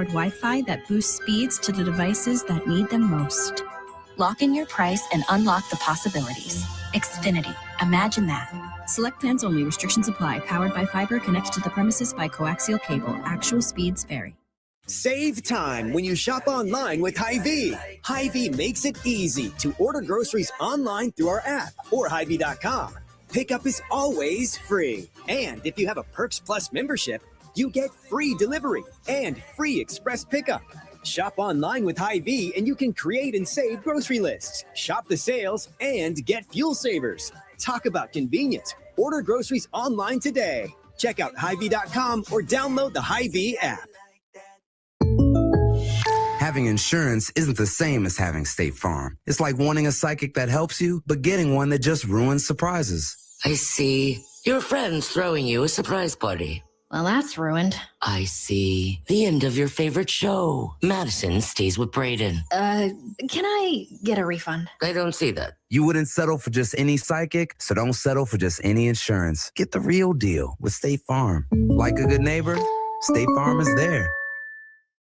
powered Wi-Fi that boosts speeds to the devices that need them most. Lock in your price and unlock the possibilities. Xfinity. Imagine that. Select plans only. Restrictions apply. Powered by fiber. Connected to the premises by coaxial cable. Actual speeds vary. Save time when you shop online with Hy-Vee. Hy-Vee makes it easy to order groceries online through our app or Hy-Vee.com. Pickup is always free. And if you have a Perks Plus membership, you get free delivery and free express pickup. Shop online with Hy-Vee and you can create and save grocery lists, shop the sales, and get fuel savers. Talk about convenient. Order groceries online today. Check out Hy-Vee.com or download the Hy-Vee app. Having insurance isn't the same as having State Farm. It's like wanting a psychic that helps you, but getting one that just ruins surprises. I see. Your friend's throwing you a surprise party. Well, that's ruined. I see. The end of your favorite show. Madison stays with Brayden. Can I get a refund? I don't see that. You wouldn't settle for just any psychic, so don't settle for just any insurance. Get the real deal with State Farm. Like a good neighbor, State Farm is there.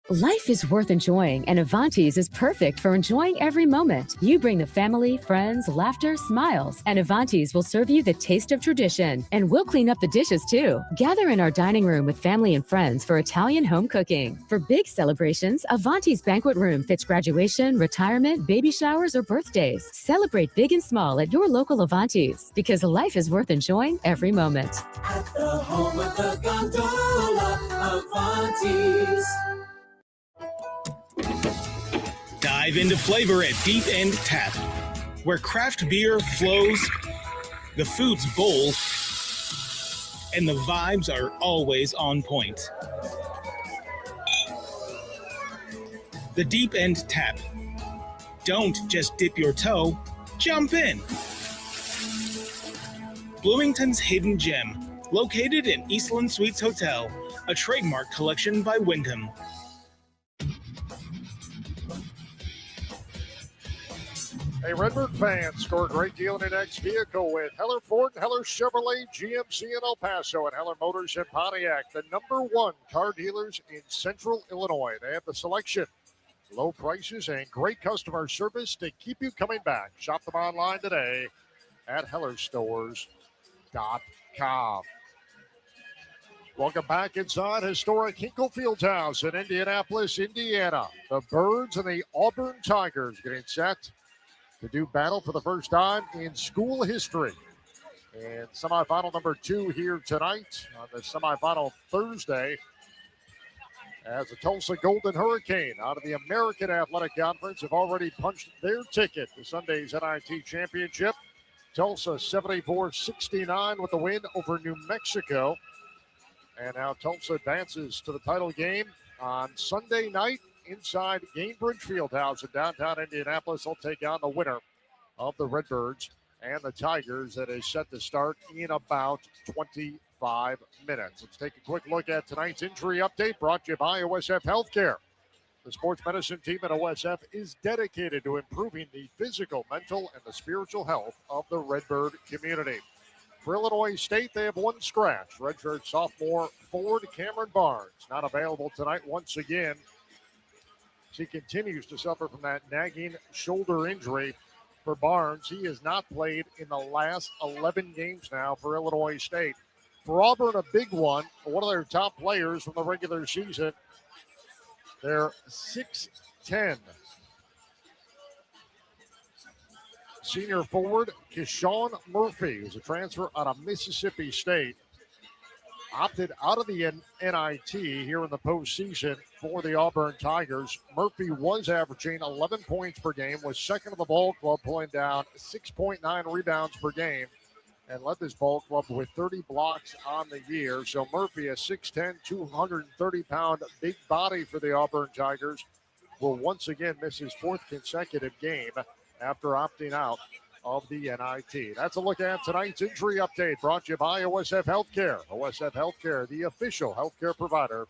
Life is worth enjoying, and Avanti's is perfect for enjoying every moment. You bring the family, friends, laughter, smiles, and Avanti's will serve you the taste of tradition. And we'll clean up the dishes, too. Gather in our dining room with family and friends for Italian home cooking. For big celebrations, Avanti's banquet room fits graduation, retirement, baby showers, or birthdays. Celebrate big and small at your local Avanti's, because life is worth enjoying every moment. At the home of the gondola, Avanti's. Dive into flavor at Deep End Tap, where craft beer flows, the food's bold, and the vibes are always on point. The Deep End Tap. Don't just dip your toe, jump in. Bloomington's Hidden Gem, located in Eastland Suites Hotel, a trademark collection by Wyndham. Hey, Redbird fans, score a great deal in your next vehicle with Heller Ford and Heller Chevrolet, GMC in El Paso, and Heller Motors in Pontiac, the #1 car dealers in Central Illinois. They have the selection, low prices, and great customer service to keep you coming back. Shop them online today at hellerstores.com. Welcome back inside historic Hinkle Fieldhouse in Indianapolis, Indiana. The Birds and the Auburn Tigers getting set to do battle for the first time in school history. And semifinal number 2 here tonight on the semifinal Thursday, as the Tulsa Golden Hurricane out of the American Athletic Conference have already punched their ticket to Sunday's NIT Championship. Tulsa 74-69 with the win over New Mexico. And now Tulsa advances to the title game on Sunday night inside Gainbridge Fieldhouse in downtown Indianapolis. They'll take on the winner of the Redbirds and the Tigers that is set to start in about 25 minutes. Let's take a quick look at tonight's injury update brought to you by OSF Healthcare. The sports medicine team at OSF is dedicated to improving the physical, mental, and the spiritual health of the Redbird community. For Illinois State, they have one scratch. Redshirt sophomore forward Cameron Barnes, not available tonight once again. He continues to suffer from that nagging shoulder injury. For Barnes, he has not played in the last 11 games now for Illinois State. For Auburn, a big one of their top players from the regular season. They're 6'10". Senior forward Keshawn Murphy, who's a transfer out of Mississippi State, opted out of the NIT here in the postseason for the Auburn Tigers. Murphy was averaging 11 points per game, was second of the ball club, pulling down 6.9 rebounds per game, and led this ball club with 30 blocks on the year. So Murphy, a 6'10", 230-pound big body for the Auburn Tigers, will once again miss his 4th consecutive game after opting out of the NIT. That's a look at tonight's injury update brought to you by OSF Healthcare. OSF Healthcare, the official healthcare provider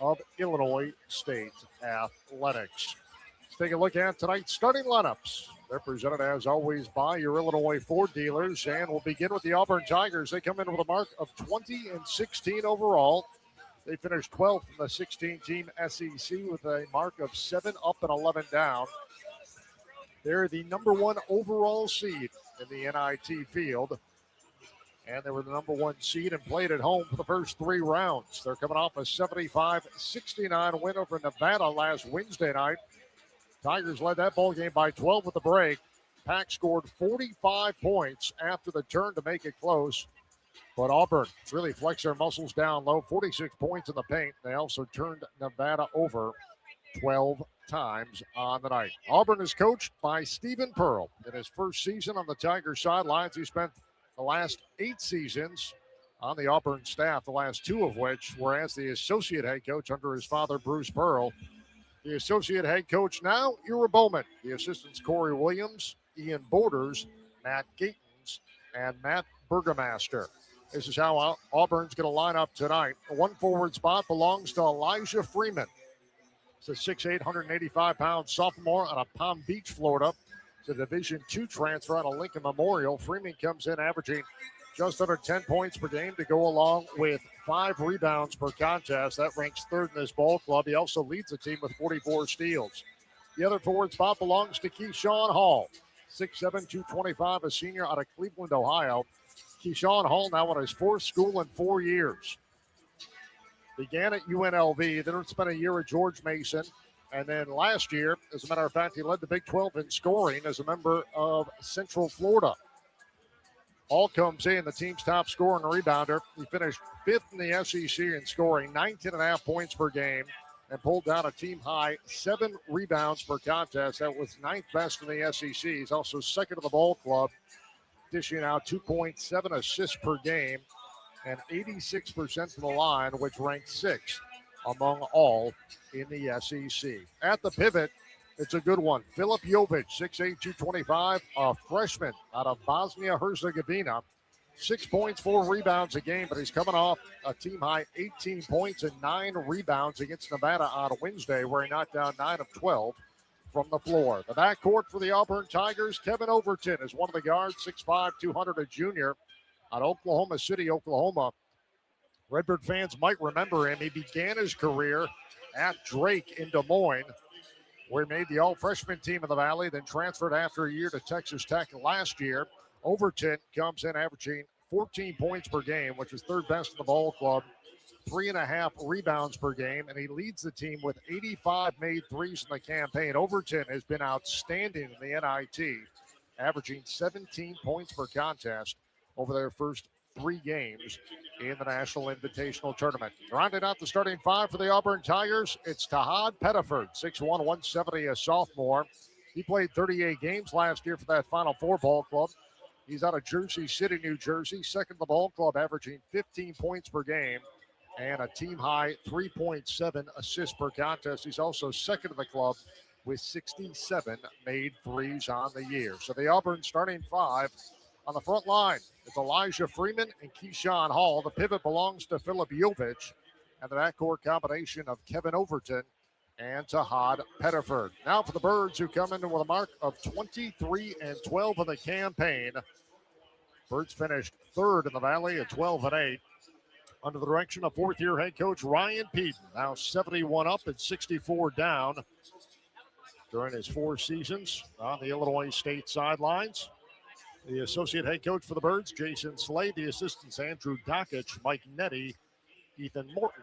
of Illinois State Athletics. Let's take a look at tonight's starting lineups. They're presented, as always, by your Illinois Ford dealers, and we'll begin with the Auburn Tigers. They come in with a mark of 20-16 overall. They finished 12th in the 16-team SEC with a mark of 7 up and 11 down. They're the number 1 overall seed in the NIT field. And they were the number 1 seed and played at home for the first 3 rounds. They're coming off a 75-69 win over Nevada last Wednesday night. Tigers led that ball game by 12 with the break. Pack scored 45 points after the turn to make it close. But Auburn really flexed their muscles down low, 46 points in the paint. They also turned Nevada over 12 times on the night. Auburn is coached by Stephen Pearl. In his first season on the Tigers sidelines, he spent the last 8 seasons on the Auburn staff, the last 2 of which were as the associate head coach under his father, Bruce Pearl. The associate head coach now, Ira Bowman. The assistants, Corey Williams, Ian Borders, Matt Gatens, and Matt Burgomaster. This is how Auburn's going to line up tonight. The 1 forward spot belongs to Elijah Freeman. It's a 6'8", 185-pound sophomore out of Palm Beach, Florida. It's a Division II transfer out of Lincoln Memorial. Freeman comes in averaging just under 10 points per game to go along with 5 rebounds per contest. That ranks 3rd in this ball club. He also leads the team with 44 steals. The other forward spot belongs to Keyshawn Hall, 6'7", 225, a senior out of Cleveland, Ohio. Keyshawn Hall now on his 4th school in 4 years. Began at UNLV, then spent a year at George Mason, and then last year, as a matter of fact, he led the Big 12 in scoring as a member of Central Florida. Hall comes in, the team's top scorer and rebounder. He finished 5th in the SEC in scoring, 19.5 points per game, and pulled down a team-high 7 rebounds per contest. That was 9th best in the SEC. He's also 2nd in the ball club, dishing out 2.7 assists per game and 86% from the line, which ranks 6th among all in the SEC. At the pivot, it's a good one. Filip Jovic, 6'8", 225, a freshman out of Bosnia-Herzegovina. 6 points, 4 rebounds a game, but he's coming off a team-high 18 points and 9 rebounds against Nevada on Wednesday, where he knocked down 9 of 12 from the floor. The backcourt for the Auburn Tigers, Kevin Overton is one of the guards, 6'5", 200, a junior out of Oklahoma City, Oklahoma. Redbird fans might remember him. He began his career at Drake in Des Moines, where he made the all-freshman team in the Valley, then transferred after a year to Texas Tech last year. Overton comes in averaging 14 points per game, which is 3rd best in the ball club, 3.5 rebounds per game, and he leads the team with 85 made threes in the campaign. Overton has been outstanding in the NIT, averaging 17 points per contest over their first 3 games in the National Invitational Tournament. Rounding out the starting 5 for the Auburn Tigers, it's Tahad Pettiford, 6'1", 170, a sophomore. He played 38 games last year for that Final Four ball club. He's out of Jersey City, New Jersey, 2nd in the ball club, averaging 15 points per game and a team-high 3.7 assists per contest. He's also 2nd in the club with 67 made threes on the year. So the Auburn starting 5 on the front line, it's Elijah Freeman and Keyshawn Hall. The pivot belongs to Filip Jovic, and the backcourt combination of Kevin Overton and Tahad Pettiford. Now for the Birds, who come in with a mark of 23-12 in the campaign. Birds finished 3rd in the Valley at 12-8. Under the direction of 4th-year head coach Ryan Peden, now 71 up and 64 down during his 4 seasons on the Illinois State sidelines. The associate head coach for the Birds, Jason Slade. The assistants, Andrew Dockich, Mike Nettie, Ethan Morton,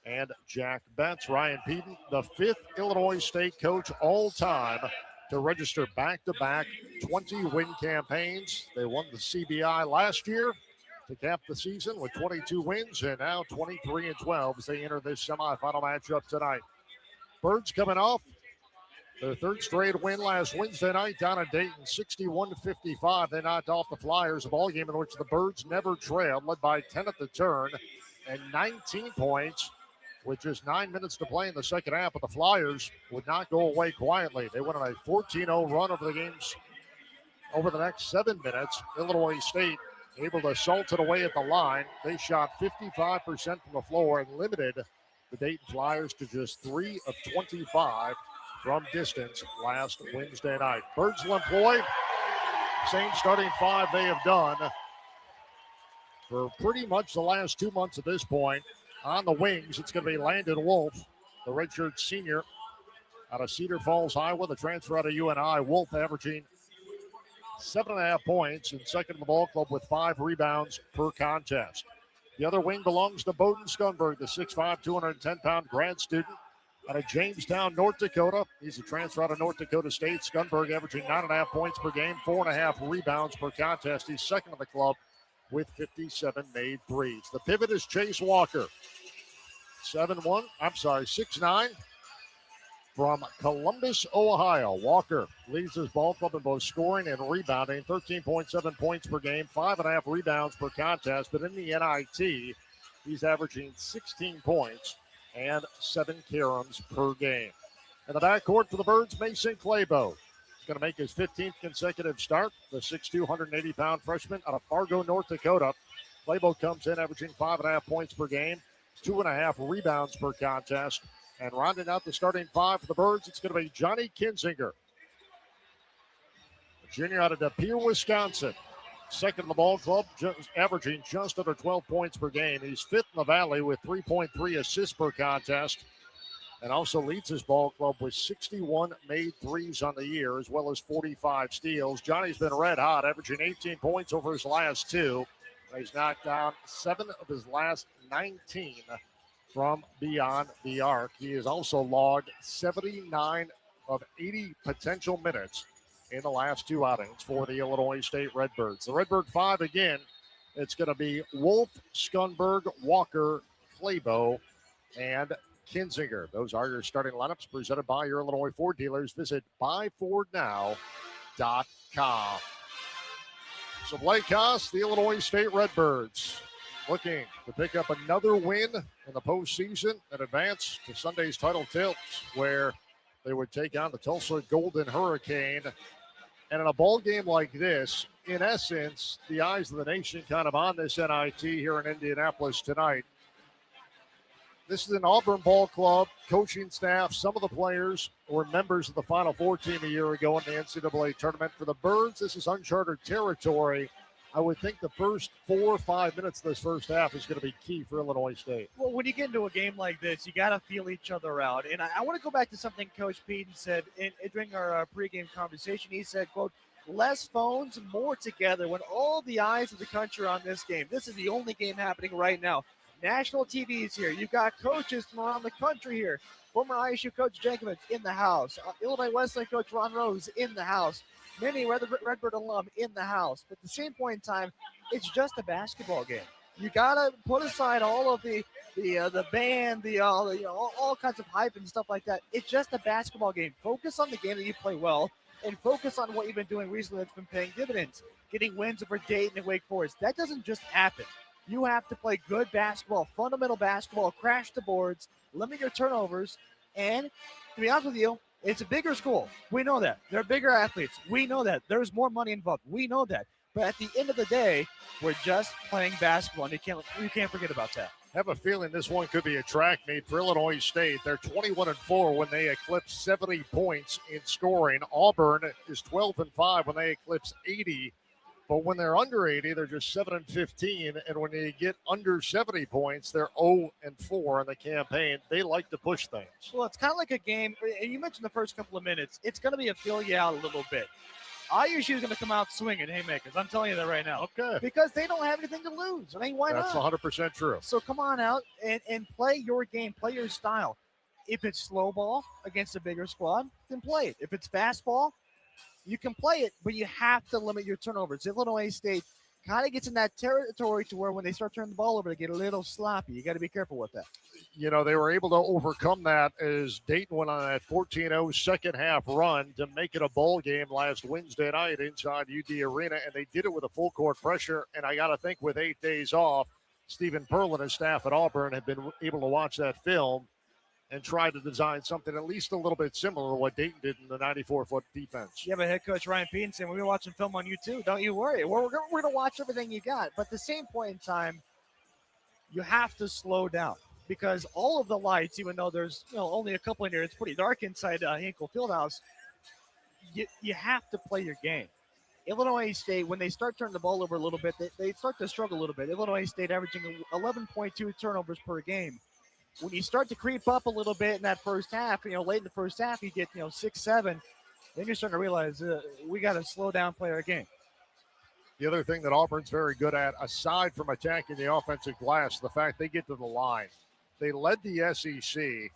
and Jack Betts. Ryan Peden, the 5th Illinois State coach all time to register back-to-back 20-win campaigns. They won the CBI last year to cap the season with 22 wins, and now 23-12 as they enter this semifinal matchup tonight. Birds coming off their 3rd straight win last Wednesday night down in Dayton, 61-55. They knocked off the Flyers, a ball game in which the Birds never trailed, led by 10 at the turn and 19 points with just 9 minutes to play in the second half. But the Flyers would not go away quietly. They went on a 14-0 run over the games over the next 7 minutes. Illinois State able to assault it away at the line. They shot 55% from the floor and limited the Dayton Flyers to just 3 of 25 from distance last Wednesday night. Birds will employ same starting 5 they have done for pretty much the last 2 months at this point. On the wings, it's going to be Landon Wolf, the redshirt senior out of Cedar Falls, Iowa, the transfer out of UNI. Wolf averaging 7.5 points and second in the ball club with 5 rebounds per contest. The other wing belongs to Bowden Skunberg, the 6'5", 210-pound grad student out of Jamestown, North Dakota. He's a transfer out of North Dakota State. Skunberg averaging 9.5 points per game, 4.5 rebounds per contest. He's second in the club with 57 made threes. The pivot is Chase Walker. 6'9", from Columbus, Ohio. Walker leads his ball club in both scoring and rebounding, 13.7 points per game, 5.5 rebounds per contest. But in the NIT, he's averaging 16 points and 7 caroms per game. In the backcourt for the Birds, Mason Claybo. He's going to make his 15th consecutive start. The 6'2", 180-pound freshman out of Fargo, North Dakota. Claybo comes in averaging 5.5 points per game, 2.5 rebounds per contest. And rounding out the starting 5 for the Birds, it's going to be Johnny Kinzinger, a junior out of De Pere, Wisconsin. Second in the ball club, averaging just under 12 points per game. He's 5th in the Valley with 3.3 assists per contest, and also leads his ball club with 61 made threes on the year, as well as 45 steals. Johnny's been red hot, averaging 18 points over his last 2. He's knocked down 7 of his last 19 from beyond the arc. He has also logged 79 of 80 potential minutes in the last 2 outings for the Illinois State Redbirds. The Redbird 5 again, it's going to be Wolf, Skunberg, Walker, Claybo, and Kinzinger. Those are your starting lineups presented by your Illinois Ford dealers. Visit buyfordnow.com. So Blake Haas, the Illinois State Redbirds, looking to pick up another win in the postseason and advance to Sunday's title tilt, where they would take on the Tulsa Golden Hurricane. And in a ball game like this, in essence, the eyes of the nation kind of on this NIT here in Indianapolis tonight. This is an Auburn ball club, coaching staff. Some of the players were members of the Final Four team a year ago in the NCAA tournament. For the Birds, this is uncharted territory. I would think the first 4 or 5 minutes of this first half is going to be key for Illinois State. Well, when you get into a game like this, you got to feel each other out. And I want to go back to something Coach Peden said during our pregame conversation. He said, quote, less phones, more together. When all the eyes of the country are on this game, this is the only game happening right now. National TV is here. You've got coaches from around the country here. Former ISU coach Jankovic in the house. Illinois Wesleyan coach Ron Rose in the house. Many Redbird alum in the house. But at the same point in time, it's just a basketball game. You gotta put aside all of the band, all kinds of hype and stuff like that. It's just a basketball game. Focus on the game that you play well, and focus on what you've been doing recently that's been paying dividends. Getting wins over Dayton and Wake Forest. That doesn't just happen. You have to play good basketball, fundamental basketball, crash the boards, limit your turnovers, and to be honest with you, it's a bigger school. We know that. They're bigger athletes. We know that. There's more money involved. We know that. But at the end of the day, we're just playing basketball, and you can't forget about that. I have a feeling this one could be a track meet for Illinois State. They're 21-4 when they eclipse 70 points in scoring. Auburn is 12-5 when they eclipse 80. But when they're under 80, they're just 7-15. And when they get under 70 points, they're 0-4 in the campaign. They like to push things. Well, it's kind of like a game. And you mentioned the first couple of minutes. It's going to be a feel you out a little bit. ISU is going to come out swinging haymakers. I'm telling you that right now. Okay. Because they don't have anything to lose. I mean, why not? That's 100% true. So come on out and play your game. Play your style. If it's slow ball against a bigger squad, then play it. If it's fastball, you can play it, but you have to limit your turnovers. Illinois State kind of gets in that territory to where when they start turning the ball over, they get a little sloppy. You got to be careful with that. You know, they were able to overcome that as Dayton went on that 14-0 second half run to make it a bowl game last Wednesday night inside UD Arena, and they did it with a full court pressure. And I got to think with 8 days off, Stephen Pearl and his staff at Auburn have been able to watch that film and try to design something at least a little bit similar to what Dayton did in the 94-foot defense. Yeah, but head coach Ryan Peden saying, we'll be watching film on you too. Don't you worry. We're going to watch everything you got. But at the same point in time, you have to slow down because all of the lights, even though there's only a couple in here, it's pretty dark inside Hinkle Fieldhouse, you have to play your game. Illinois State, when they start turning the ball over a little bit, they start to struggle a little bit. Illinois State averaging 11.2 turnovers per game. When you start to creep up a little bit in that first half, late in the first half, you get, 6, 7, then you're starting to realize we got to slow down, play our game. The other thing that Auburn's very good at, aside from attacking the offensive glass, the fact they get to the line. They led the SEC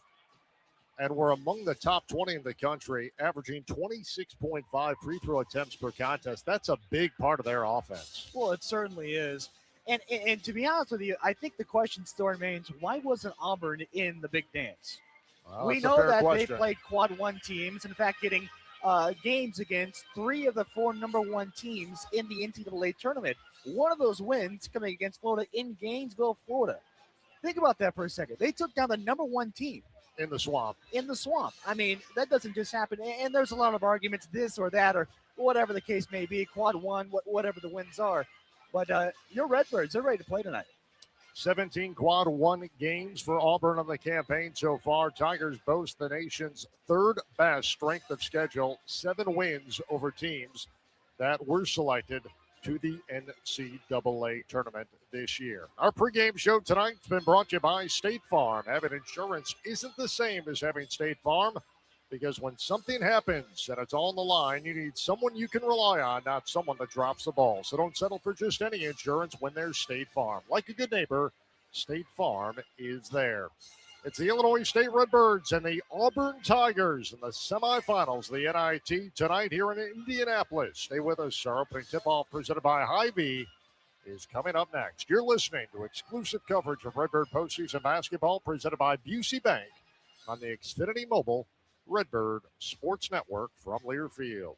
and were among the top 20 in the country, averaging 26.5 free throw attempts per contest. That's a big part of their offense. Well, it certainly is. And to be honest with you, I think the question still remains, why wasn't Auburn in the big dance? Well, we know that they played quad one teams, in fact, getting games against 3 of the 4 number 1 teams in the NCAA tournament. One of those wins coming against Florida in Gainesville, Florida. Think about that for a second. They took down the number 1 team. In the swamp. I mean, that doesn't just happen. And there's a lot of arguments, this or that, or whatever the case may be, quad one, whatever the wins are. But your Redbirds, they're ready to play tonight. 17 quad one games for Auburn on the campaign so far. Tigers boast the nation's 3rd best strength of schedule, 7 wins over teams that were selected to the NCAA tournament this year. Our pregame show tonight has been brought to you by State Farm. Having insurance isn't the same as having State Farm, because when something happens and it's all on the line, you need someone you can rely on, not someone that drops the ball. So don't settle for just any insurance when there's State Farm. Like a good neighbor, State Farm is there. It's the Illinois State Redbirds and the Auburn Tigers in the semifinals of the NIT tonight here in Indianapolis. Stay with us. Our opening tip-off presented by Hy-Vee is coming up next. You're listening to exclusive coverage of Redbird postseason basketball presented by Busey Bank on the Xfinity Mobile Redbird Sports Network from Learfield.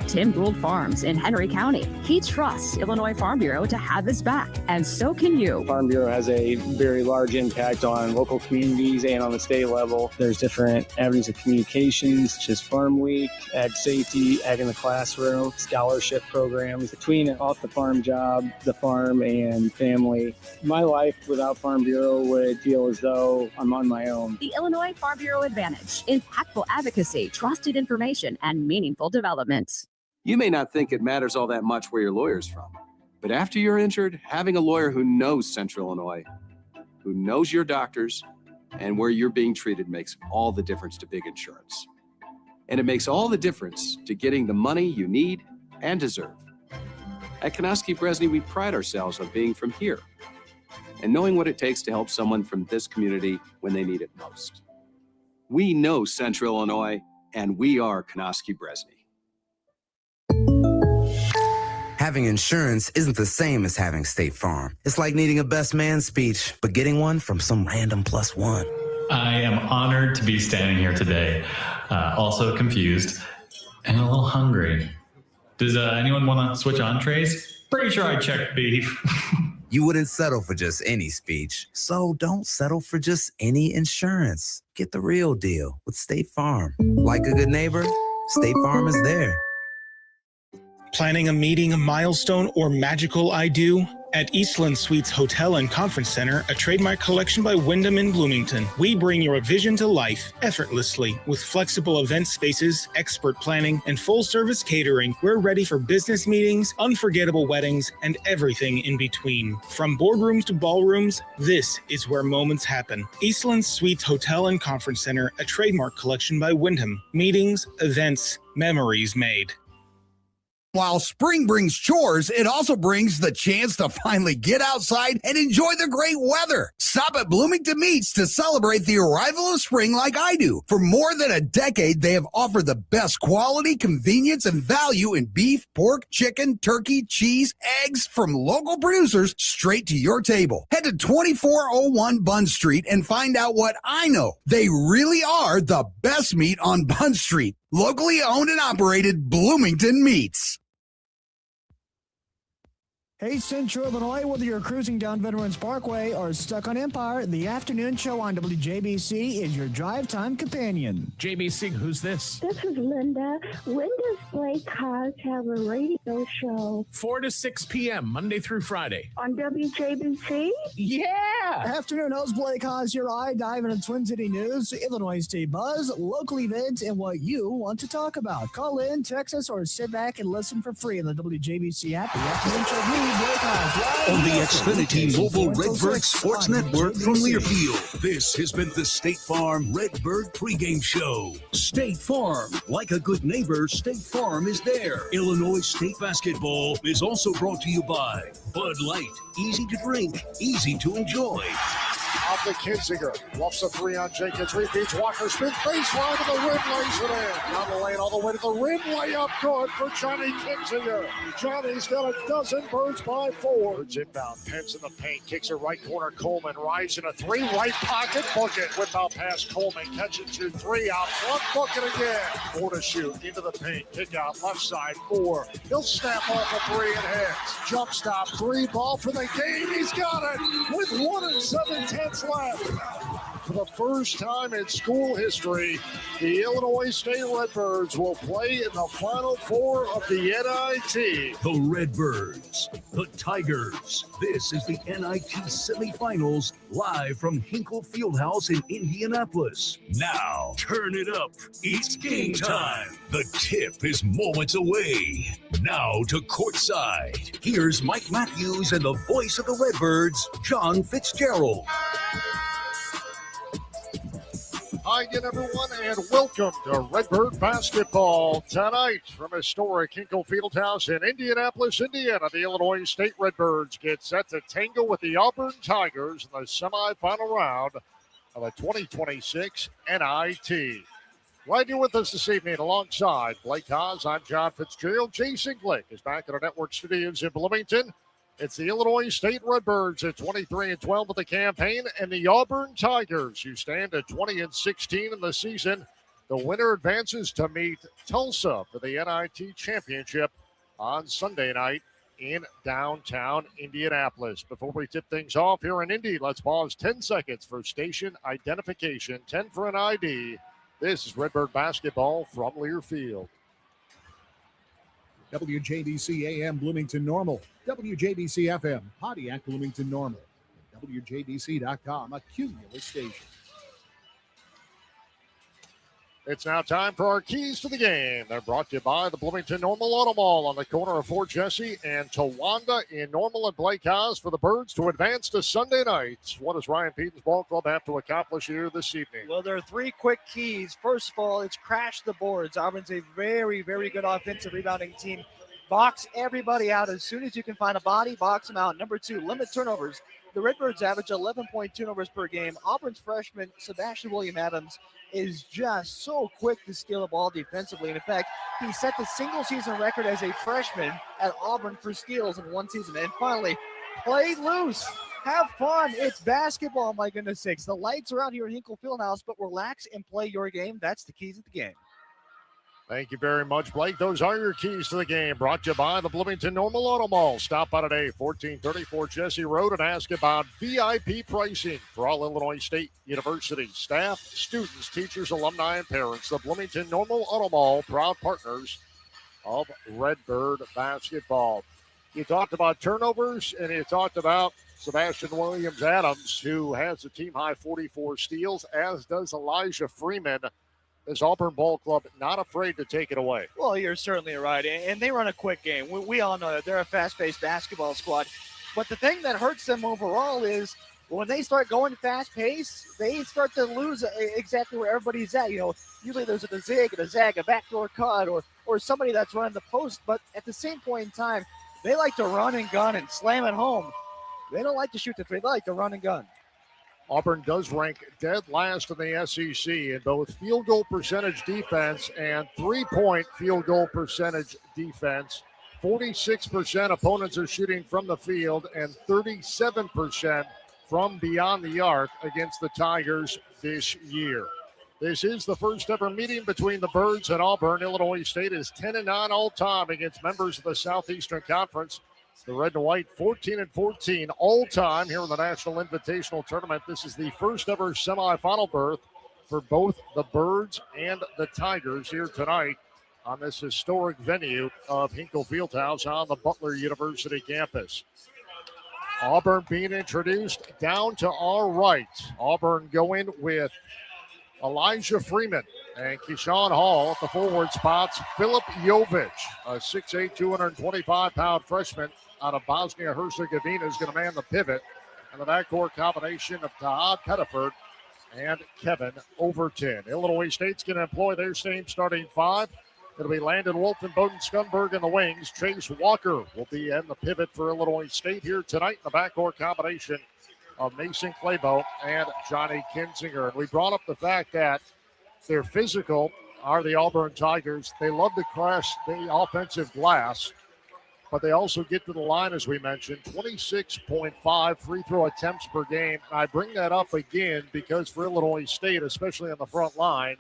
Tim Gould Farms in Henry County. He trusts Illinois Farm Bureau to have his back, and so can you. Farm Bureau has a very large impact on local communities and on the state level. There's different avenues of communications, such as Farm Week, Ag Safety, Ag in the Classroom, scholarship programs. Between an off-the-farm job, the farm, and family, my life without Farm Bureau would feel as though I'm on my own. The Illinois Farm Bureau Advantage. Impactful advocacy, trusted information, and meaningful development. You may not think it matters all that much where your lawyer's from, but after you're injured, having a lawyer who knows Central Illinois, who knows your doctors, and where you're being treated makes all the difference to big insurance. And it makes all the difference to getting the money you need and deserve. At Konoski Bresney, we pride ourselves on being from here and knowing what it takes to help someone from this community when they need it most. We know Central Illinois, and we are Konoski Bresney. Having insurance isn't the same as having State Farm. It's like needing a best man speech, but getting one from some random +1. I am honored to be standing here today, also confused and a little hungry. Does anyone want to switch entrees? Pretty sure I checked beef. You wouldn't settle for just any speech, so don't settle for just any insurance. Get the real deal with State Farm. Like a good neighbor, State Farm is there. Planning a meeting, a milestone, or magical I-do? At Eastland Suites Hotel and Conference Center, a trademark collection by Wyndham in Bloomington, we bring your vision to life effortlessly with flexible event spaces, expert planning, and full-service catering. We're ready for business meetings, unforgettable weddings, and everything in between. From boardrooms to ballrooms, this is where moments happen. Eastland Suites Hotel and Conference Center, a trademark collection by Wyndham. Meetings, events, memories made. While spring brings chores, it also brings the chance to finally get outside and enjoy the great weather. Stop at Bloomington Meats to celebrate the arrival of spring like I do. For more than a decade, they have offered the best quality, convenience, and value in beef, pork, chicken, turkey, cheese, eggs from local producers straight to your table. Head to 2401 Bunn Street and find out what I know. They really are the best meat on Bunn Street. Locally owned and operated Bloomington Meats. Hey, Central Illinois, whether you're cruising down Veterans Parkway or stuck on Empire, the afternoon show on WJBC is your drive time companion. JBC, who's this? This is Linda. When does Blake Haas have a radio show? 4 to 6 p.m., Monday through Friday. On WJBC? Yeah! Afternoon host Blake Haas, your eye dive into Twin City news, Illinois State buzz, local events, and what you want to talk about. Call in, text us, or sit back and listen for free on the WJBC app. The afternoon show on the Xfinity Mobile Redbird Sports Network from Learfield. This has been the State Farm Redbird pregame show. State Farm, like a good neighbor, State Farm is there. Illinois State basketball is also brought to you by Bud Light. Easy to drink, easy to enjoy. Off to Kinziger. Bluffs a three on Jenkins. Repeats. Walker spins baseline to the rim. Lays it in. Down the lane all the way to the rim. Layup good for Johnny Kinziger. Johnny's got a dozen. Birds by 4. Birds inbound. Pence in the paint. Kicks it right corner. Coleman. Rides in a 3. Right pocket. Book it. Whip out past Coleman. Catches your 3 out front. Book it again. 4 to shoot. Into the paint. Kick out left side. 4. He'll snap off a 3 and hits. Jump stop. 3 ball for the game. He's got it with 1 7/10 left. For the first time in school history, the Illinois State Redbirds will play in the Final Four of the NIT. The Redbirds, the Tigers. This is the NIT semifinals live from Hinkle Fieldhouse in Indianapolis. Now, turn it up. It's game time. The tip is moments away. Now to courtside. Here's Mike Matthews and the voice of the Redbirds, John Fitzgerald. Hi again, everyone, and welcome to Redbird basketball tonight from historic Hinkle Fieldhouse in Indianapolis, Indiana. The Illinois State Redbirds get set to tangle with the Auburn Tigers in the semifinal round of the 2026 NIT. Glad you're with us this evening alongside Blake Haas. I'm John Fitzgerald. Jason Glick is back at our network studios in Bloomington. It's the Illinois State Redbirds at 23-12 of the campaign, and the Auburn Tigers, who stand at 20-16 in the season. The winner advances to meet Tulsa for the NIT championship on Sunday night in downtown Indianapolis. Before we tip things off here in Indy, let's pause 10 seconds for station identification. 10 for an ID. This is Redbird basketball from Learfield. WJBC AM Bloomington Normal, WJBC FM Pontiac Bloomington Normal, WJBC.com, a Cumulus station. It's now time for our keys to the game. They're brought to you by the Bloomington Normal Auto Mall on the corner of Fort Jesse and Towanda in Normal and Blake Haas for the Birds to advance to Sunday night. What does Ryan Peden's ball club have to accomplish here this evening? Well, there are 3 quick keys. First of all, it's crash the boards. Auburn's a very, very good offensive rebounding team. Box everybody out as soon as you can find a body, box them out. Number 2, limit turnovers. The Redbirds average 11.2 turnovers per game. Auburn's freshman, Sebastian William Adams, is just so quick to steal the ball defensively. And in fact, he set the single season record as a freshman at Auburn for steals in one season. And finally, play loose. Have fun. It's basketball, my goodness sakes. The lights are out here at Hinkle Fieldhouse, but relax and play your game. That's the keys of the game. Thank you very much, Blake. Those are your keys to the game. Brought to you by the Bloomington Normal Auto Mall. Stop by today, 1434 Jesse Road, and ask about VIP pricing for all Illinois State University staff, students, teachers, alumni, and parents. The Bloomington Normal Auto Mall, proud partners of Redbird basketball. You talked about turnovers, and you talked about Sebastian Williams Adams, who has a team-high 44 steals, as does Elijah Freeman. This Auburn ball club not afraid to take it away. Well, you're certainly right, and they run a quick game. We all know that they're a fast-paced basketball squad. But the thing that hurts them overall is when they start going fast-paced, they start to lose exactly where everybody's at. You know, usually there's a zig and a zag, a backdoor cut, or somebody that's running the post. But at the same point in time, they like to run and gun and slam it home. They don't like to shoot the three. They like to run and gun. Auburn does rank dead last in the SEC in both field goal percentage defense and three-point field goal percentage defense. 46% opponents are shooting from the field and 37% from beyond the arc against the Tigers this year. This is the first ever meeting between the Birds and Auburn. Illinois State is 10-9 all time against members of the Southeastern Conference. The red and white 14-14 all time here in the National Invitational Tournament. This is the first ever semifinal berth for both the Birds and the Tigers here tonight on this historic venue of Hinkle Fieldhouse on the Butler University campus. Auburn being introduced down to our right. Auburn going with Elijah Freeman and Keyshawn Hall at the forward spots. Filip Jovic, a 6'8", 225-pound freshman out of Bosnia-Herzegovina, is going to man the pivot. And the backcourt combination of Tahad Pettiford and Kevin Overton. Illinois State's going to employ their same starting five. It'll be Landon Wolf and Bowden Scunberg in the wings. Chase Walker will be in the pivot for Illinois State here tonight. The backcourt combination of Mason Claybo and Johnny Kinzinger. And we brought up the fact that they're physical, are the Auburn Tigers. They love to crash the offensive glass, but they also get to the line, as we mentioned, 26.5 free throw attempts per game. I bring that up again because for Illinois State, especially on the front line,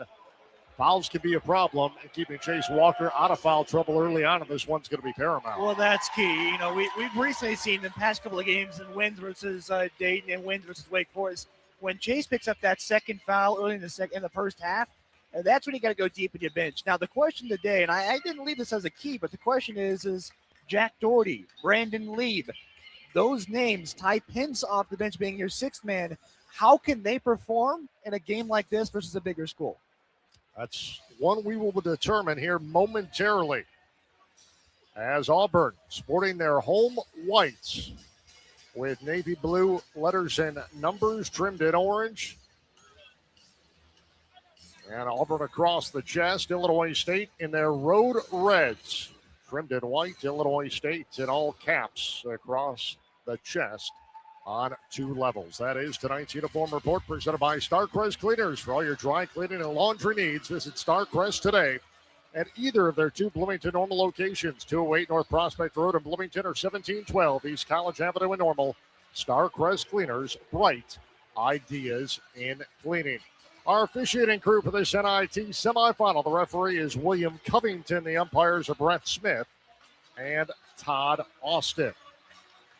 fouls can be a problem, and keeping Chase Walker out of foul trouble early on in this one's going to be paramount. Well, that's key. You know, we've recently seen the past couple of games in wins versus Dayton and wins versus Wake Forest, when Chase picks up that second foul early in the first half, and that's when you got to go deep in your bench. Now, the question today, and I didn't leave this as a key, but the question is Jack Doherty, Brandon Lieb, those names, Ty Pence off the bench being your sixth man, how can they perform in a game like this versus a bigger school? That's one we will determine here momentarily. As Auburn sporting their home whites with navy blue letters and numbers trimmed in orange. And Auburn across the chest. Illinois State in their road reds, trimmed in white. Illinois State in all caps across the chest on two levels. That is tonight's uniform report presented by Starcrest Cleaners. For all your dry cleaning and laundry needs, visit Starcrest today at either of their two Bloomington Normal locations, 208 North Prospect Road in Bloomington or 1712 East College Avenue in Normal. Starcrest Cleaners, bright ideas in cleaning. Our officiating crew for this NIT semifinal, the referee is William Covington. The umpires are Brett Smith and Todd Austin.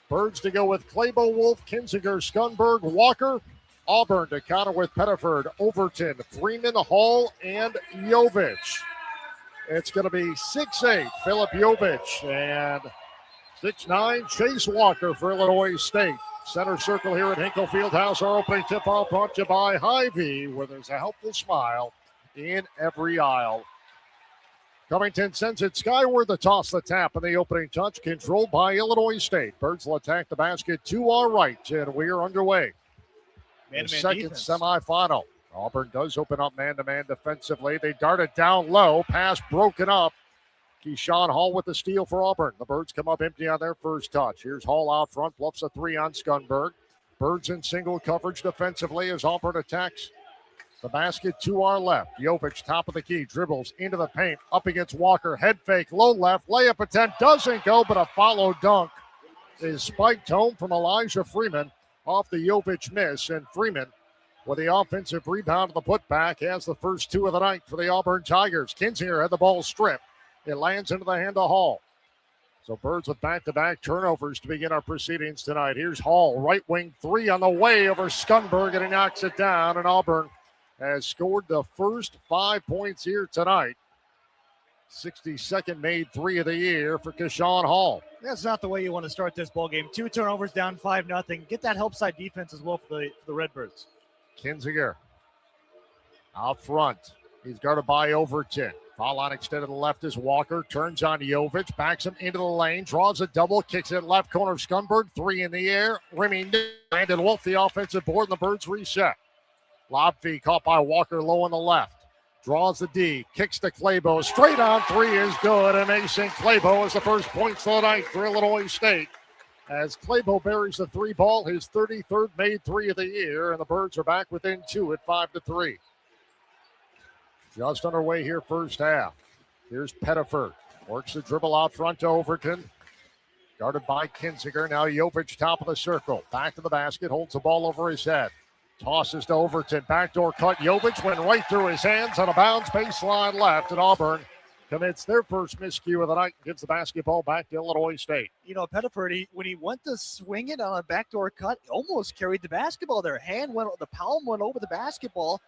Birds to go with Claybo, Wolf, Kinzinger, Scunberg, Walker. Auburn to counter with Pettiford, Overton, Freeman, Hall, and Jovic. It's going to be 6'8", Filip Jovic, and 6'9", Chase Walker for Illinois State. Center circle here at Hinkle Fieldhouse. Our opening tip-off brought to you by Hy-Vee, where there's a helpful smile in every aisle. Covington sends it skyward. The toss, the tap, and the opening touch controlled by Illinois State. Birds will attack the basket to our right, and we are underway. The second defense. semifinal. Auburn does open up man-to-man defensively. They dart it down low. Pass broken up. Keyshawn Hall with the steal for Auburn. The Birds come up empty on their first touch. Here's Hall out front, bluffs a three on Scunberg. Birds in single coverage defensively as Auburn attacks the basket to our left. Jovic, top of the key, dribbles into the paint, up against Walker. Head fake, low left, layup attempt doesn't go, but a follow dunk is spiked home from Elijah Freeman off the Jovic miss. And Freeman, with the offensive rebound of the putback, has the first two of the night for the Auburn Tigers. Kinzinger had the ball stripped. It lands into the hand of Hall. So Birds with back-to-back turnovers to begin our proceedings tonight. Here's Hall, right wing three on the way over Scunberg, and he knocks it down. And Auburn has scored the first 5 points here tonight. 62nd made three of the year for Keyshawn Hall. That's not the way you want to start this ball game. 2 turnovers down 5-0. Get that help side defense as well for the Redbirds. Kinzinger out front. He's guarded by Overton. Foul line extended to the left as Walker turns on Jovic, backs him into the lane, draws a double, kicks it left corner of Scunberg, three in the air, rimming Brandon Wolf, the offensive board, and the Birds reset. Lob fee caught by Walker low on the left, draws the D, kicks to Claybo, straight on three is good, and Mason Claybo is the first points of the night for Illinois State. As Claybo buries the three ball, his 33rd made three of the year, and the Birds are back within two at 5-3. Just underway here, first half. Here's Pettiford. Works the dribble out front to Overton. Guarded by Kinzinger. Now Jovic, top of the circle. Back to the basket. Holds the ball over his head. Tosses to Overton. Backdoor cut. Jovic went right through his hands on a bounce baseline left. And Auburn commits their first miscue of the night, gives the basketball back to Illinois State. You know, Pettiford, when he went to swing it on a backdoor cut, he almost carried the basketball there. The palm went over the basketball,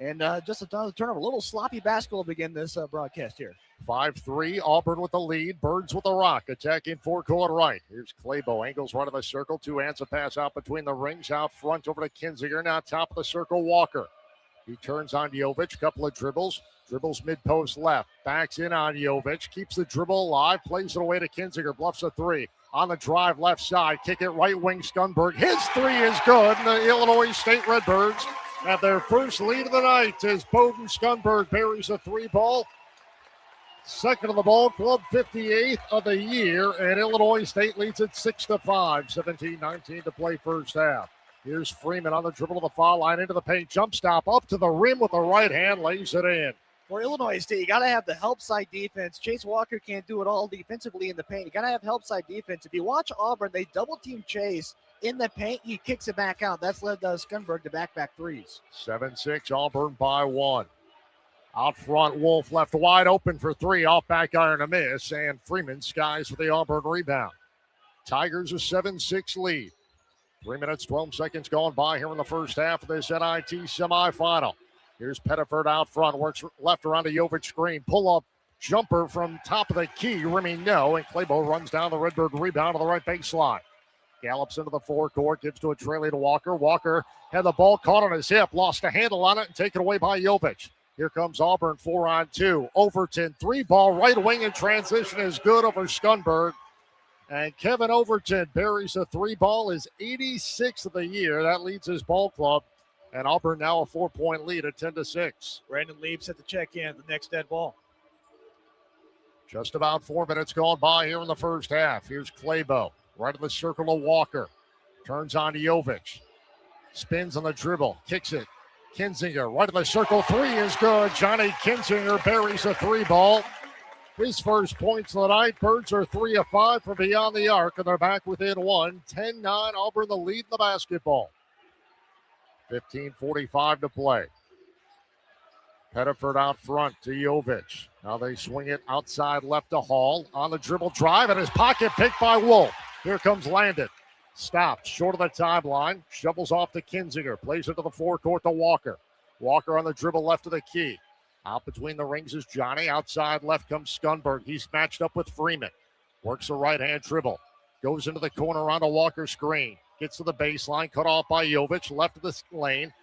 and just another turnover. A little sloppy basketball to begin this broadcast here. 5-3, Auburn with the lead. Birds with the rock, attacking forecourt right. Here's Claybo, angles right of the circle. Two hands a pass out between the rings, out front over to Kinzinger. Now top of the circle, Walker. He turns on Jovic, couple of dribbles mid-post left, backs in on Jovic, keeps the dribble alive, plays it away to Kinzinger, bluffs a three. On the drive, left side, kick it right wing, Skunberg. His three is good, and the Illinois State Redbirds have their first lead of the night as Bowden Skunberg buries a three ball. Second of the ball club, 58th of the year, and Illinois State leads it 6-5, 17-19 to play first half. Here's Freeman on the dribble to the foul line, into the paint, jump stop, up to the rim with the right hand, lays it in. For Illinois State, you got to have the help side defense. Chase Walker can't do it all defensively in the paint. You got to have help side defense. If you watch Auburn, they double team Chase in the paint. He kicks it back out. That's led Skunberg to back threes. 7-6, Auburn by one. Out front, Wolf left wide open for three, off back iron a miss, and Freeman skies for the Auburn rebound. Tigers a 7-6 lead. 3 minutes, 12 seconds gone by here in the first half of this NIT semifinal. Here's Pettiford out front, works left around a Jovic screen. Pull-up jumper from top of the key, rimming no, and Claybo runs down the Redbird rebound to the right baseline. Gallops into the forecourt, gives to a trailing to Walker. Walker had the ball caught on his hip, lost a handle on it, and taken away by Jovic. Here comes Auburn, 4-on-2. Overton, three ball, right wing in transition is good over Skunberg. And Kevin Overton buries a three ball, his 86th of the year. That leads his ball club. And Auburn now a 4-point lead at 10-6. Brandon Leibs at the check-in, the next dead ball. Just about 4 minutes gone by here in the first half. Here's Claybo, right of the circle of Walker. Turns on to Jovic. Spins on the dribble, kicks it. Kinzinger, right of the circle, three is good. Johnny Kinzinger buries a three ball. His first points of the night. Birds are 3 of 5 from beyond the arc, and they're back within one. 10-9, Auburn the lead in the basketball. 15:45 to play. Pettiford out front to Jovic. Now they swing it outside left to Hall. On the dribble drive, and his pocket picked by Wolf. Here comes Landon. Stopped short of the timeline. Shovels off to Kinzinger. Plays it to the forecourt to Walker. Walker on the dribble left of the key. Out between the rings is Johnny. Outside left comes Skunberg. He's matched up with Freeman. Works a right-hand dribble. Goes into the corner on a Walker screen. Gets to the baseline. Cut off by Jovic. Left of the lane.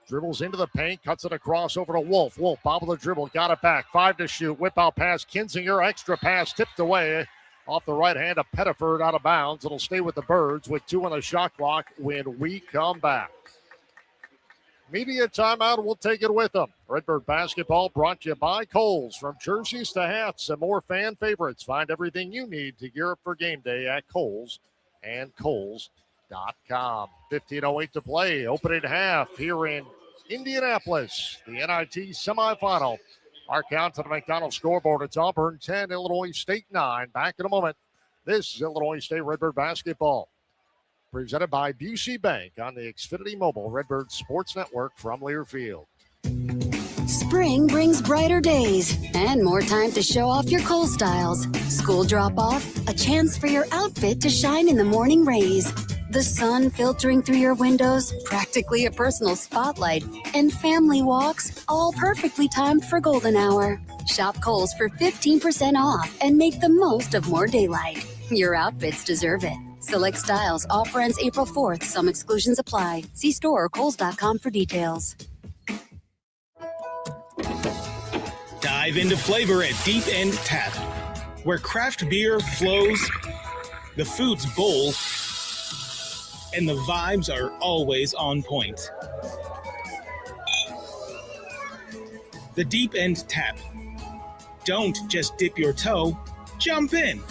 Dribbles into the paint. Cuts it across over to Wolf. Wolf bobble the dribble. Got it back. 5 to shoot. Whip out pass. Kinzinger. Extra pass. Tipped away. Off the right hand of Pettiford out of bounds. It'll stay with the Birds with 2 on the shot clock when we come back. Media timeout, we'll take it with them. Redbird basketball brought to you by Kohl's. From jerseys to hats and more fan favorites. Find everything you need to gear up for game day at Kohl's and Kohl's.com. 15:08 to play. Opening half here in Indianapolis. The NIT semifinal. Our count to the McDonald's scoreboard. It's Auburn 10, Illinois State 9. Back in a moment. This is Illinois State Redbird basketball. Presented by Busey Bank on the Xfinity Mobile Redbird Sports Network from Learfield. Spring brings brighter days and more time to show off your Kohl's styles. School drop-off, a chance for your outfit to shine in the morning rays. The sun filtering through your windows, practically a personal spotlight, and family walks, all perfectly timed for golden hour. Shop Kohl's for 15% off and make the most of more daylight. Your outfits deserve it. Select styles. Offer ends April 4th. Some exclusions apply. See store or Kohl's.com for details. Dive into flavor at Deep End Tap, where craft beer flows, the food's bold, and the vibes are always on point. The Deep End Tap. Don't just dip your toe, jump in.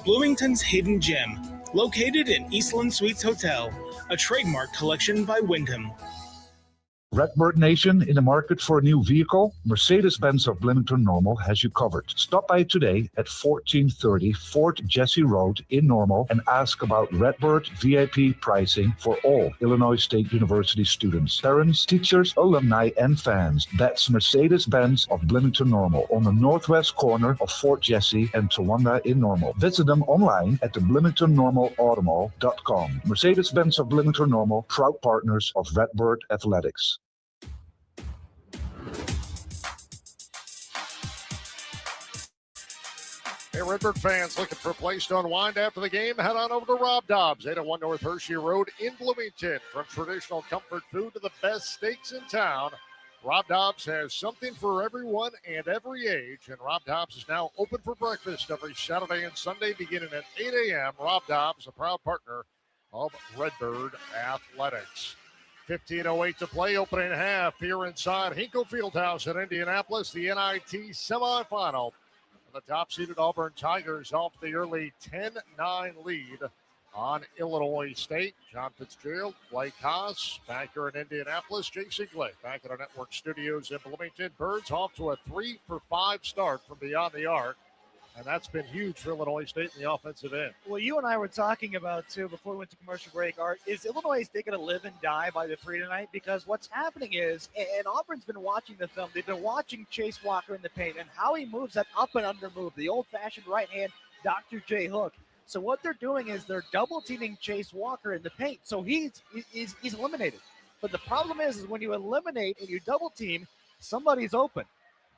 Bloomington's Hidden Gem, located in Eastland Suites Hotel, a trademark collection by Wyndham. Redbird Nation, in the market for a new vehicle? Mercedes-Benz of Bloomington Normal has you covered. Stop by today at 1430 Fort Jesse Road in Normal and ask about Redbird VIP pricing for all Illinois State University students, parents, teachers, alumni, and fans. That's Mercedes-Benz of Bloomington Normal on the northwest corner of Fort Jesse and Towanda in Normal. Visit them online at the BloomingtonNormalAutomall.com. Mercedes-Benz of Bloomington Normal, proud partners of Redbird Athletics. Hey, Redbird fans looking for a place to unwind after the game? Head on over to Rob Dobbs, 801 North Hershey Road in Bloomington. From traditional comfort food to the best steaks in town, Rob Dobbs has something for everyone and every age. And Rob Dobbs is now open for breakfast every Saturday and Sunday beginning at 8 a.m. Rob Dobbs, a proud partner of Redbird Athletics. 15:08 to play, opening half here inside Hinkle Fieldhouse in Indianapolis, the NIT semifinal. The top-seeded Auburn Tigers off the early 10-9 lead on Illinois State. John Fitzgerald, Blake Haas, back here in Indianapolis. Jason Glay back at our network studios in Bloomington. Birds off to a 3-for-5 start from beyond the arc, and that's been huge for Illinois State in the offensive end. Well, you and I were talking about, too, before we went to commercial break, is Illinois State going to live and die by the three tonight? Because what's happening is, and Auburn's been watching the film, they've been watching Chase Walker in the paint and how he moves that up and under move, the old-fashioned right hand Dr. J hook. So what they're doing is they're double-teaming Chase Walker in the paint. So he's eliminated. But the problem is when you eliminate and you double-team, somebody's open.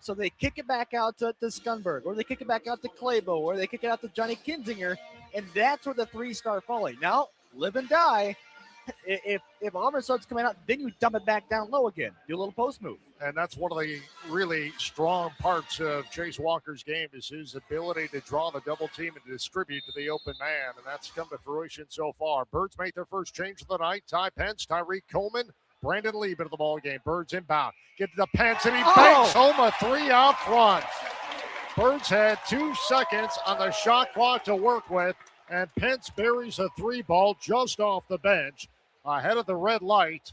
So they kick it back out to Skunberg, or they kick it back out to Claybo, or they kick it out to Johnny Kinzinger, and that's where the three start falling. Now, live and die. If Auburn starts coming out, then you dump it back down low again. Do a little post move. And that's one of the really strong parts of Chase Walker's game is his ability to draw the double team and distribute to the open man, and that's come to fruition so far. Birds make their first change of the night. Ty Pence, Tyreek Coleman, Brandon Lieb into the ball game. Birds inbound. Get to the Pence, and he banks home a three out front. Birds had 2 seconds on the shot clock to work with, and Pence buries a three ball just off the bench ahead of the red light.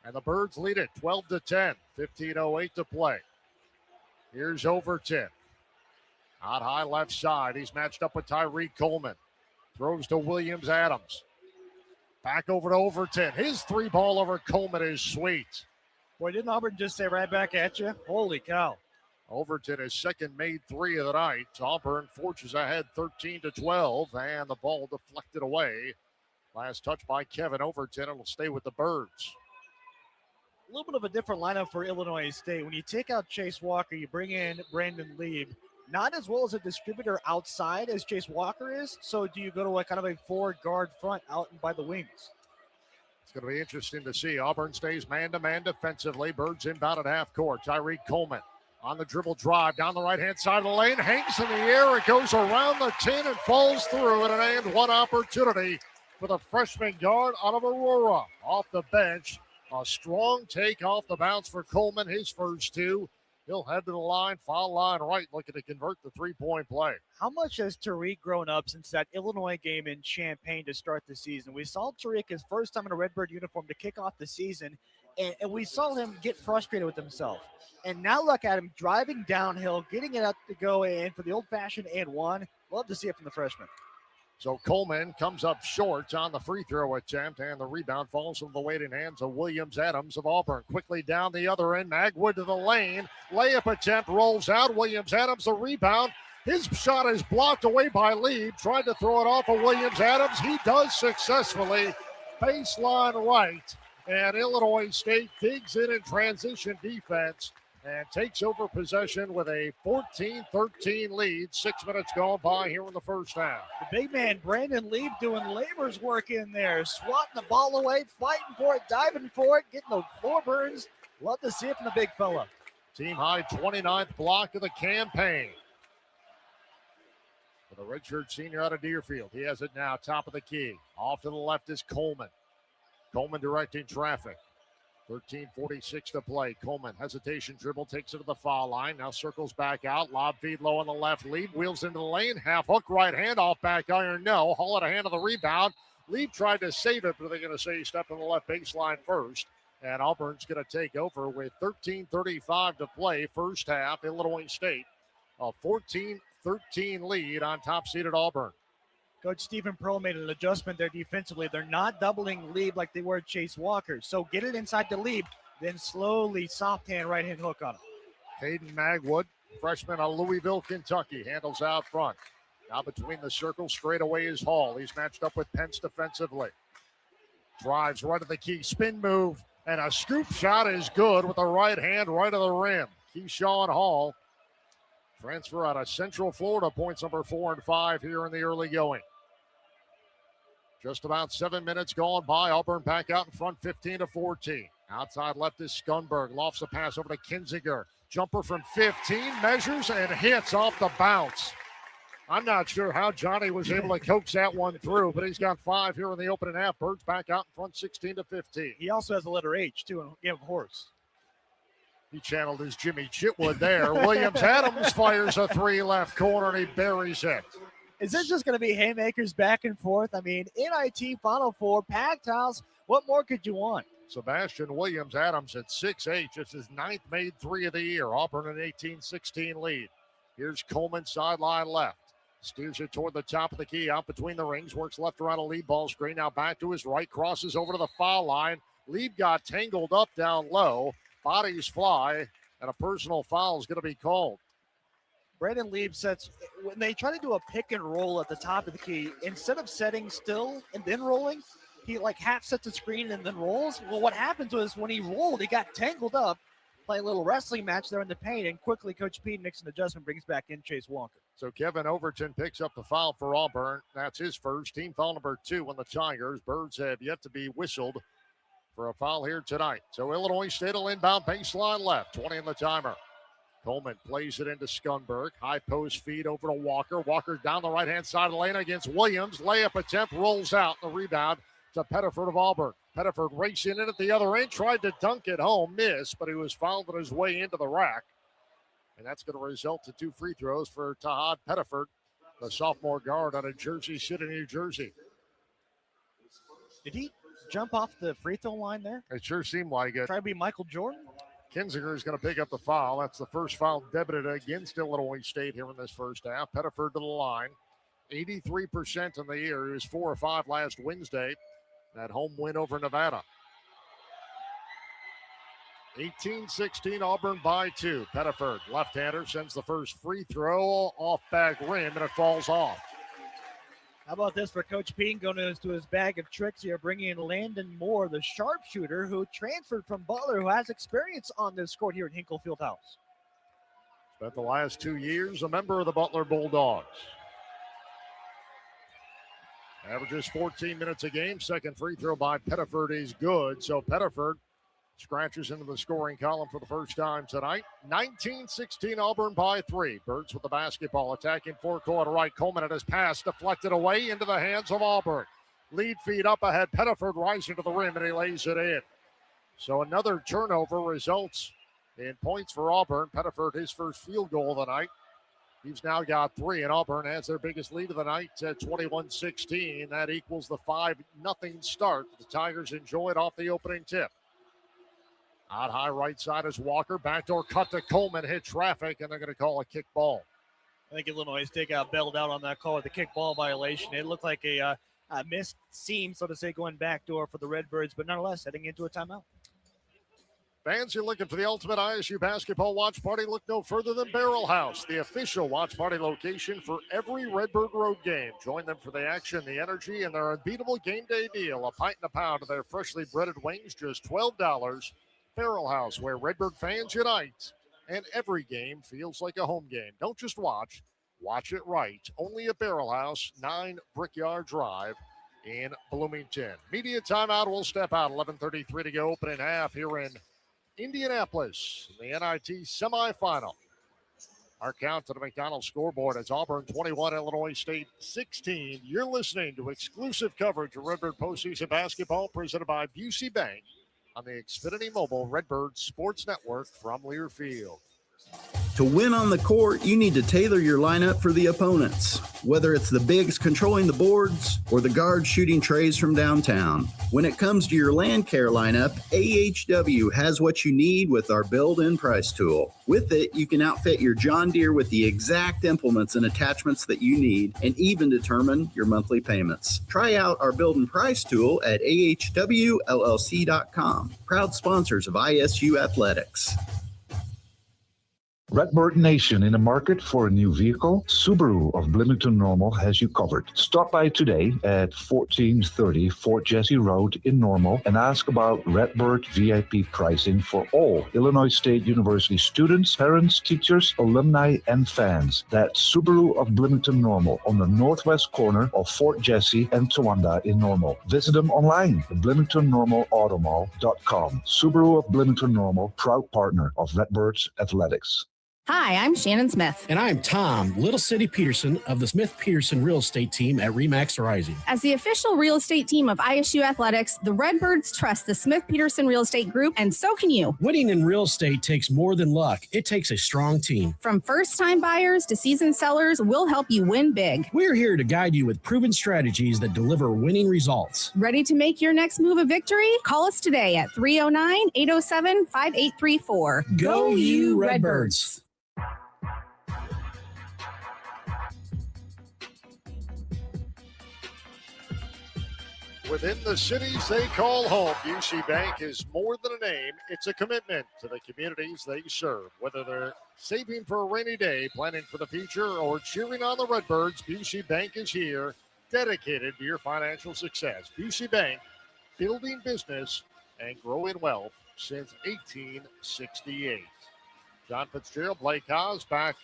And the Birds lead it 12-10. 15:08 to play. Here's Overton. Out high left side. He's matched up with Tyreek Coleman. Throws to Williams-Adams. Back over to Overton. His three ball over Coleman is sweet. Boy, didn't Auburn just say right back at you? Holy cow. Overton, his second made three of the night. Auburn forges ahead 13-12, and the ball deflected away. Last touch by Kevin Overton. It'll stay with the Birds. A little bit of a different lineup for Illinois State. When you take out Chase Walker, you bring in Brandon Lieb. Not as well as a distributor outside as Chase Walker is. So do you go to a kind of a four-guard front out and by the wings? It's going to be interesting to see. Auburn stays man-to-man defensively. Birds inbound at half court. Tyreek Coleman on the dribble drive down the right-hand side of the lane. Hangs in the air. It goes around the 10 and falls through. And an and one opportunity for the freshman guard out of Aurora. Off the bench. A strong take off the bounce for Coleman. His first two. He'll head to the line, foul line right, looking to convert the three-point play. How much has Tariq grown up since that Illinois game in Champaign to start the season? We saw Tariq his first time in a Redbird uniform to kick off the season, and we saw him get frustrated with himself. And now look at him driving downhill, getting it up to go in for the old-fashioned and one. Love to see it from the freshman. So Coleman comes up short on the free throw attempt, and the rebound falls from the waiting hands of Williams-Adams of Auburn. Quickly down the other end, Magwood to the lane. Layup attempt rolls out. Williams-Adams the rebound. His shot is blocked away by Lieb. Tried to throw it off of Williams-Adams. He does successfully. Baseline right. And Illinois State digs in transition defense and takes over possession with a 14-13 lead. 6 minutes gone by here in the first half. The big man, Brandon Lieb, doing labor's work in there, swatting the ball away, fighting for it, diving for it, getting the floor burns. Love to see it from the big fella. Team high 29th block of the campaign. For the redshirt senior out of Deerfield. He has it now, top of the key. Off to the left is Coleman. Coleman directing traffic. 13:46 to play. Coleman, hesitation dribble, takes it to the foul line. Now circles back out. Lob feed low on the left. Lieb wheels into the lane. Half hook right hand off back iron. No. Hall at a hand of the rebound. Lieb tried to save it, but they're going to say he stepped on the left baseline first. And Auburn's going to take over with 13:35 to play, first half. Illinois State, a 14-13 lead on top-seeded Auburn. Coach Stephen Pearl made an adjustment there defensively. They're not doubling Lieb like they were at Chase Walker. So get it inside to Lieb, then slowly soft hand, right hand hook on him. Caden Magwood, freshman out of Louisville, Kentucky, handles out front. Now between the circles, straight away is Hall. He's matched up with Pence defensively. Drives right at the key, spin move, and a scoop shot is good with the right hand right of the rim. Keyshawn Hall, transfer out of Central Florida, points number 4 and 5 here in the early going. Just about 7 minutes gone by. Auburn back out in front, 15-14. Outside left is Skunberg. Lofts a pass over to Kinziger. Jumper from 15, measures and hits off the bounce. I'm not sure how Johnny was able to coax that one through, but he's got 5 here in the opening half. Birds back out in front, 16-15. He also has the letter H, too, in the game of horse. He channeled his Jimmy Chitwood there. Williams-Adams fires a 3 left corner, and he buries it. Is this just going to be haymakers back and forth? I mean, NIT Final Four, packed house. What more could you want? Sebastian Williams-Adams at 6'8", just his 9th made 3 of the year. Auburn an 18-16 lead. Here's Coleman sideline left. Steers it toward the top of the key, out between the rings, works left around a lead ball screen. Now back to his right, crosses over to the foul line. Lieb got tangled up down low. Bodies fly, and a personal foul is going to be called. Brandon Lieb sets, when they try to do a pick and roll at the top of the key, instead of setting still and then rolling, he like half sets the screen and then rolls. Well, what happens was when he rolled, he got tangled up, playing a little wrestling match there in the paint, and quickly Coach Pete makes an adjustment, brings back in Chase Walker. So Kevin Overton picks up the foul for Auburn. That's his first. Team foul number 2 on the Tigers. Birds have yet to be whistled for a foul here tonight. So Illinois State will inbound baseline left, 20 in the timer. Coleman plays it into Skunberg. High post feed over to Walker. Walker down the right-hand side of the lane against Williams. Layup attempt rolls out. The rebound to Pettiford of Auburn. Pettiford racing in at the other end. Tried to dunk it home. Missed, but he was fouled on his way into the rack. And that's going to result in 2 free throws for Tahad Pettiford, the sophomore guard out of Jersey City, New Jersey. Did he jump off the free throw line there? It sure seemed like it. Try to be Michael Jordan? Kinziger is going to pick up the foul. That's the first foul debited against Illinois State here in this first half. Pettiford to the line. 83% in the year. He was 4 or 5 last Wednesday. That home win over Nevada. 18-16, Auburn by 2. Pettiford, left-hander, sends the first free throw off back rim, and it falls off. How about this for Coach Peen going into his bag of tricks here, bringing in Landon Moore, the sharpshooter who transferred from Butler, who has experience on this court here at Hinkle Fieldhouse. Spent the last 2 years a member of the Butler Bulldogs. Averages 14 minutes a game. Second free throw by Pettiford is good. So Pettiford scratches into the scoring column for the first time tonight. 19-16, Auburn by 3. Birds with the basketball, attacking forecourt right. Coleman at his pass, deflected away into the hands of Auburn. Lead feed up ahead. Pettiford rising to the rim, and he lays it in. So another turnover results in points for Auburn. Pettiford, his first field goal of the night. He's now got 3, and Auburn has their biggest lead of the night at 21-16. That equals the 5-0 start the Tigers enjoyed off the opening tip. Out high right side is Walker. Backdoor cut to Coleman. Hit traffic, and they're going to call a kick ball. I think Illinois State got bailed out on that call with the kick ball violation. It looked like a missed seam, so to say, going backdoor for the Redbirds, but nonetheless heading into a timeout. Fans, you're looking for the ultimate ISU basketball watch party? Look no further than Barrel House, the official watch party location for every Redbird Road game. Join them for the action, the energy, and their unbeatable game day deal. A pint and a pound of their freshly breaded wings, just $12. Barrel House, where Redbird fans unite, and every game feels like a home game. Don't just watch, watch it right. Only at Barrel House, 9 Brickyard Drive in Bloomington. Media timeout, we'll step out. 11:33 to go, opening half here in Indianapolis, the NIT semifinal. Our count to the McDonald's scoreboard is Auburn 21, Illinois State 16. You're listening to exclusive coverage of Redbird postseason basketball presented by Busey Bank on the Xfinity Mobile Redbird Sports Network from Learfield. To win on the court, you need to tailor your lineup for the opponents, whether it's the bigs controlling the boards or the guards shooting trays from downtown. When it comes to your land care lineup, AHW has what you need with our build-in price tool. With it, you can outfit your John Deere with the exact implements and attachments that you need and even determine your monthly payments. Try out our build-in price tool at ahwllc.com. Proud sponsors of ISU Athletics. Redbird Nation in the market for a new vehicle? Subaru of Bloomington Normal has you covered. Stop by today at 1430 Fort Jesse Road in Normal and ask about Redbird VIP pricing for all Illinois State University students, parents, teachers, alumni, and fans. That's Subaru of Bloomington Normal on the northwest corner of Fort Jesse and Towanda in Normal. Visit them online at bloomingtonnormalautomall.com. Subaru of Bloomington Normal, proud partner of Redbirds Athletics. Hi, I'm Shannon Smith. And I'm Tom, Little City Peterson of the Smith Peterson Real Estate Team at RE/MAX Rising. As the official real estate team of ISU Athletics, the Redbirds trust the Smith Peterson Real Estate Group, and so can you. Winning in real estate takes more than luck. It takes a strong team. From first-time buyers to seasoned sellers, we'll help you win big. We're here to guide you with proven strategies that deliver winning results. Ready to make your next move a victory? Call us today at 309-807-5834. Go you Redbirds! Within the cities they call home, UC Bank is more than a name. It's a commitment to the communities they serve. Whether they're saving for a rainy day, planning for the future, or cheering on the Redbirds, UC Bank is here, dedicated to your financial success. UC Bank, building business and growing wealth since 1868. John Fitzgerald, Blake Haas back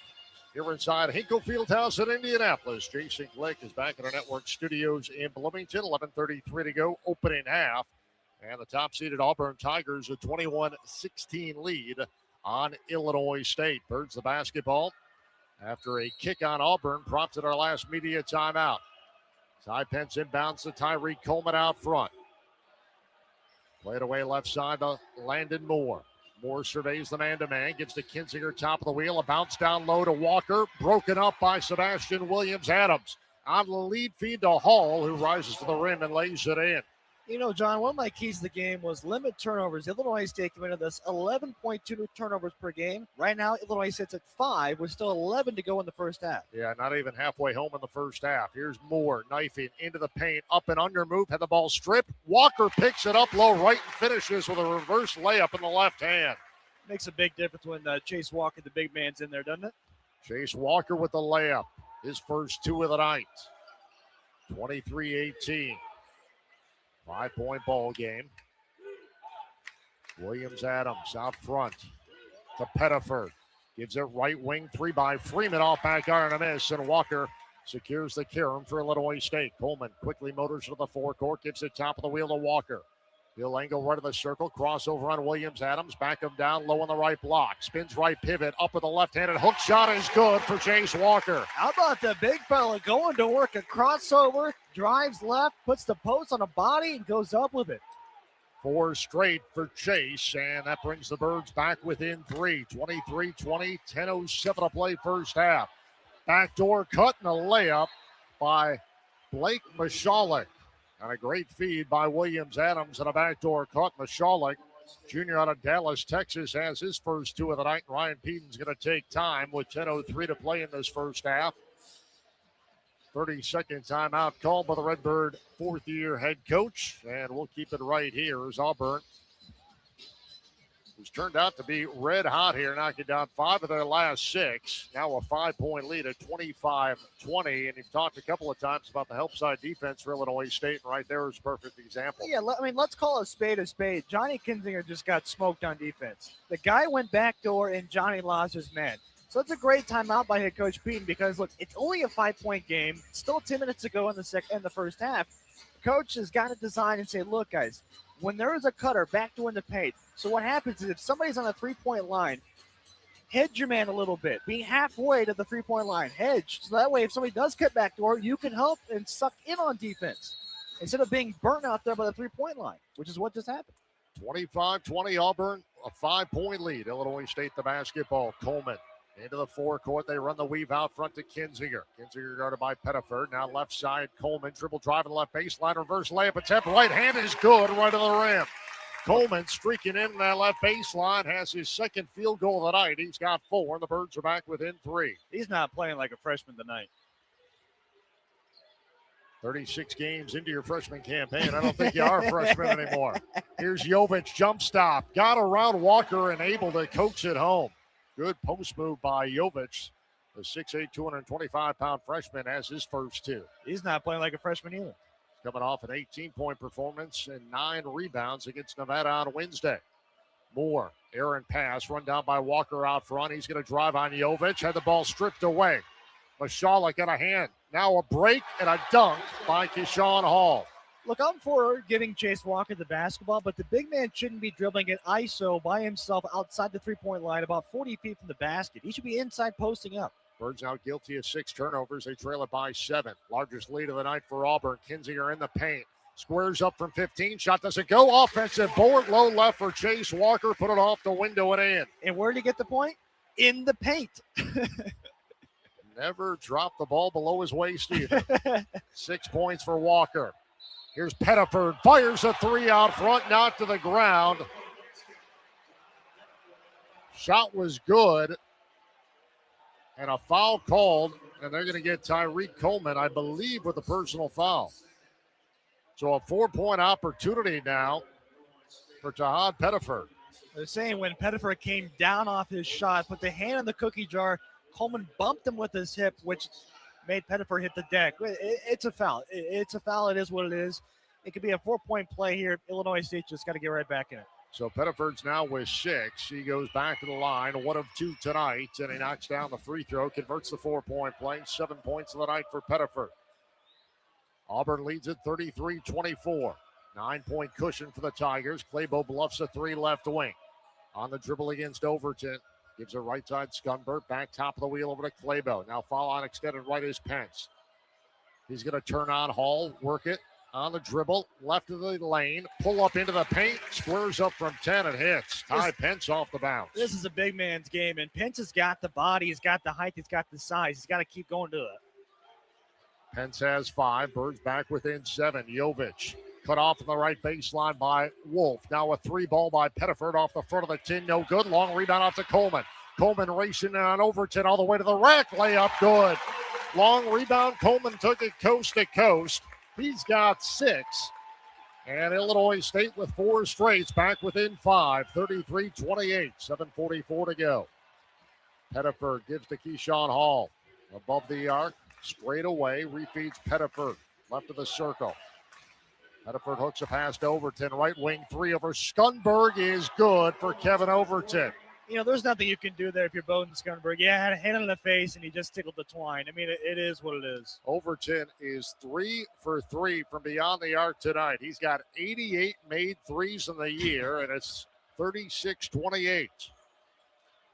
here inside Hinkle Fieldhouse in Indianapolis. Jason Glick is back in our network studios in Bloomington. 11:33 to go, opening half. And the top-seeded Auburn Tigers a 21-16 lead on Illinois State. Birds the basketball after a kick on Auburn prompted our last media timeout. Ty Pence inbounds to Tyree Coleman out front. Played away left side to Landon Moore. Moore surveys the man-to-man, gives to Kinzinger top of the wheel, a bounce down low to Walker, broken up by Sebastian Williams-Adams. On the lead feed to Hall, who rises to the rim and lays it in. You know, John, one of my keys to the game was limit turnovers. Illinois State committed this 11.2 turnovers per game. Right now, Illinois sits at 5 with still 11 to go in the first half. Yeah, not even halfway home in the first half. Here's Moore knifing into the paint, up and under move, had the ball stripped. Walker picks it up low right and finishes with a reverse layup in the left hand. Makes a big difference when Chase Walker, the big man's in there, doesn't it? Chase Walker with the layup. His first two of the night. 23-18. 5-point ball game. Williams-Adams out front to Pettiford. Gives it right wing, 3 by Freeman, off back iron and miss, and Walker secures the carom for Illinois State. Coleman quickly motors to the forecourt, gives it top of the wheel to Walker. He'll angle right of the circle, crossover on Williams-Adams, back him down low on the right block. Spins right pivot, up with the left-handed hook shot is good for Chase Walker. How about the big fella going to work a crossover, drives left, puts the post on a body, and goes up with it. 4 straight for Chase, and that brings the Birds back within 3. 23-20, 10:07 to play first half. Backdoor cut and a layup by Blake Michalek. And a great feed by Williams-Adams and a backdoor cut. Michalek, junior out of Dallas, Texas, has his first 2 of the night. Ryan Pedon's going to take time with 10:03 to play in this first half. 30-second timeout called by the Redbird fourth-year head coach. And we'll keep it right here as Auburn, who's turned out to be red hot here, knocking down 5 of their last 6. Now a 5-point lead at 25-20. And you've talked a couple of times about the help side defense for Illinois State, and right there is a perfect example. Yeah, I mean, let's call a spade a spade. Johnny Kinzinger just got smoked on defense. The guy went backdoor, and Johnny lost his man. So it's a great timeout by head coach Pedon because, look, it's only a 5-point game. Still 10 minutes to go in the first half. Coach has got to design and say, look, guys, when there is a cutter backdoor in the paint, so what happens is if somebody's on a 3-point line, hedge your man a little bit. Be halfway to the 3-point line. Hedge. So that way if somebody does cut backdoor, you can help and suck in on defense instead of being burnt out there by the 3-point line, which is what just happened. 25-20 Auburn, a 5-point lead. Illinois State the basketball. Coleman Into the forecourt, they run the weave out front to Kinzinger. Kinzinger guarded by Pettiford. Now left side, Coleman, dribble drive to the left baseline, reverse layup attempt. Right hand is good, right to the rim. Coleman streaking in that left baseline, has his second field goal of the night. He's got 4, and the Birds are back within 3. He's not playing like a freshman tonight. 36 games into your freshman campaign. I don't think you are a freshman anymore. Here's Jovic, jump stop. Got around Walker and able to coax it home. Good post move by Jovic. The 6'8", 225-pound freshman has his first 2. He's not playing like a freshman either. Coming off an 18-point performance and 9 rebounds against Nevada on Wednesday. Moore, errant pass, run down by Walker out front. He's going to drive on Jovic. Had the ball stripped away. Mashala got a hand. Now a break and a dunk by Keyshawn Hall. Look, I'm for giving Chase Walker the basketball, but the big man shouldn't be dribbling at ISO by himself outside the three-point line about 40 feet from the basket. He should be inside posting up. Birds now guilty of 6 turnovers. They trail it by 7. Largest lead of the night for Auburn. Kinzinger in the paint. Squares up from 15. Shot doesn't go. Offensive board. Low left for Chase Walker. Put it off the window and in. And where did he get the point? In the paint. Never dropped the ball below his waist either. 6 points for Walker. Here's Pettiford. Fires a 3 out front. Not to the ground. Shot was good. And a foul called, and they're going to get Tyreek Coleman, I believe, with a personal foul. So a 4-point opportunity now for Tahad Pettiford. They're saying when Pettiford came down off his shot, put the hand in the cookie jar, Coleman bumped him with his hip, which made Pettiford hit the deck. It's a foul. It's a foul. It is what it is. It could be a 4-point play here. Illinois State just got to get right back in it. So Pettiford's now with 6. He goes back to the line, 1 of 2 tonight, and he knocks down the free throw, converts the 4-point play. 7 points of the night for Pettiford. Auburn leads it 33-24. 9-point cushion for the Tigers. Claybo bluffs a 3 left wing. On the dribble against Overton. Gives it right side Scunberg. Back top of the wheel over to Claybo. Now foul on extended right is Pence. He's going to turn on Hall, work it. On the dribble, left of the lane, pull up into the paint, squares up from 10 and hits. Ty Pence off the bounce. This is a big man's game, and Pence has got the body, he's got the height, he's got the size. He's got to keep going to it. Pence has 5. Birds back within 7. Jovic cut off on the right baseline by Wolf. Now a 3 ball by Pettiford off the front of the tin. No good. Long rebound off to Coleman. Coleman racing on Overton all the way to the rack. Layup good. Long rebound. Coleman took it coast to coast. He's got 6. And Illinois State with 4 straights back within 5. 33-28. 7:44 to go. Pettiford gives to Keyshawn Hall. Above the arc. Straight away. Refeeds Pettiford. Left of the circle. Pettiford hooks a pass to Overton. Right wing 3 over Scunberg is good for Kevin Overton. You know, there's nothing you can do there if you're Bowden Scunberg. Yeah, had a hand in the face, and he just tickled the twine. I mean, it is what it is. Overton is 3 for 3 from beyond the arc tonight. He's got 88 made threes in the year, and it's 36-28.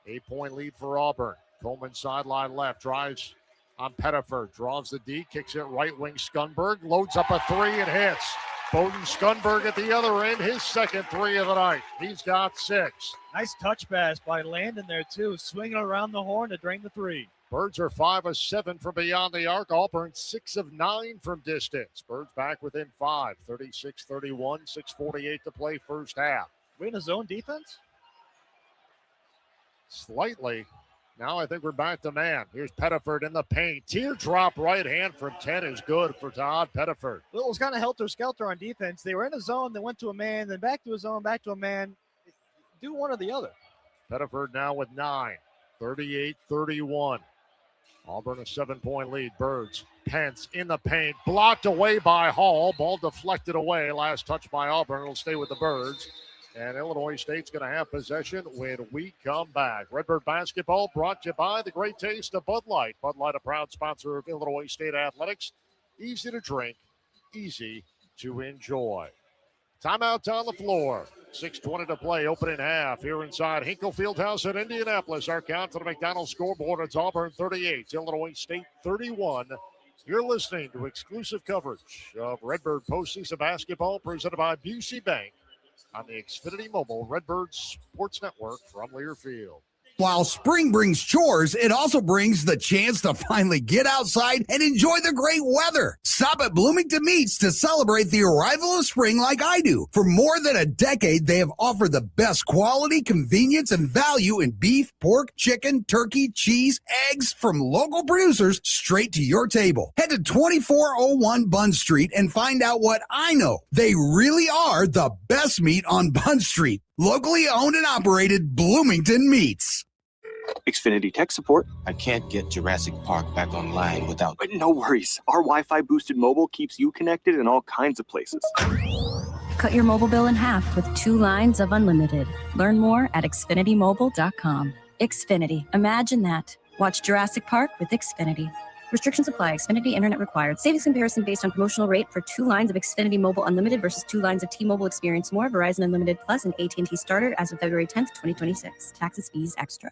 8-point lead for Auburn. Coleman sideline left, drives on Pettiford, draws the D, kicks it right wing Scunberg, loads up a 3 and hits. Bowden Scunberg at the other end, his second 3 of the night. He's got 6. Nice touch pass by Landon there, too. Swinging around the horn to drain the 3. Birds are 5 of 7 from beyond the arc. Auburn 6 of 9 from distance. Birds back within 5. 36-31, 6:48 to play first half. We in a zone defense? Slightly. Now I think we're back to man. Here's Pettiford in the paint. Teardrop right hand from 10 is good for Todd Pettiford. Well, it was kind of helter-skelter on defense. They were in a zone, they went to a man, then back to a zone, back to a man. Do one or the other. Pettiford now with 9. 38-31. Auburn a 7-point lead. Birds. Pence in the paint. Blocked away by Hall. Ball deflected away. Last touch by Auburn. It'll stay with the Birds. And Illinois State's going to have possession when we come back. Redbird basketball brought to you by the great taste of Bud Light. Bud Light, a proud sponsor of Illinois State athletics. Easy to drink, easy to enjoy. Timeout on the floor. 6:20 to play, opening half here inside Hinkle Fieldhouse in Indianapolis. Our count to the McDonald's scoreboard. It's Auburn 38, Illinois State 31. You're listening to exclusive coverage of Redbird postseason basketball presented by Busey Bank on the Xfinity Mobile Redbird Sports Network from Learfield. While spring brings chores, it also brings the chance to finally get outside and enjoy the great weather. Stop at Bloomington Meats to celebrate the arrival of spring like I do. For more than a decade, they have offered the best quality, convenience, and value in beef, pork, chicken, turkey, cheese, eggs from local producers straight to your table. Head to 2401 Bunn Street and find out what I know. They really are the best meat on Bunn Street. Locally owned and operated Bloomington Meats. Xfinity tech support. I can't get Jurassic Park back online without... But no worries. Our Wi-Fi boosted mobile keeps you connected in all kinds of places. Cut your mobile bill in half with 2 lines of unlimited. Learn more at xfinitymobile.com. Xfinity. Imagine that. Watch Jurassic Park with Xfinity. Restrictions apply. Xfinity Internet required. Savings comparison based on promotional rate for 2 lines of Xfinity Mobile Unlimited versus 2 lines of T-Mobile Experience More, Verizon Unlimited Plus, and AT&T Starter as of February 10th, 2026. Taxes, fees, extra.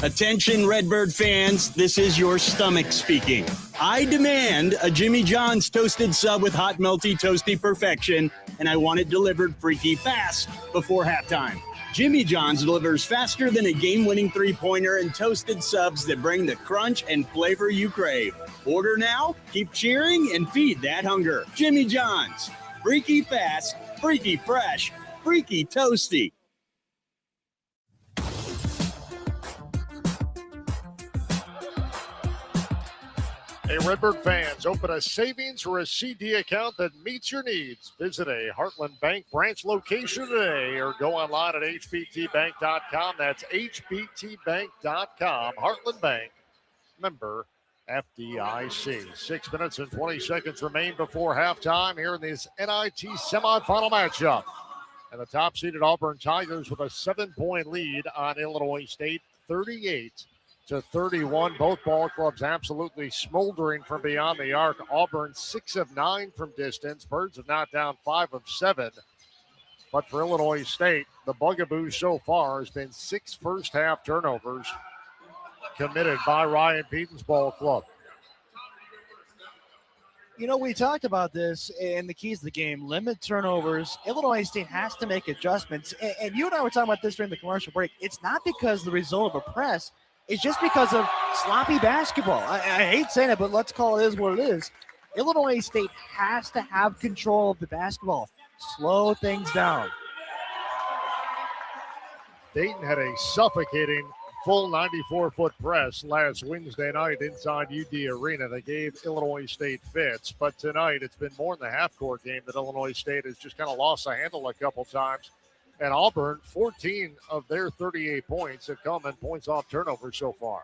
Attention Redbird fans, this is your stomach speaking. I demand a Jimmy John's toasted sub with hot melty toasty perfection, and I want it delivered freaky fast before halftime. Jimmy John's delivers faster than a game-winning three-pointer and toasted subs that bring the crunch and flavor you crave. Order now, keep cheering, and feed that hunger. Jimmy John's. Freaky fast, freaky fresh, freaky toasty. Hey, Redbird fans, open a savings or a CD account that meets your needs. Visit a Heartland Bank branch location today or go online at hbtbank.com. That's hbtbank.com. Heartland Bank, member FDIC. 6 minutes and 20 seconds remain before halftime here in this NIT semifinal matchup. And the top-seeded Auburn Tigers with a 7-point lead on Illinois State, 38-31. Both ball clubs absolutely smoldering from beyond the arc. Auburn 6 of 9 from distance. Birds have knocked down 5 of 7. But for Illinois State, the bugaboo so far has been 6 first-half turnovers committed by Ryan Peden's ball club. You know, we talked about this in the keys of the game. Limit turnovers. Illinois State has to make adjustments. And you and I were talking about this during the commercial break. It's not because the result of a press. It's just because of sloppy basketball. I hate saying it, but let's call it is what it is. Illinois State has to have control of the basketball. Slow things down. Dayton had a suffocating full 94-foot press last Wednesday night inside UD Arena. They gave Illinois State fits, but tonight it's been more than the half-court game that Illinois State has just kind of lost the handle a couple times. And Auburn, 14 of their 38 points have come in points off turnovers so far.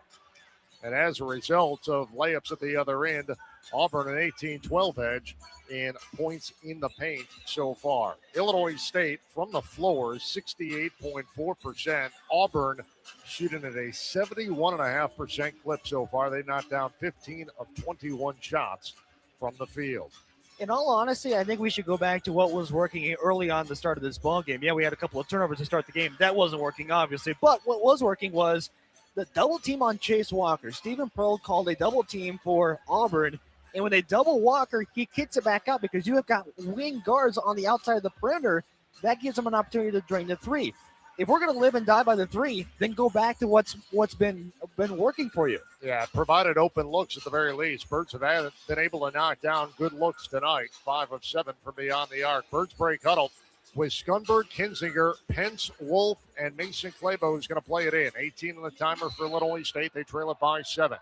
And as a result of layups at the other end, Auburn an 18-12 edge in points in the paint so far. Illinois State from the floor is 68.4%. Auburn shooting at a 71.5% clip so far. They knocked down 15 of 21 shots from the field. In all honesty, I think we should go back to what was working early on the start of this ball game. Yeah, we had a couple of turnovers to start the game. That wasn't working, obviously. But what was working was the double team on Chase Walker. Stephen Pearl called a double team for Auburn. And when they double Walker, he kicks it back out because you have got wing guards on the outside of the perimeter. That gives them an opportunity to drain the three. If we're going to live and die by the three, then go back to what's been working for you. Yeah, provided open looks at the very least. Birds have been able to knock down good looks tonight. 5 of 7 from beyond the arc. Birds break huddle with Skunberg, Kinzinger, Pence, Wolf, and Mason Claybo who's going to play it in. 18 on the timer for Illinois State. They trail it by 7.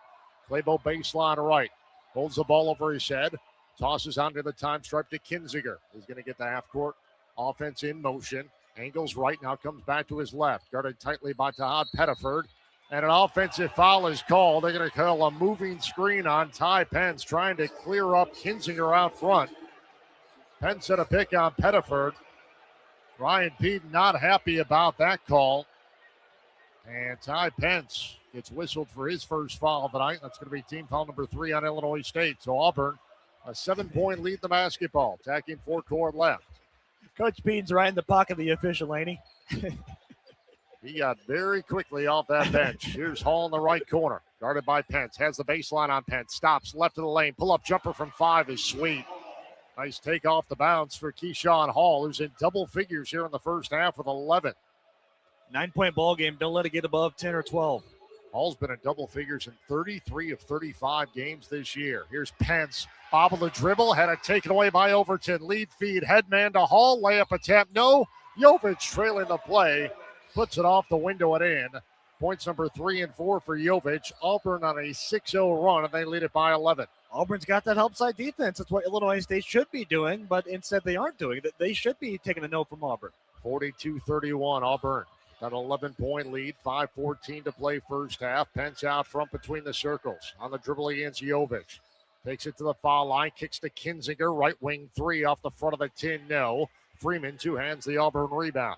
Claybo baseline right. Holds the ball over his head. Tosses onto the time stripe to Kinzinger. He's going to get the half-court offense in motion. Angles right, now comes back to his left. Guarded tightly by Tahad Pettiford. And an offensive foul is called. They're going to call a moving screen on Ty Pence, trying to clear up Kinzinger out front. Pence had a pick on Pettiford. Ryan Peden not happy about that call. And Ty Pence gets whistled for his first foul tonight. That's going to be team foul number 3 on Illinois State. So Auburn, a 7-point lead in the basketball. Attacking forecourt left. Coach Bean's right in the pocket of the official, Laney. He got very quickly off that bench. Here's Hall in the right corner. Guarded by Pence. Has the baseline on Pence. Stops left of the lane. Pull-up jumper from 5 is sweet. Nice take off the bounce for Keyshawn Hall, who's in double figures here in the first half with 11. 9-point ball game. Don't let it get above 10 or 12. Hall's been in double figures in 33 of 35 games this year. Here's Pence. Bobble the dribble. Had it taken away by Overton. Lead feed. Headman to Hall. Layup attempt. No. Jovic trailing the play. Puts it off the window and in. Points number 3 and 4 for Jovic. Auburn on a 6-0 run, and they lead it by 11. Auburn's got that help side defense. That's what Illinois State should be doing, but instead they aren't doing it. They should be taking a note from Auburn. 42-31, Auburn. Got an 11-point lead, 5:14 to play first half. Pence out front between the circles. On the dribble against Jovic. Takes it to the foul line, kicks to Kinzinger. Right wing 3 off the front of the tin, no. Freeman two-hands the Auburn rebound.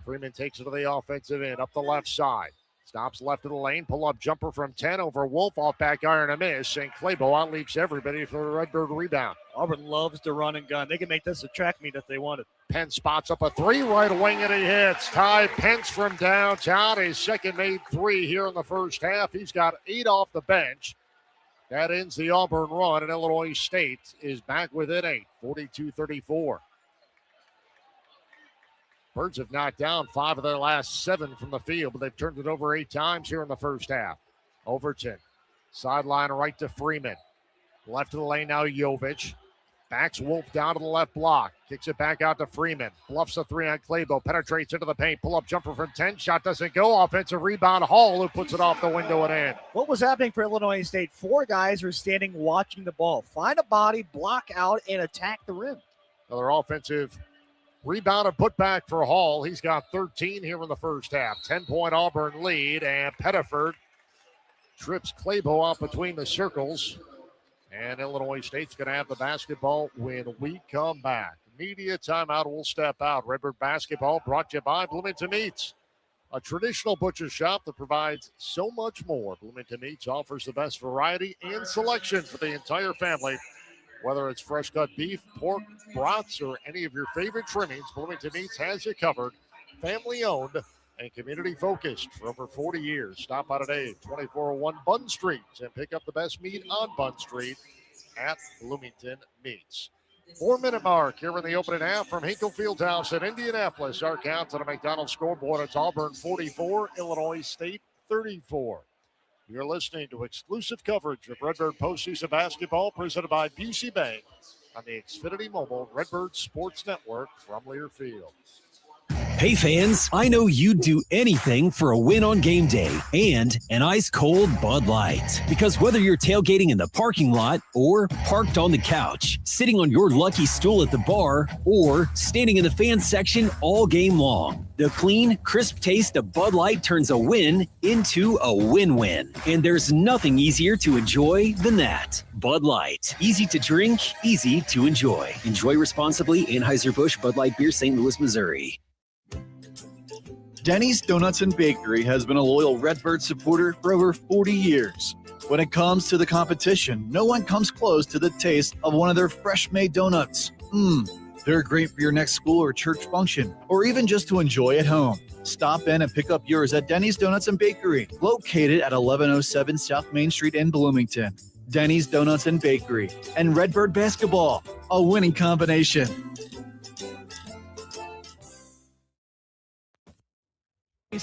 Freeman takes it to the offensive end, up the left side. Stops left of the lane, pull-up jumper from 10 over Wolf, off back iron, a miss. And Claybo outleaps everybody for the Redbird rebound. Auburn loves to run and gun. They can make this a track meet if they wanted. Pence spots up a 3, right wing, and he hits. Ty Pence from downtown, his second made 3 here in the first half. He's got 8 off the bench. That ends the Auburn run, and Illinois State is back within 8, 42-34. Birds have knocked down 5 of their last 7 from the field, but they've turned it over 8 times here in the first half. Overton, sideline right to Freeman. Left of the lane now, Jovic. Backs Wolf down to the left block. Kicks it back out to Freeman. Bluffs a 3 on Claybo. Penetrates into the paint. Pull-up jumper from 10. Shot doesn't go. Offensive rebound, Hall, who puts it off the window and in. What was happening for Illinois State? 4 guys were standing watching the ball. Find a body, block out, and attack the rim. Another offensive rebound and put back for Hall. He's got 13 here in the first half. 10-point Auburn lead, and Pettiford trips Claybo out between the circles. And Illinois State's going to have the basketball when we come back. Media timeout will step out. Redbird basketball brought to you by Bloomington Meats, a traditional butcher shop that provides so much more. Bloomington Meats offers the best variety and selection for the entire family. Whether it's fresh cut beef, pork, brats, or any of your favorite trimmings, Bloomington Meats has you covered. Family owned and community focused for over 40 years. Stop by today, 2401 Bunn Street, and pick up the best meat on Bunn Street at Bloomington Meats. 4-minute mark here in the opening half from Hinkle Fieldhouse in Indianapolis. Our count to the McDonald's scoreboard. It's Auburn 44, Illinois State 34. You're listening to exclusive coverage of Redbird postseason basketball presented by Busey Bank on the Xfinity Mobile Redbird Sports Network from Learfield. Hey fans, I know you'd do anything for a win on game day and an ice-cold Bud Light. Because whether you're tailgating in the parking lot or parked on the couch, sitting on your lucky stool at the bar, or standing in the fan section all game long, the clean, crisp taste of Bud Light turns a win into a win-win. And there's nothing easier to enjoy than that. Bud Light. Easy to drink, easy to enjoy. Enjoy responsibly. Anheuser-Busch Bud Light Beer, St. Louis, Missouri. Denny's Donuts and Bakery has been a loyal Redbird supporter for over 40 years. When it comes to the competition, no one comes close to the taste of one of their fresh-made donuts. They're great for your next school or church function, or even just to enjoy at home. Stop in and pick up yours at Denny's Donuts and Bakery, located at 1107 South Main Street in Bloomington. Denny's Donuts and Bakery and Redbird Basketball, a winning combination.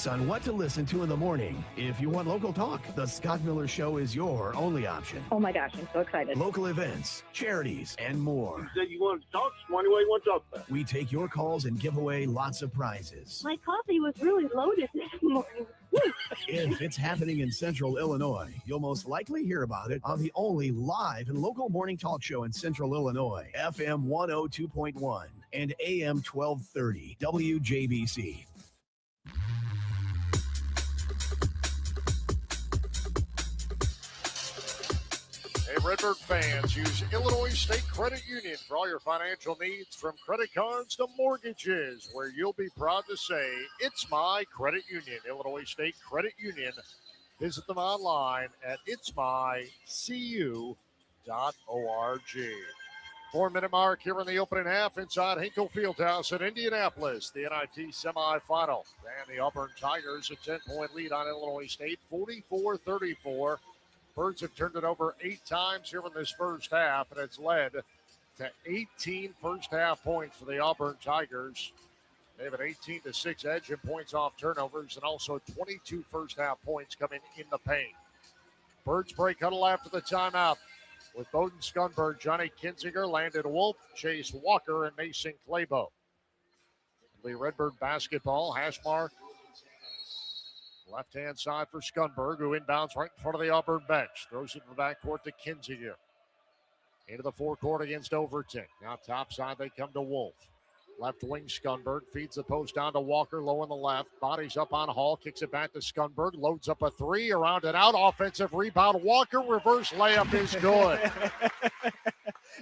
On what to listen to in the morning. If you want local talk, the Scott Miller Show is your only option. Oh my gosh, I'm so excited. Local events, charities, and more. You said you want to talk, Smarty, what do you want to talk about? We take your calls and give away lots of prizes. My coffee was really loaded this morning. If it's happening in Central Illinois, you'll most likely hear about it on the only live and local morning talk show in Central Illinois, FM 102.1 and AM 1230, WJBC. Hey, Redbird fans, use Illinois State Credit Union for all your financial needs, from credit cards to mortgages, where you'll be proud to say, it's my credit union, Illinois State Credit Union. Visit them online at itsmycu.org. 4-minute mark here in the opening half inside Hinkle Fieldhouse in Indianapolis, the NIT semifinal. And the Auburn Tigers a 10-point lead on Illinois State, 44-34. Birds have turned it over 8 times here in this first half, and it's led to 18 first-half points for the Auburn Tigers. They have an 18-6 edge in points off turnovers and also 22 first-half points coming in the paint. Birds break huddle after the timeout with Bowden Scunberg, Johnny Kinzinger, Landon Wolf, Chase Walker, and Mason Claybo. The Redbird basketball, hash mark left-hand side for Scunberg, who inbounds right in front of the Auburn bench. Throws it to the backcourt to Kinzinger. Into the forecourt against Overton. Now top side they come to Wolf. Left wing Scunberg feeds the post down to Walker, low on the left. Bodies up on Hall, kicks it back to Scunberg. Loads up a three, around and out. Offensive rebound. Walker, reverse layup is good.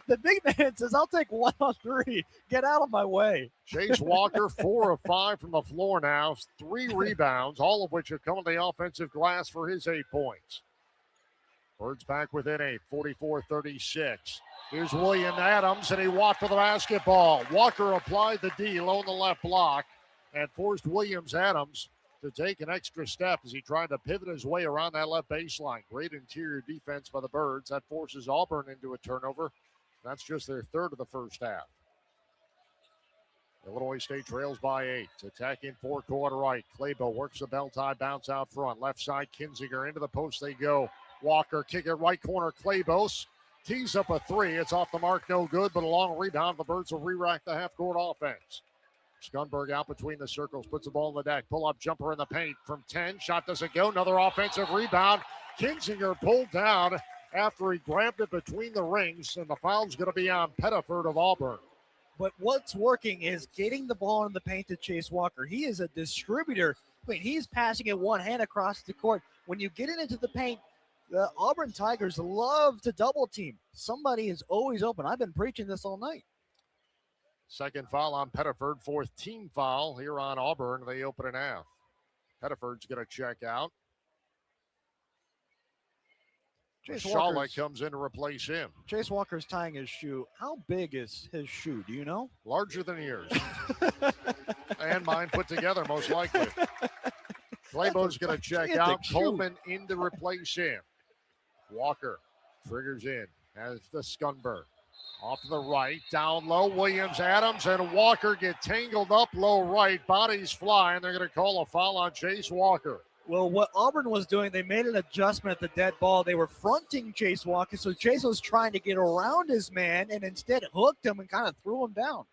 The big man says, I'll take 1 on 3. Get out of my way. Chase Walker, 4 of 5 from the floor now. 3 rebounds, all of which have come on the offensive glass for his 8 points. Birds back within 8, 44-36. Here's William Adams, and he walked for the basketball. Walker applied the D low on the left block and forced Williams-Adams to take an extra step as he tried to pivot his way around that left baseline. Great interior defense by the Birds. That forces Auburn into a turnover. That's just their third of the first half. Illinois State trails by 8. Attacking forecourt right. Claybo works the bell tie, bounce out front. Left side, Kinzinger into the post they go. Walker kick it right corner. Claybos tees up a 3. It's off the mark, no good, but a long rebound. The Birds will re-rack the half-court offense. Scunberg out between the circles, puts the ball in the deck. Pull-up jumper in the paint from 10. Shot doesn't go. Another offensive rebound. Kinzinger pulled down after he grabbed it between the rings, and the foul's going to be on Pettiford of Auburn. But what's working is getting the ball in the paint to Chase Walker. He is a distributor. I mean, he's passing it one hand across the court. When you get it into the paint, the Auburn Tigers love to double team. Somebody is always open. I've been preaching this all night. Second foul on Pettiford, 4th team foul here on Auburn. They open it half. Pettiford's going to check out. Shawley comes in to replace him. Chase Walker's tying his shoe. How big is his shoe? Do you know? Larger than yours. And mine put together, most likely. Claybo's going to check out. Coleman in to replace him. Walker triggers in as the Scunberg. Off to the right, down low, Williams-Adams and Walker get tangled up low right. Bodies fly, and they're going to call a foul on Chase Walker. Well, what Auburn was doing, they made an adjustment at the dead ball. They were fronting Chase Walker, so Chase was trying to get around his man and instead hooked him and kind of threw him down.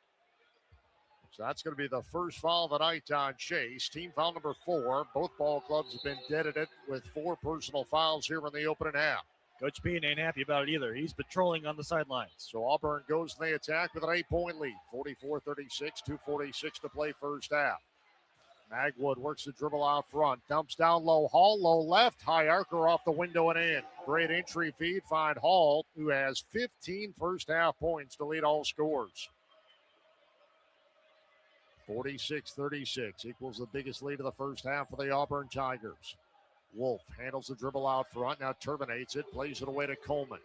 So that's going to be the first foul of the night on Chase. Team foul number 4. Both ball clubs have been dead at it with 4 personal fouls here in the opening half. Coach Bean ain't happy about it either. He's patrolling on the sidelines. So Auburn goes to the attack with an 8-point lead. 44-36, 2:46 to play first half. Magwood works the dribble out front. Dumps down low. Hall, low left. High arcer off the window and in. Great entry feed. Find Hall, who has 15 first half points to lead all scores. 46-36 equals the biggest lead of the first half for the Auburn Tigers. Wolf handles the dribble out front, now terminates it, plays it away to Coleman.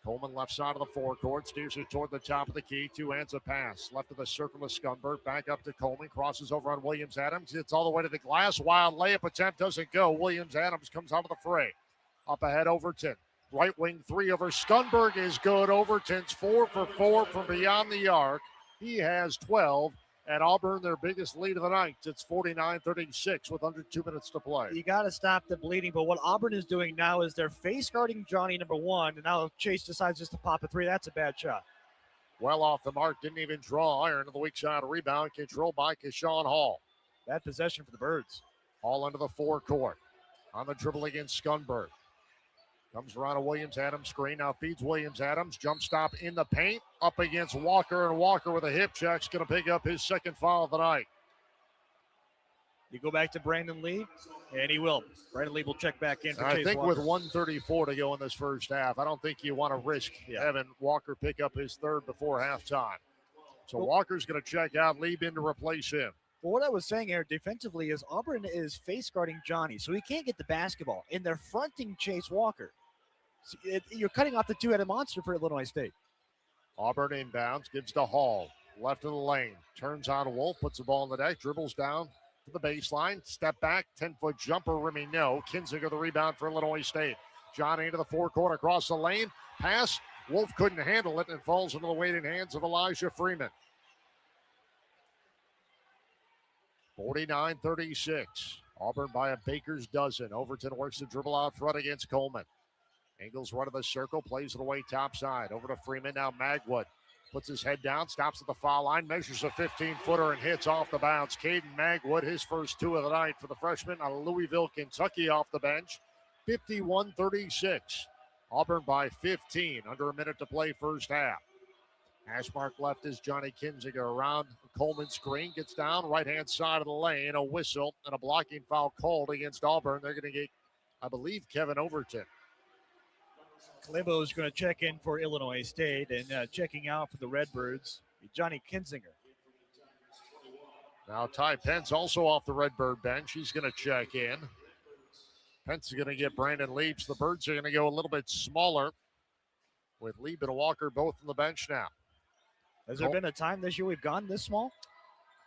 Coleman left side of the forecourt, steers it toward the top of the key, 2 hands a pass. Left of the circle to Scunberg, back up to Coleman, crosses over on Williams-Adams, it's all the way to the glass, wild layup attempt doesn't go. Williams-Adams comes out of the fray. Up ahead, Overton. Right wing 3 over Scunberg is good. Overton's 4 for 4 from beyond the arc. He has 12. And Auburn, their biggest lead of the night. It's 49-36 with under 2 minutes to play. You got to stop the bleeding. But what Auburn is doing now is they're face guarding Johnny, number 1. And now Chase decides just to pop a 3. That's a bad shot. Well off the mark. Didn't even draw iron. To the weak side rebound. Controlled by Keshawn Hall. Bad possession for the Birds. Hall into the forecourt. On the dribble against Scunberg. Comes around a Williams-Adams screen. Now feeds Williams-Adams. Jump stop in the paint. Up against Walker. And Walker with a hip check is going to pick up his second foul of the night. You go back to Brandon Lee, and he will. Brandon Lee will check back in for Chase I think Walker. with 1:34 to go in this first half, I don't think you want to risk having Walker pick up his third before halftime. So Walker's going to check out. Lee in to replace him. Well, what I was saying here defensively is Auburn is face guarding Johnny, so he can't get the basketball. And they're fronting Chase Walker. So you're cutting off the two-headed monster for Illinois State. Auburn inbounds, gives to Hall. Left of the lane. Turns on Wolf, puts the ball in the deck, dribbles down to the baseline. Step back, 10-foot jumper, Remy no. Kinzinger the rebound for Illinois State. Johnny into the forecourt across the lane. Pass. Wolf couldn't handle it and falls into the waiting hands of Elijah Freeman. 49-36. Auburn by a baker's dozen. Overton works the dribble out front against Coleman. Ingles run to the circle, plays it away top side. Over to Freeman, now Magwood. Puts his head down, stops at the foul line, measures a 15-footer and hits off the bounce. Caden Magwood, his first two of the night for the freshman out of Louisville, Kentucky off the bench. 51-36. Auburn by 15, under a minute to play first half. Hash mark left is Johnny Kinziger around Coleman screen, gets down, right-hand side of the lane, a whistle and a blocking foul called against Auburn. They're going to get, I believe, Kevin Overton. Kalebo is going to check in for Illinois State, and checking out for the Redbirds, Johnny Kinzinger. Now Ty Pence also off the Redbird bench. He's going to check in. Pence is going to get Brandon Leaps. The Birds are going to go a little bit smaller with Lieb and Walker both on the bench now. Has there been a time this year we've gone this small?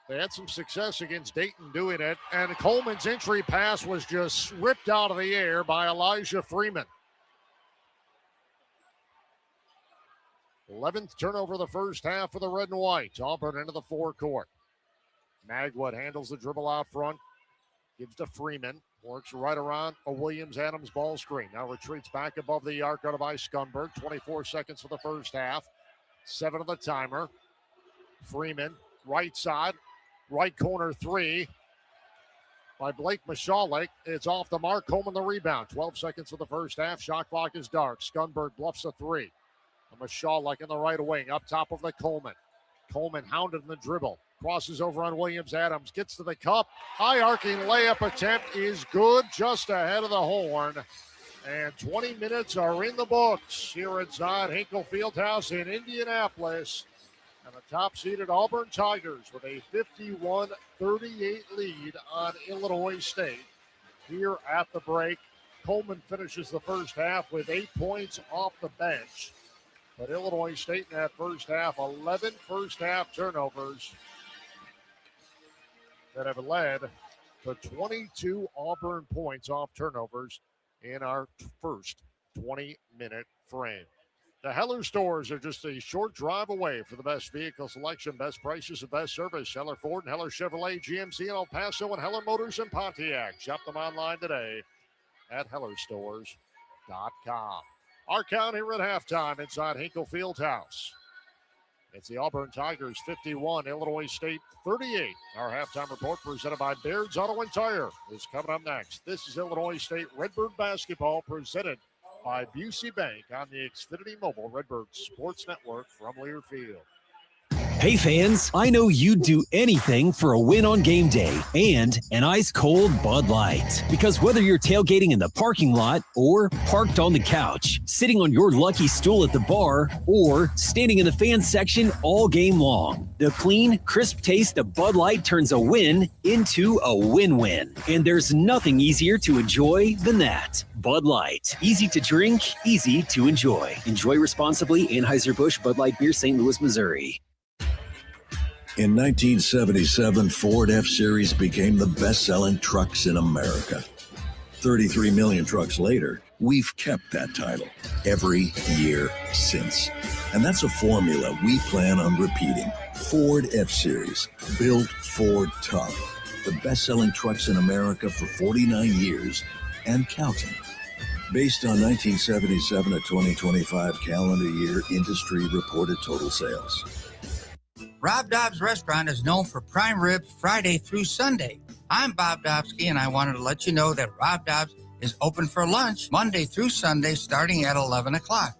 They had some success against Dayton doing it, and Coleman's entry pass was just ripped out of the air by Elijah Freeman. 11th turnover of the first half for the red and white. Auburn into the forecourt. Magwood handles the dribble out front. Gives to Freeman. Works right around a Williams-Adams ball screen. Now retreats back above the arc out by Scunberg. 24 seconds for the first half. 7 on the timer. Freeman, right side. Right corner three by Blake Mashalik. It's off the mark. Coleman the rebound. 12 seconds for the first half. Shot clock is dark. Scunberg bluffs a three. Mashalik in the right wing, up top of the Coleman. Coleman hounded in the dribble. Crosses over on Williams-Adams. Gets to the cup. High arcing layup attempt is good, just ahead of the horn. And 20 minutes are in the books here inside Hinkle Fieldhouse in Indianapolis. And the top-seeded Auburn Tigers with a 51-38 lead on Illinois State. Here at the break, Coleman finishes the first half with 8 points off the bench. But Illinois State in that first half, 11 first-half turnovers that have led to 22 Auburn points off turnovers in our first 20-minute frame. The Heller stores are just a short drive away for the best vehicle selection, best prices, and best service. Heller Ford and Heller Chevrolet, GMC in El Paso, and Heller Motors in Pontiac. Shop them online today at hellerstores.com. Our count here at halftime inside Hinkle Fieldhouse. It's the Auburn Tigers 51, Illinois State 38. Our halftime report presented by Baird's Auto and Tire is coming up next. This is Illinois State Redbird basketball presented by Busey Bank on the Xfinity Mobile Redbird Sports Network from Learfield. Hey fans, I know you'd do anything for a win on game day and an ice-cold Bud Light. Because whether you're tailgating in the parking lot or parked on the couch, sitting on your lucky stool at the bar, or standing in the fan section all game long, the clean, crisp taste of Bud Light turns a win into a win-win. And there's nothing easier to enjoy than that. Bud Light. Easy to drink, easy to enjoy. Enjoy responsibly. Anheuser-Busch Bud Light Beer, St. Louis, Missouri. In 1977, Ford F-Series became the best-selling trucks in America. 33 million trucks later, we've kept that title every year since. And that's a formula we plan on repeating. Ford F-Series, built Ford tough. The best-selling trucks in America for 49 years and counting. Based on 1977 to 2025 calendar year industry reported total sales. Rob Dobbs Restaurant is known for prime rib Friday through Sunday. I'm Bob Dobsky, and I wanted to let you know that Rob Dobbs is open for lunch Monday through Sunday starting at 11 o'clock.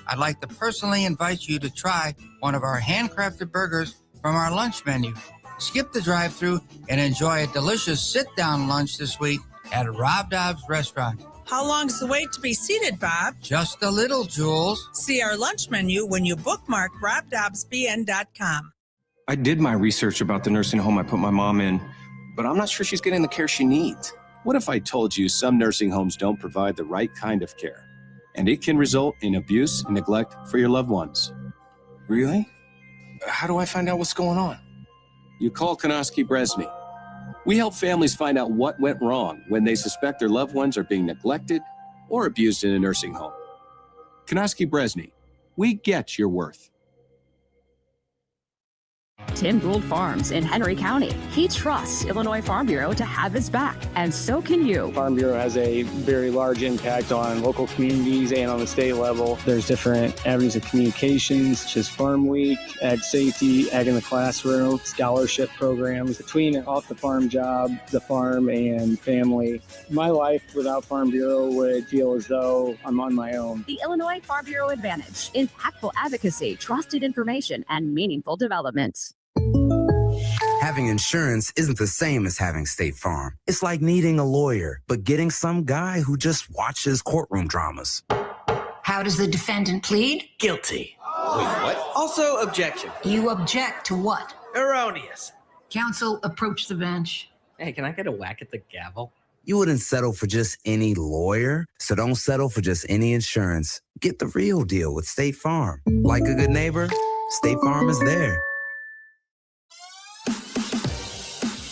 I'd like to personally invite you to try one of our handcrafted burgers from our lunch menu. Skip the drive-thru and enjoy a delicious sit-down lunch this week at Rob Dobbs Restaurant. How long's the wait to be seated, Bob? Just a little, Jules. See our lunch menu when you bookmark robdobbsbn.com. I did my research about the nursing home I put my mom in, but I'm not sure she's getting the care she needs. What if I told you some nursing homes don't provide the right kind of care, and it can result in abuse and neglect for your loved ones? Really? How do I find out what's going on? You call Konoski Bresney. We help families find out what went wrong when they suspect their loved ones are being neglected or abused in a nursing home. Konoski Bresney, we get your worth. Tim Gould Farms in Henry County. He trusts Illinois Farm Bureau to have his back, and so can you. Farm Bureau has a very large impact on local communities and on the state level. There's different avenues of communications, such as Farm Week, Ag Safety, Ag in the Classroom, scholarship programs. Between an off-the-farm job, the farm, and family, my life without Farm Bureau would feel as though I'm on my own. The Illinois Farm Bureau Advantage. Impactful advocacy, trusted information, and meaningful development. Having insurance isn't the same as having State Farm. It's like needing a lawyer, but getting some guy who just watches courtroom dramas. How does the defendant plead? Guilty. Wait, what? Also, objection. You object to what? Erroneous. Counsel, approach the bench. Hey, can I get a whack at the gavel? You wouldn't settle for just any lawyer, so don't settle for just any insurance. Get the real deal with State Farm. Like a good neighbor, State Farm is there.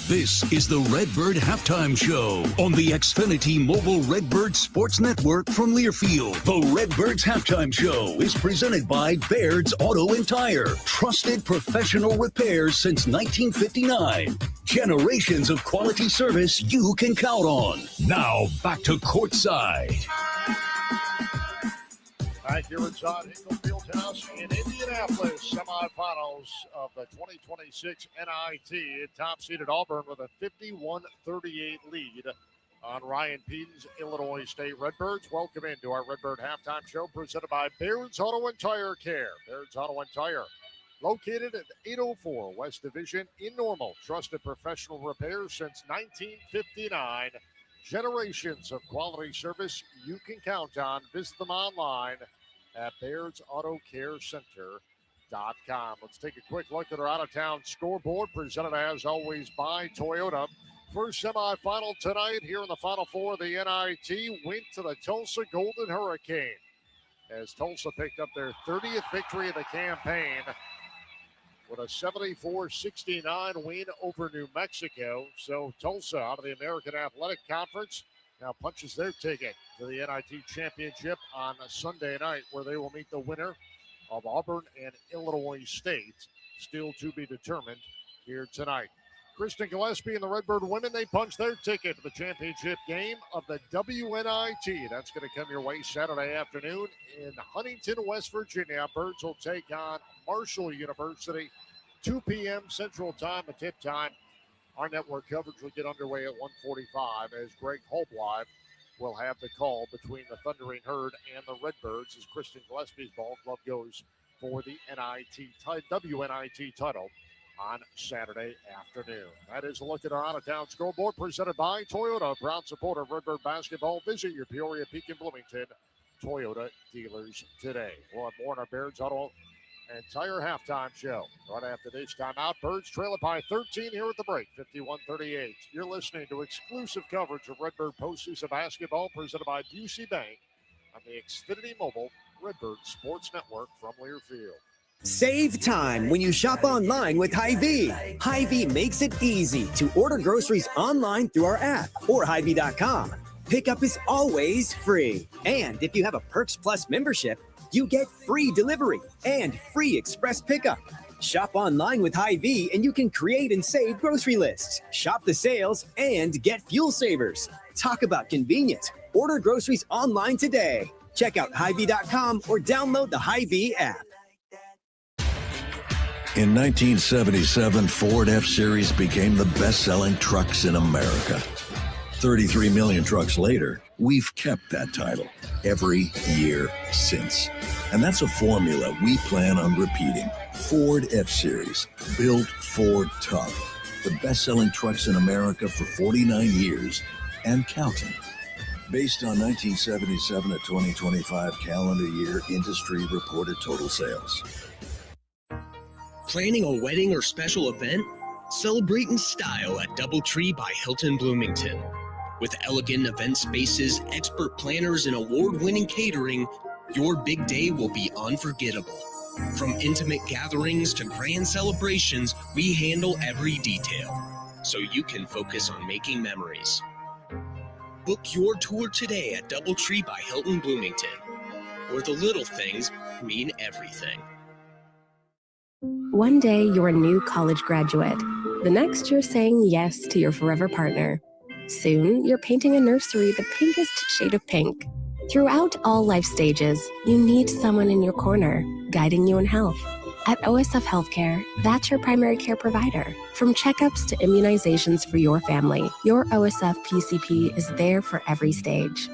This is the Redbird Halftime Show on the Xfinity Mobile Redbird Sports Network from Learfield. The Redbirds Halftime Show is presented by Baird's Auto and Tire. Trusted professional repairs since 1959. Generations of quality service you can count on. Now back to courtside. Back here inside Hinkle Fieldhouse in Indianapolis, semifinals of the 2026 NIT. Top-seeded Auburn with a 51-38 lead on Ryan Pedon's Illinois State Redbirds. Welcome into our Redbird Halftime Show presented by Baird's Auto and Tire Care. Baird's Auto and Tire, located at 804 West Division in Normal. Trusted professional repairs since 1959. Generations of quality service you can count on. Visit them online at Baird'sAutoCareCenter.com. Let's take a quick look at our out-of-town scoreboard, presented as always by Toyota. First semifinal tonight here in the Final Four of the NIT went to the Tulsa Golden Hurricane, as Tulsa picked up their 30th victory of the campaign with a 74-69 win over New Mexico. So Tulsa, out of the American Athletic Conference, now punches their ticket to the NIT Championship on a Sunday night, where they will meet the winner of Auburn and Illinois State, still to be determined here tonight. Kristen Gillespie and the Redbird women, they punch their ticket to the championship game of the WNIT. That's going to come your way Saturday afternoon in Huntington, West Virginia. Birds will take on Marshall University, 2 p.m. Central Time, a tip time. Our network coverage will get underway at 1:45 as Greg Holbleib will have the call between the Thundering Herd and the Redbirds as Kristen Gillespie's ball club goes for the WNIT title on Saturday afternoon. That is a look at our out-of-town scoreboard presented by Toyota, proud supporter of Redbird basketball. Visit your Peoria, Pekin, Bloomington Toyota dealers today. We'll have more on our Baird's Auto and Tire halftime show right after this timeout. Birds trail it by 13 here at the break, 51-38. You're listening to exclusive coverage of Redbird postseason basketball presented by Busey Bank on the Xfinity Mobile Redbird Sports Network from Learfield. Save time when you shop online with Hy-Vee. Hy-Vee makes it easy to order groceries online through our app or Hy-Vee.com. Pickup is always free. And if you have a Perks Plus membership, you get free delivery and free express pickup. Shop online with Hy-Vee and you can create and save grocery lists, shop the sales, and get fuel savers. Talk about convenient. Order groceries online today. Check out Hy-Vee.com or download the Hy-Vee app. In 1977, Ford F-Series became the best-selling trucks in America. 33 million trucks later, we've kept that title every year since. And that's a formula we plan on repeating. Ford F-Series, built Ford tough. The best-selling trucks in America for 49 years and counting. Based on 1977 to 2025 calendar year industry reported total sales. Planning a wedding or special event? Celebrate in style at DoubleTree by Hilton Bloomington. With elegant event spaces, expert planners, and award-winning catering, your big day will be unforgettable. From intimate gatherings to grand celebrations, we handle every detail, so you can focus on making memories. Book your tour today at DoubleTree by Hilton Bloomington, where the little things mean everything. One day, you're a new college graduate. The next, you're saying yes to your forever partner. Soon, you're painting a nursery the pinkest shade of pink. Throughout all life stages, you need someone in your corner, guiding you in health. At OSF Healthcare, that's your primary care provider. From checkups to immunizations for your family, your OSF PCP is there for every stage.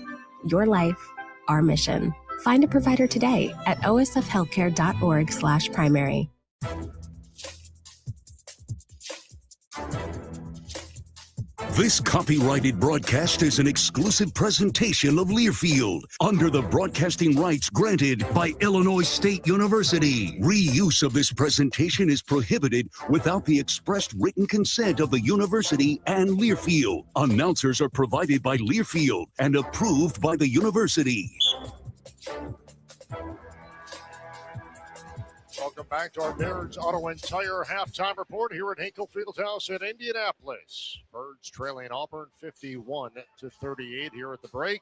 Your life, our mission. Find a provider today at osfhealthcare.org/primary. This copyrighted broadcast is an exclusive presentation of Learfield under the broadcasting rights granted by Illinois State University. Reuse of this presentation is prohibited without the expressed written consent of the university and Learfield. Announcers are provided by Learfield and approved by the university. Welcome back to our Birds Auto and Tire halftime report here at Hinkle Fieldhouse in Indianapolis. Birds trailing Auburn 51-38 here at the break.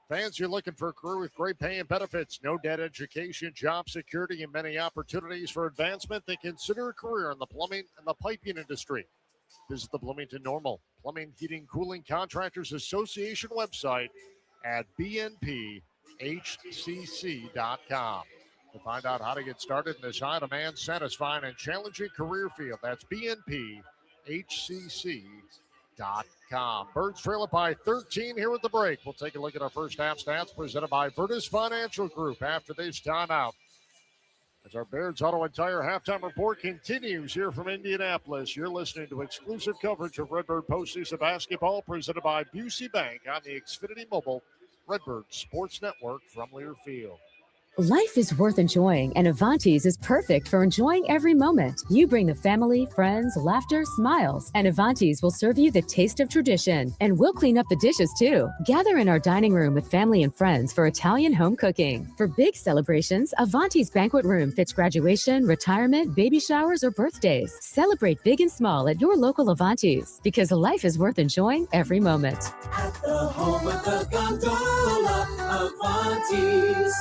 Fans, you're looking for a career with great pay and benefits, no debt, education, job security, and many opportunities for advancement. Then consider a career in the plumbing and the piping industry. Visit the Bloomington Normal Plumbing, Heating, Cooling Contractors Association website at bnphcc.com. To find out how to get started in this high-demand, satisfying, and challenging career field. That's bnphcc.com. Birds trail it by 13 here at the break. We'll take a look at our first half stats presented by Virtus Financial Group after this timeout. As our Birds Auto and Tire halftime report continues here from Indianapolis, you're listening to exclusive coverage of Redbird postseason basketball presented by Busey Bank on the Xfinity Mobile Redbird Sports Network from Learfield. Life is worth enjoying, and Avanti's is perfect for enjoying every moment. You bring the family, friends, laughter, smiles, and Avanti's will serve you the taste of tradition. And we'll clean up the dishes, too. Gather in our dining room with family and friends for Italian home cooking. For big celebrations, Avanti's banquet room fits graduation, retirement, baby showers, or birthdays. Celebrate big and small at your local Avanti's, because life is worth enjoying every moment. At the home of the gondola, Avanti's.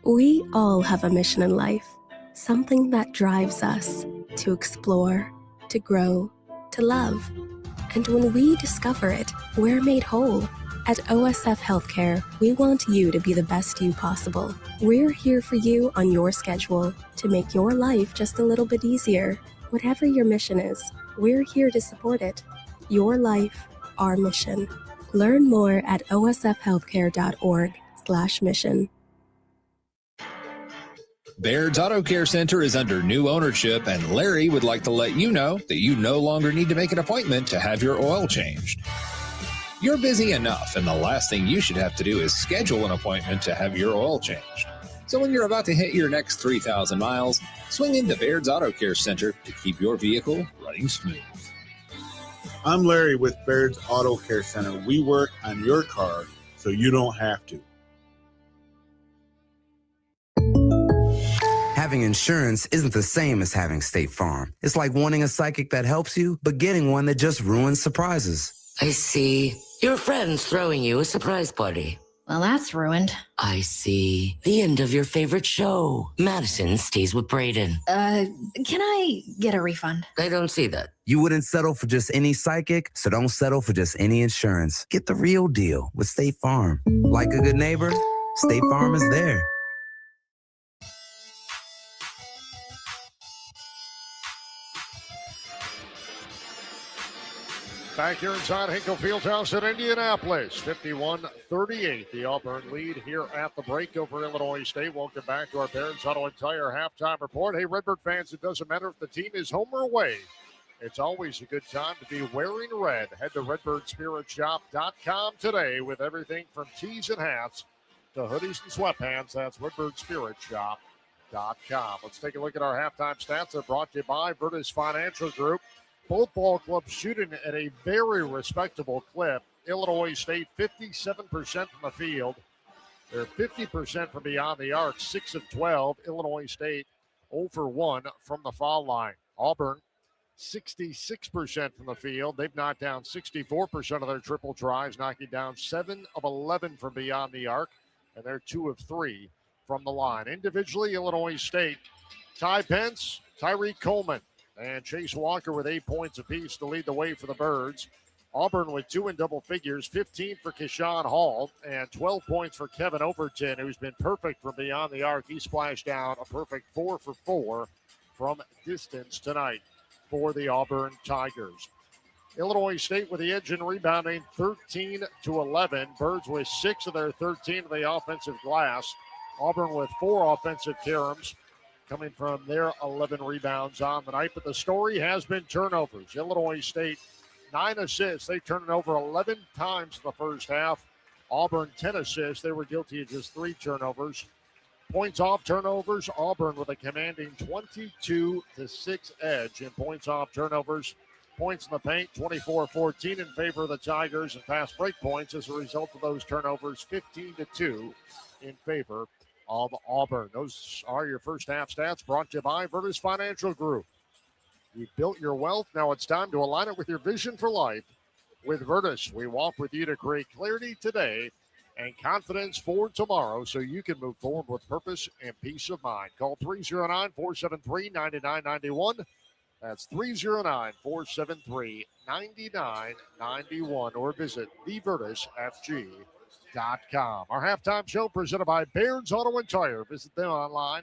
We all have a mission in life, something that drives us to explore, to grow, to love. And when we discover it, we're made whole. At OSF Healthcare, we want you to be the best you possible. We're here for you on your schedule to make your life just a little bit easier. Whatever your mission is, we're here to support it. Your life, our mission. Learn more at osfhealthcare.org/mission. Baird's Auto Care Center is under new ownership, and Larry would like to let you know that you no longer need to make an appointment to have your oil changed. You're busy enough, and the last thing you should have to do is schedule an appointment to have your oil changed. So when you're about to hit your next 3,000 miles, swing into Baird's Auto Care Center to keep your vehicle running smooth. I'm Larry with Baird's Auto Care Center. We work on your car so you don't have to. Having insurance isn't the same as having State Farm. It's like wanting a psychic that helps you, but getting one that just ruins surprises. I see. Your friend's throwing you a surprise party. Well, that's ruined. I see. The end of your favorite show. Madison stays with Braden. Can I get a refund? I don't see that. You wouldn't settle for just any psychic, so don't settle for just any insurance. Get the real deal with State Farm. Like a good neighbor, State Farm is there. Back here inside Hinkle Fieldhouse in Indianapolis, 51-38. The Auburn lead here at the break over Illinois State. Welcome back to our Barron's Auto and Tire halftime report. Hey, Redbird fans, it doesn't matter if the team is home or away. It's always a good time to be wearing red. Head to redbirdspiritshop.com today with everything from tees and hats to hoodies and sweatpants. That's redbirdspiritshop.com. Let's take a look at our halftime stats. They're brought to you by Virtus Financial Group. Both ball clubs shooting at a very respectable clip. Illinois State, 57% from the field. They're 50% from beyond the arc, 6 of 12. Illinois State, 0 for 1 from the foul line. Auburn, 66% from the field. They've knocked down 64% of their triple tries, knocking down 7 of 11 from beyond the arc, and they're 2 of 3 from the line. Individually, Illinois State, Ty Pence, Tyreek Coleman, and Chase Walker with 8 points apiece to lead the way for the Birds. Auburn with 2 in double figures, 15 for Keyshawn Hall, and 12 points for Kevin Overton, who's been perfect from beyond the arc. He splashed down a perfect 4 for 4 from distance tonight for the Auburn Tigers. Illinois State with the edge in rebounding, 13-11. Birds with 6 of their 13 of the offensive glass. Auburn with 4 offensive caroms coming from their 11 rebounds on the night. But the story has been turnovers. Illinois State, 9 assists. They turned it over 11 times in the first half. Auburn, 10 assists. They were guilty of just 3 turnovers. Points off turnovers, Auburn with a commanding 22-6 edge in points off turnovers. Points in the paint, 24-14 in favor of the Tigers, and fast break points as a result of those turnovers, 15-2 in favor of Auburn. Those are your first half stats brought to you by Virtus Financial Group. You built your wealth. Now it's time to align it with your vision for life. With Virtus, we walk with you to create clarity today and confidence for tomorrow so you can move forward with purpose and peace of mind. Call 309-473-9991. That's 309-473-9991 or visit thevirtusfg.com. Our halftime show presented by Baird's Auto and Tire. Visit them online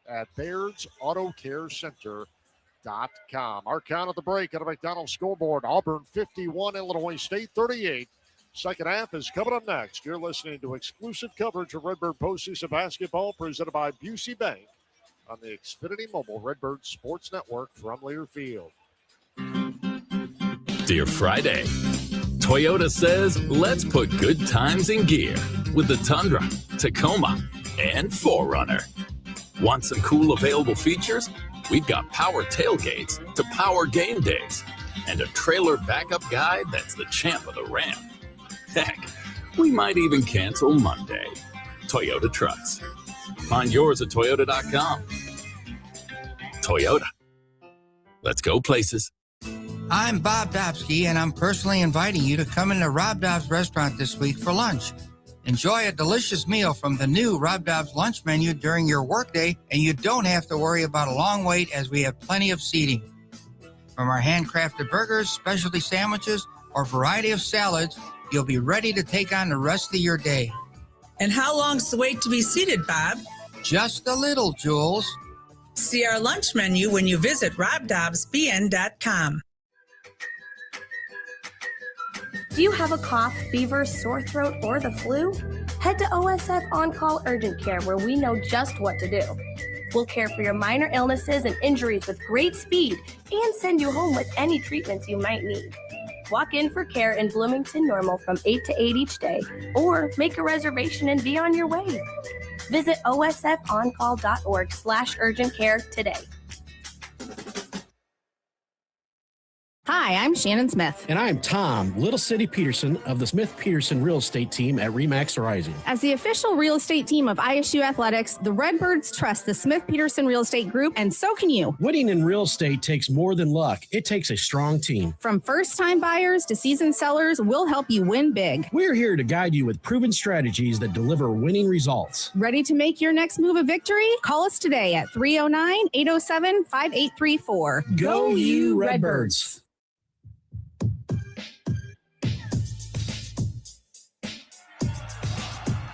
at Baird'sAutoCareCenter.com. Our count at the break at a McDonald's scoreboard. Auburn 51, Illinois State 38. Second half is coming up next. You're listening to exclusive coverage of Redbird postseason basketball presented by Busey Bank on the Xfinity Mobile Redbird Sports Network from Learfield. Dear Friday, Toyota says let's put good times in gear with the Tundra, Tacoma, and 4Runner. Want some cool available features? We've got power tailgates to power game days and a trailer backup guide that's the champ of the ramp. Heck, we might even cancel Monday. Toyota trucks. Find yours at Toyota.com. Toyota. Let's go places. I'm Bob Dobsky, and I'm personally inviting you to come into Rob Dobbs restaurant this week for lunch. Enjoy a delicious meal from the new Rob Dobbs lunch menu during your workday, and you don't have to worry about a long wait as we have plenty of seating. From our handcrafted burgers, specialty sandwiches, or variety of salads, you'll be ready to take on the rest of your day. And how long's the wait to be seated, Bob? Just a little, Jules. See our lunch menu when you visit robdobbsbn.com. Do you have a cough, fever, sore throat, or the flu? Head to OSF On-Call Urgent Care, where we know just what to do. We'll care for your minor illnesses and injuries with great speed and send you home with any treatments you might need. Walk in for care in Bloomington Normal from 8 to 8 each day, or make a reservation and be on your way. Visit osfoncall.org/urgent care today. Hi, I'm Shannon Smith. And I'm Tom, Little City Peterson of the Smith-Peterson Real Estate Team at RE/MAX Rising. As the official real estate team of ISU Athletics, the Redbirds trust the Smith-Peterson Real Estate Group, and so can you. Winning in real estate takes more than luck. It takes a strong team. From first-time buyers to seasoned sellers, we'll help you win big. We're here to guide you with proven strategies that deliver winning results. Ready to make your next move a victory? Call us today at 309-807-5834. Go you Redbirds!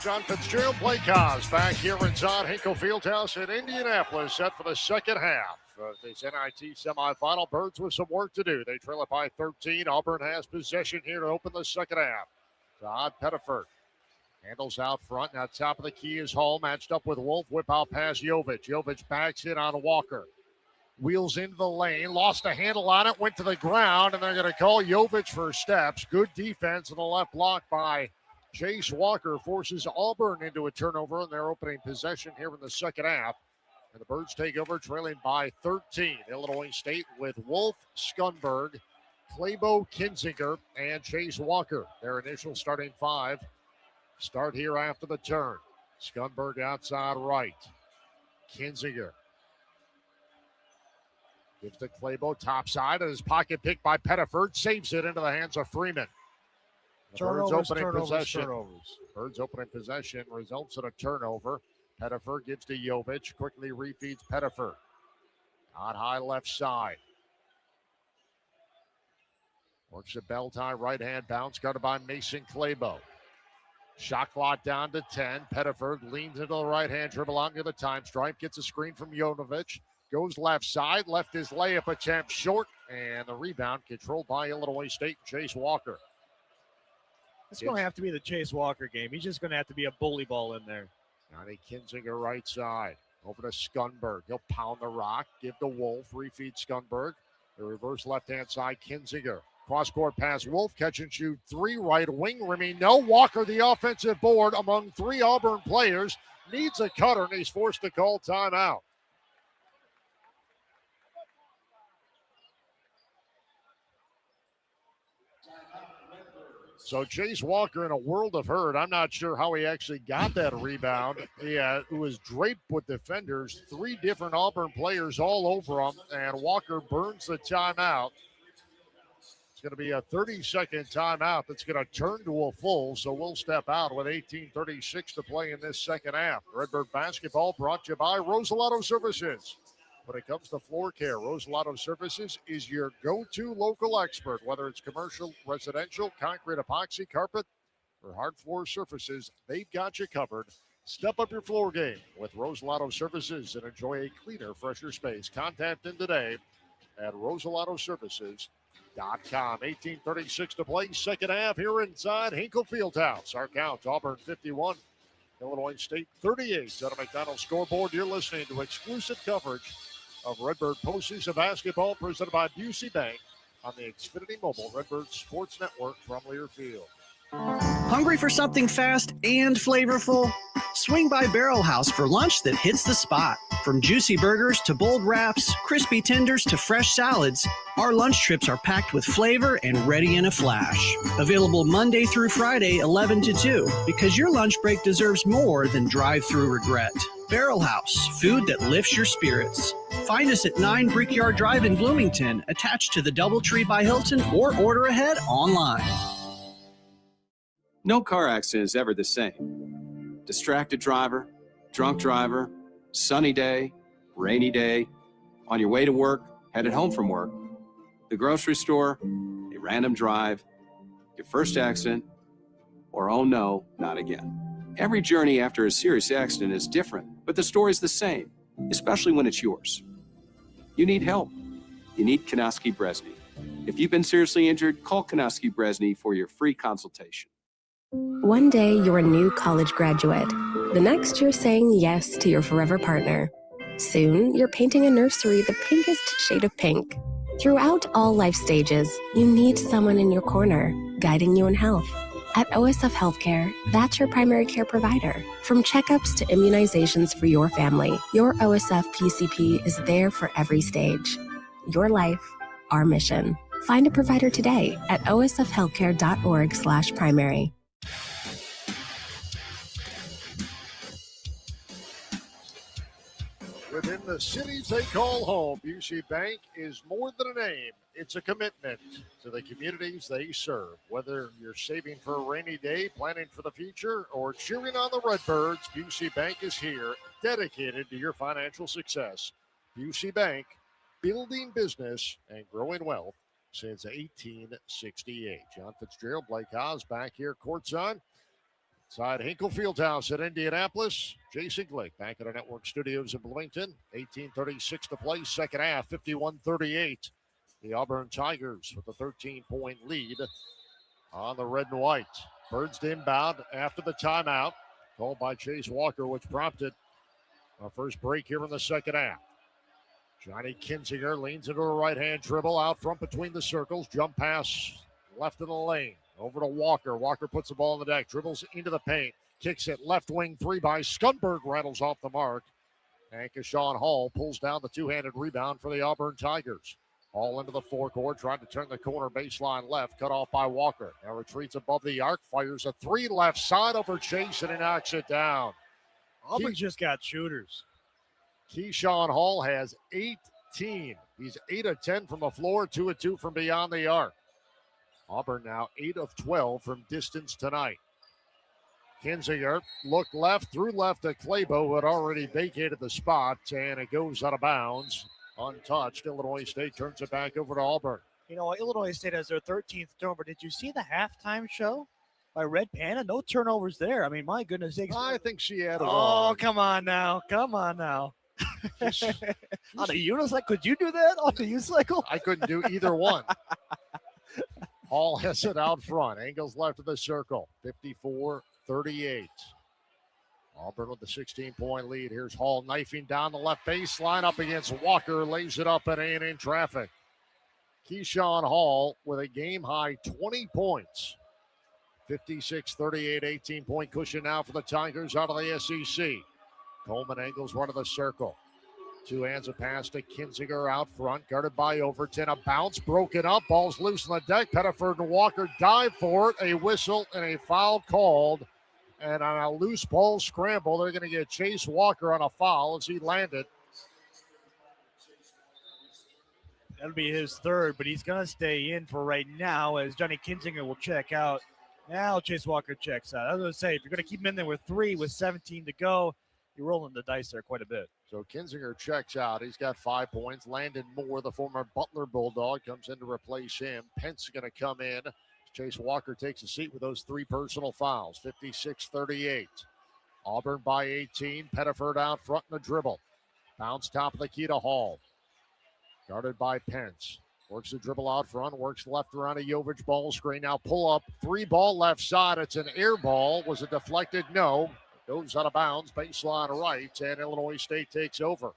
John Fitzgerald play calls back here inside Hinkle Fieldhouse in Indianapolis, set for the second half of this NIT semifinal. Birds with some work to do. They trail it by 13. Auburn has possession here to open the second half. Todd Pettiford handles out front. Now top of the key is Hall, matched up with Wolf. Whip out past Jovic. Jovic backs in on Walker. Wheels into the lane, lost a handle on it, went to the ground, and they're going to call Jovic for steps. Good defense in the left block by Chase Walker forces Auburn into a turnover in their opening possession here in the second half. And the Birds take over, trailing by 13. Illinois State with Wolf, Scunberg, Claybo, Kinzinger, and Chase Walker. Their initial starting five start here after the turn. Scunberg outside right. Kinzinger gives to Claybo, top side, and his pocket picked by Pettiford. Saves it into the hands of Freeman. Birds opening possession. Birds opening possession results in a turnover. Pettiford gives to Jovic. Quickly refeeds Pettiford. On high left side. Works a bell tie, right hand bounce, guarded by Mason Claybo. Shot clock down to 10. Pettiford leans into the right hand, dribble out near the time stripe, gets a screen from Jovanovic, goes left side, left his layup attempt short, and the rebound controlled by Illinois State, Chase Walker. It's going to have to be the Chase Walker game. He's just going to have to be a bully ball in there. Johnny Kinzinger right side. Over to Skunberg. He'll pound the rock, give to Wolf, refeed Skunberg. The reverse left-hand side, Kinzinger. Cross-court pass, Wolf, catch and shoot, 3 right wing, Remy. No, Walker, the offensive board among 3 Auburn players, needs a cutter, and he's forced to call timeout. So Chase Walker in a world of hurt. I'm not sure how he actually got that rebound. It was draped with defenders, 3 different Auburn players all over him, and Walker burns the timeout. It's going to be a 30-second timeout that's going to turn to a full, so we'll step out with 18:36 to play in this second half. Redbird basketball brought to you by Rosalato Services. When it comes to floor care, Rosalato Services is your go-to local expert. Whether it's commercial, residential, concrete, epoxy, carpet, or hard floor surfaces, they've got you covered. Step up your floor game with Rosalato Services and enjoy a cleaner, fresher space. Contact them today at rosalatoservices.com. 18:36 to play, second half here inside Hinkle Fieldhouse. Our count, Auburn 51, Illinois State 38. On a McDonald's scoreboard, you're listening to exclusive coverage of Redbird postseason basketball presented by Busey Bank on the Xfinity Mobile Redbird Sports Network from Learfield. Hungry for something fast and flavorful? Swing by Barrel House for lunch that hits the spot. From juicy burgers to bold wraps, crispy tenders to fresh salads, our lunch trips are packed with flavor and ready in a flash. Available Monday through Friday, 11 to 2, because your lunch break deserves more than drive-through regret. Barrel House, food that lifts your spirits. Find us at 9 Brickyard Drive in Bloomington, attached to the DoubleTree by Hilton, or order ahead online. No car accident is ever the same. Distracted driver, drunk driver, sunny day, rainy day, on your way to work, headed home from work, the grocery store, a random drive, your first accident, or oh no, not again. Every journey after a serious accident is different, but the story's the same, especially when it's yours. You need help. You need Kanowski Bresney. If you've been seriously injured, call Kanowski Bresney for your free consultation. One day, you're a new college graduate. The next, you're saying yes to your forever partner. Soon, you're painting a nursery the pinkest shade of pink. Throughout all life stages, you need someone in your corner, guiding you in health. At OSF Healthcare, that's your primary care provider. From checkups to immunizations for your family, your OSF PCP is there for every stage. Your life, our mission. Find a provider today at osfhealthcare.org/primary. Within the cities they call home, Busey Bank is more than a name. It's a commitment to the communities they serve. Whether you're saving for a rainy day, planning for the future, or cheering on the Redbirds, Busey Bank is here, dedicated to your financial success. Busey Bank, building business and growing wealth since 1868. John Fitzgerald, Blake Haas back here courtside. Inside Hinkle Fieldhouse at Indianapolis. Jason Glick back at our network studios in Bloomington. 18:36 to play, second half, 51-38. The Auburn Tigers with a 13-point lead on the red and white. Birds to inbound after the timeout called by Chase Walker, which prompted our first break here in the second half. Johnny Kinzinger leans into a right-hand dribble out front between the circles. Jump pass left in the lane. Over to Walker. Walker puts the ball in the deck, dribbles into the paint, kicks it left wing three by Skunberg, rattles off the mark. And Keshawn Hall pulls down the two-handed rebound for the Auburn Tigers. All into the forecourt, trying to turn the corner baseline left, cut off by Walker. Now retreats above the arc, fires a three left side over Chase, and he knocks it down. Auburn just got shooters. Keshawn Hall has 18. He's 8 of 10 from the floor, 2 of 2 from beyond the arc. Auburn now 8 of 12 from distance tonight. Kinzinger looked left, through left to Claybo, who had already vacated the spot, and it goes out of bounds untouched. Illinois State turns it back over to Auburn. You know, Illinois State has their 13th turnover. Did you see the halftime show by Red Panda? No turnovers there. I mean, my goodness sakes. I think she had it Oh, on. come on now. Come on now. On a unicycle? Could you do that on a unicycle? I couldn't do either one. Hall has it out front. Angles left of the circle. 54-38. Auburn with the 16-point lead. Here's Hall knifing down the left baseline up against Walker. Lays it up and in traffic. Keyshawn Hall with a game-high 20 points. 56-38, 18-point cushion now for the Tigers out of the SEC. Coleman angles one of the circle. Two hands a pass to Kinzinger out front, guarded by Overton. A bounce broken up, ball's loose on the deck. Pettiford and Walker dive for it. A whistle and a foul called. And on a loose ball scramble, they're going to get Chase Walker on a foul as he landed. That'll be his third, but he's going to stay in for right now as Johnny Kinzinger will check out. Now Chase Walker checks out. I was going to say, if you're going to keep him in there with 3 with 17 to go, you're rolling the dice there quite a bit. So Kinzinger checks out. He's got 5 points. Landon Moore, the former Butler Bulldog, comes in to replace him. Pence is going to come in. Chase Walker takes a seat with those 3 personal fouls. 56-38. Auburn by 18. Pettiford out front in the dribble. Bounce top of the key to Hall. Guarded by Pence. Works the dribble out front. Works left around a Jovic ball screen. Now pull up. 3 ball left side. It's an air ball. Was it deflected? No. Goes out of bounds, baseline right, and Illinois State takes over.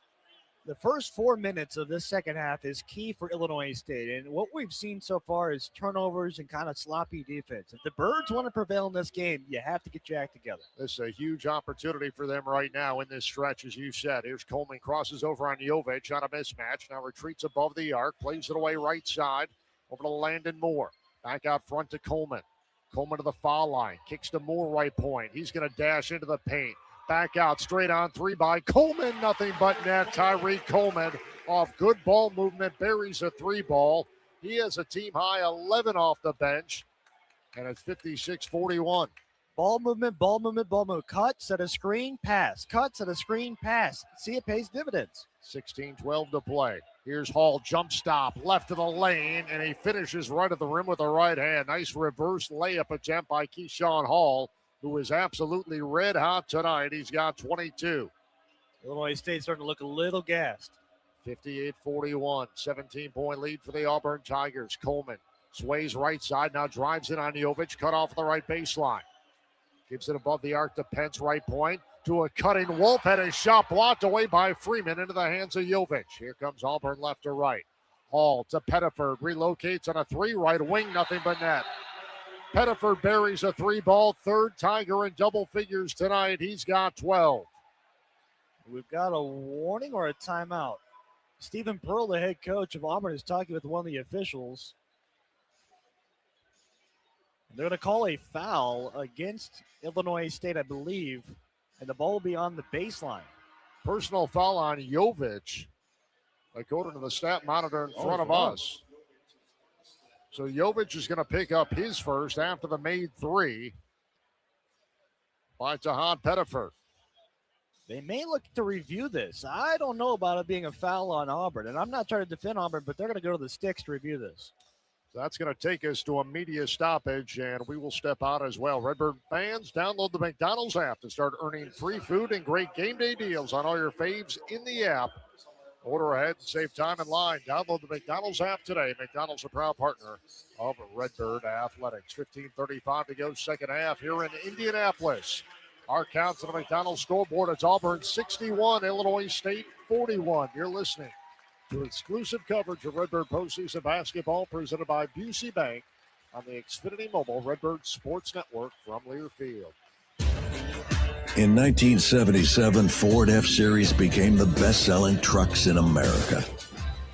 The first 4 minutes of this second half is key for Illinois State, and what we've seen so far is turnovers and kind of sloppy defense. If the Birds want to prevail in this game, you have to get your act together. This is a huge opportunity for them right now in this stretch, as you said. Here's Coleman, crosses over on Jovic on a mismatch, now retreats above the arc, plays it away right side, over to Landon Moore. Back out front to Coleman. Coleman to the foul line, kicks to Moore right point. He's going to dash into the paint. Back out, straight on 3 by Coleman, nothing but net. Tyreek Coleman off good ball movement, buries a 3 ball. He has a team high 11 off the bench, and it's 56-41. Ball movement, ball movement, ball movement. Cut, set a screen, pass. Cut, set a screen, pass. See, it pays dividends. 16-12 to play. Here's Hall, jump stop, left of the lane, and he finishes right at the rim with the right hand. Nice reverse layup attempt by Keyshawn Hall, who is absolutely red hot tonight. He's got 22. Illinois State starting to look a little gassed. 58-41, 17-point lead for the Auburn Tigers. Coleman sways right side, now drives in on Jovic, cut off the right baseline. Gives it above the arc to Pence, right point, to a cutting Wolf, had his shot blocked away by Freeman into the hands of Jovic. Here comes Auburn left to right. Hall to Pettiford, relocates on a 3, right wing, nothing but net. Pettiford buries a 3 ball, third Tiger in double figures tonight. He's got 12. We've got a warning or a timeout. Stephen Pearl, the head coach of Auburn, is talking with one of the officials. They're going to call a foul against Illinois State, I believe, and the ball will be on the baseline. Personal foul on Jovic, according to the stat monitor in front of us. So Jovic is going to pick up his first after the made 3 by Tahan Pettiford. They may look to review this. I don't know about it being a foul on Auburn, and I'm not trying to defend Auburn, but they're going to go to the sticks to review this. So that's going to take us to a media stoppage, and we will step out as well. Redbird fans, download the McDonald's app to start earning free food and great game day deals on all your faves in the app. Order ahead and save time in line. Download the McDonald's app today. McDonald's, a proud partner of Redbird Athletics. 15:35 to go, second half here in Indianapolis. Our count to the McDonald's scoreboard, it's Auburn 61, Illinois State 41. You're listening to exclusive coverage of Redbird postseason basketball presented by Busey Bank on the Xfinity Mobile Redbird Sports Network from Learfield. In 1977, Ford F-Series became the best-selling trucks in America.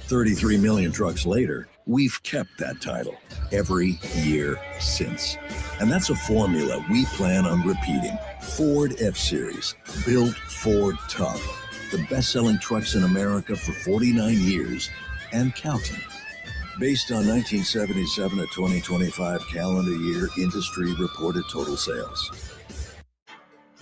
33 million trucks later, we've kept that title every year since. And that's a formula we plan on repeating. Ford F-Series, built Ford tough. The best-selling trucks in America for 49 years and counting. Based on 1977 to 2025 calendar year industry reported total sales.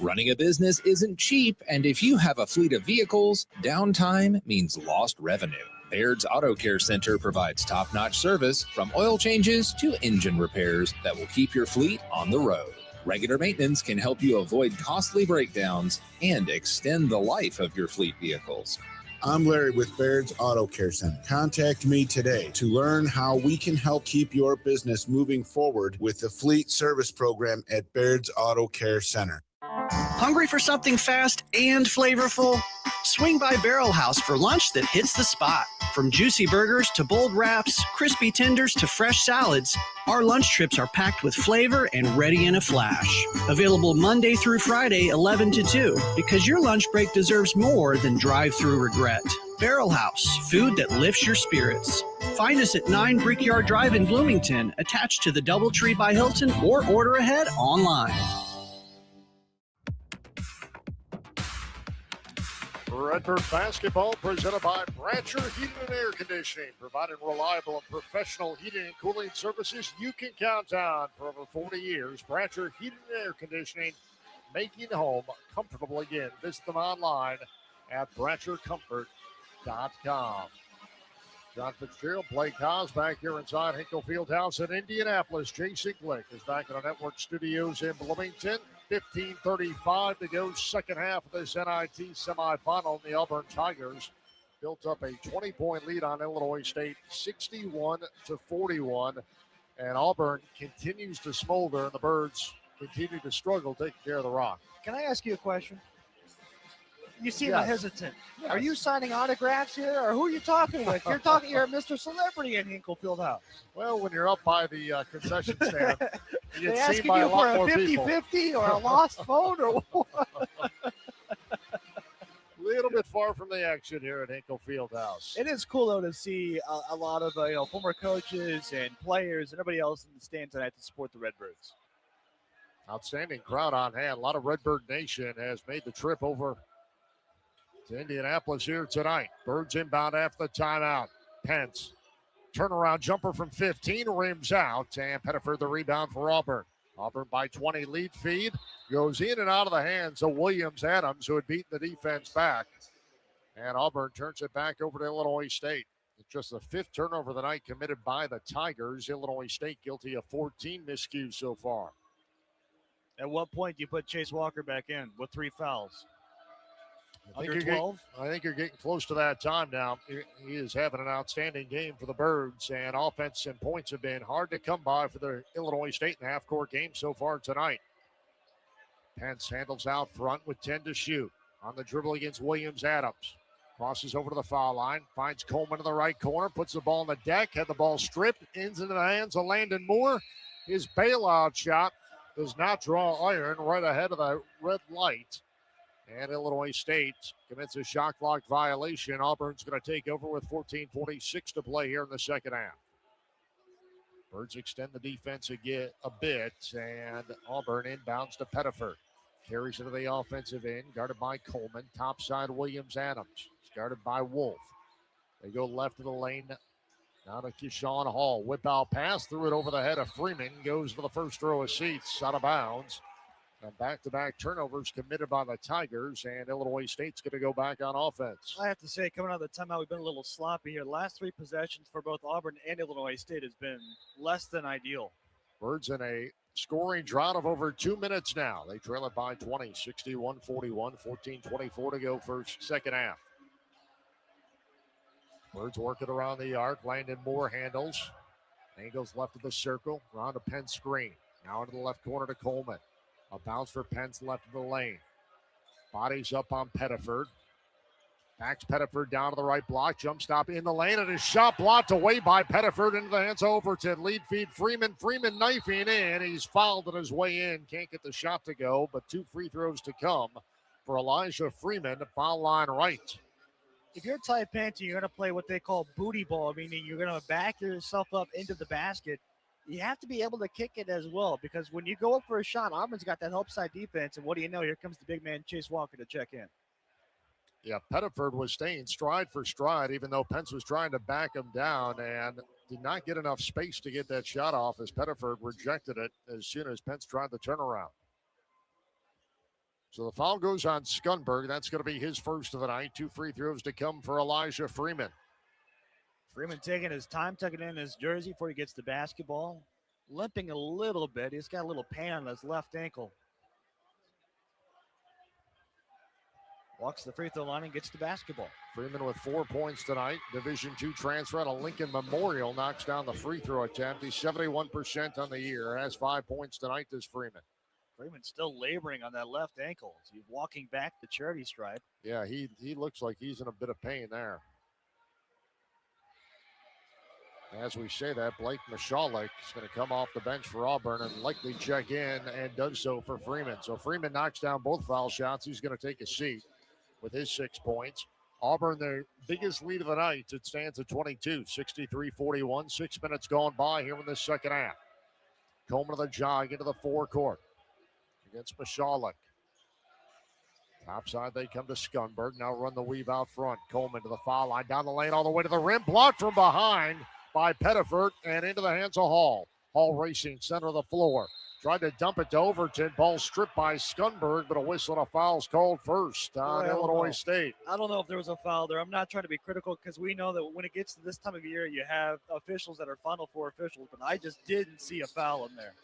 Running a business isn't cheap, and if you have a fleet of vehicles, downtime means lost revenue. Baird's Auto Care Center provides top-notch service from oil changes to engine repairs that will keep your fleet on the road. Regular maintenance can help you avoid costly breakdowns and extend the life of your fleet vehicles. I'm Larry with Baird's Auto Care Center. Contact me today to learn how we can help keep your business moving forward with the fleet service program at Baird's Auto Care Center. Hungry for something fast and flavorful? Swing by Barrel House for lunch that hits the spot. From juicy burgers to bold wraps, crispy tenders to fresh salads, our lunch trips are packed with flavor and ready in a flash. Available Monday through Friday, 11 to 2, because your lunch break deserves more than drive-through regret. Barrel House, food that lifts your spirits. Find us at 9 Brickyard Drive in Bloomington, attached to the DoubleTree by Hilton, or order ahead online. Redbird basketball presented by Bratcher Heating and Air Conditioning, providing reliable and professional heating and cooling services you can count on for over 40 years. Bratcher Heating and Air Conditioning, making home comfortable again. Visit them online at BratcherComfort.com. John Fitzgerald, Blake Haas back here inside Hinkle Fieldhouse in Indianapolis. Jason Glick is back in our network studios in Bloomington. 15:35 to go, second half of this NIT semifinal. The Auburn Tigers built up a 20-point lead on Illinois State, 61-41. And Auburn continues to smolder, and the Birds continue to struggle taking care of the rock. Can I ask you a question? You seem Yes. hesitant. Yes. Are you signing autographs here, or who are you talking with? You're Mr. Celebrity in Hinkle Fieldhouse. Well, when you're up by the concession stand, you They get asking seen by you a lot for a more people. 50-50 or a lost phone or what? A little bit far from the action here at Hinkle Fieldhouse. It is cool, though, to see a lot of former coaches and players and everybody else in the stands tonight to support the Redbirds. Outstanding crowd on hand. A lot of Redbird Nation has made the trip over to Indianapolis here tonight. Birds inbound after the timeout. Pence, turnaround jumper from 15, rims out, and Pettiford the rebound for Auburn. Auburn by 20 lead feed. Goes in and out of the hands of Williams-Adams, who had beaten the defense back. And Auburn turns it back over to Illinois State. It's just the fifth turnover of the night committed by the Tigers. Illinois State guilty of 14 miscues so far. At what point do you put Chase Walker back in with 3 fouls? I think, Under 12? I think you're getting close to that time now. He is having an outstanding game for the Birds, and offense and points have been hard to come by for the Illinois State in the half-court game so far tonight. Pence handles out front with 10 to shoot. On the dribble against Williams-Adams. Crosses over to the foul line, finds Coleman in the right corner, puts the ball on the deck, had the ball stripped, ends into the hands of Landon Moore. His bailout shot does not draw iron, right ahead of the red light. And Illinois State commits a shot clock violation. Auburn's going to take over with 14:46 to play here in the second half. Birds extend the defense a bit, and Auburn inbounds to Pettiford. Carries into the offensive end, guarded by Coleman. Top side, Williams-Adams. It's guarded by Wolf. They go left of the lane. Now to Keyshawn Hall. Whip out pass, threw it over the head of Freeman. Goes to the first row of seats, out of bounds. And back-to-back turnovers committed by the Tigers, and Illinois State's going to go back on offense. I have to say, coming out of the timeout, we've been a little sloppy here. The last 3 possessions for both Auburn and Illinois State has been less than ideal. Birds in a scoring drought of over 2 minutes now. They trail it by 20, 61-41, 14:24 to go first, second half. Birds working around the arc. Landon Moore handles. Angles left of the circle. Around a Penn screen. Now into the left corner to Coleman. A bounce for Pence left of the lane. Bodies up on Pettiford. Backs Pettiford down to the right block. Jump stop in the lane, and his shot blocked away by Pettiford into the hands of Overton. Lead feed Freeman. Freeman knifing in. He's fouled on his way in. Can't get the shot to go, but 2 free throws to come for Elijah Freeman. Foul line right. If you're tight pants, you're going to play what they call booty ball, meaning you're going to back yourself up into the basket. You have to be able to kick it as well, because when you go up for a shot, Auburn's got that help side defense, and what do you know? Here comes the big man, Chase Walker, to check in. Yeah, Pettiford was staying stride for stride, even though Pence was trying to back him down and did not get enough space to get that shot off as Pettiford rejected it as soon as Pence tried the turnaround. So the foul goes on Skunberg. That's going to be his first of the night. 2 free throws to come for Elijah Freeman. Freeman taking his time, tucking in his jersey before he gets the basketball. Limping a little bit. He's got a little pain on his left ankle. Walks the free throw line and gets the basketball. Freeman with 4 points tonight. Division II transfer out of Lincoln Memorial knocks down the free throw attempt. He's 71% on the year. Has 5 points tonight, does Freeman. Freeman's still laboring on that left ankle. He's walking back the charity stripe. Yeah, he looks like he's in a bit of pain there. As we say that, Blake Michalek is going to come off the bench for Auburn and likely check in, and does so for Freeman. So Freeman knocks down both foul shots. He's going to take a seat with his 6 points. Auburn, their biggest lead of the night. It stands at 22, 63-41. 6 minutes gone by here in the second half. Coleman to the jog into the forecourt against Michalek. Top side, they come to Scunberg. Now run the weave out front. Coleman to the foul line, down the lane, all the way to the rim. Blocked from behind by Pettiford and into the hands of Hall. Hall racing center of the floor. Tried to dump it to Overton. Ball stripped by Scunberg, but a whistle and a foul's called first on Illinois State. I don't know if there was a foul there. I'm not trying to be critical because we know that when it gets to this time of year, you have officials that are Final Four officials, but I just didn't see a foul in there.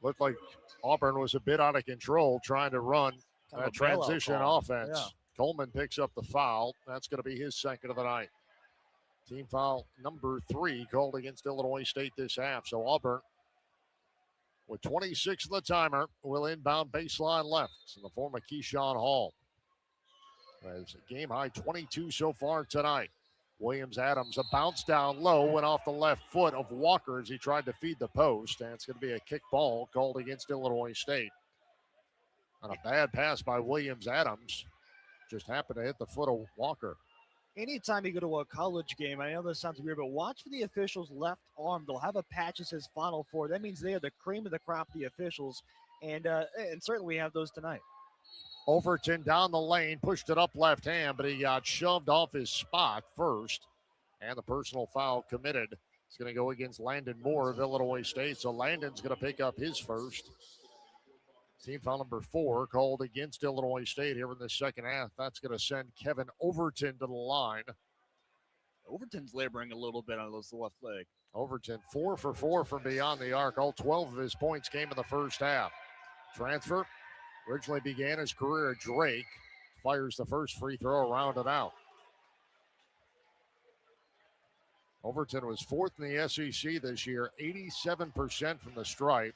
Looked like Auburn was a bit out of control trying to run a transition offense. Yeah. Coleman picks up the foul. That's going to be his second of the night. Team foul number 3 called against Illinois State this half. So Auburn, with 26 in the timer, will inbound baseline left in the form of Keyshawn Hall. As a game high 22 so far tonight. Williams-Adams, a bounce down low, went off the left foot of Walker as he tried to feed the post, and it's going to be a kick ball called against Illinois State. On a bad pass by Williams-Adams, just happened to hit the foot of Walker. Anytime you go to a college game, I know this sounds weird, but watch for the officials' left arm. They'll have a patch that says Final Four. That means they are the cream of the crop of the officials, and certainly we have those tonight. Overton down the lane, pushed it up left hand, but he got shoved off his spot first, and the personal foul committed. It's going to go against Landon Moore of Illinois State, so Landon's going to pick up his first. Team foul number 4 called against Illinois State here in the second half. That's going to send Kevin Overton to the line. Overton's laboring a little bit on his left leg. Overton 4 for 4 from beyond the arc. All 12 of his points came in the first half. Transfer originally began his career at Drake. Fires the first free throw, rounded out. Overton was 4th in the SEC this year, 87% from the stripe.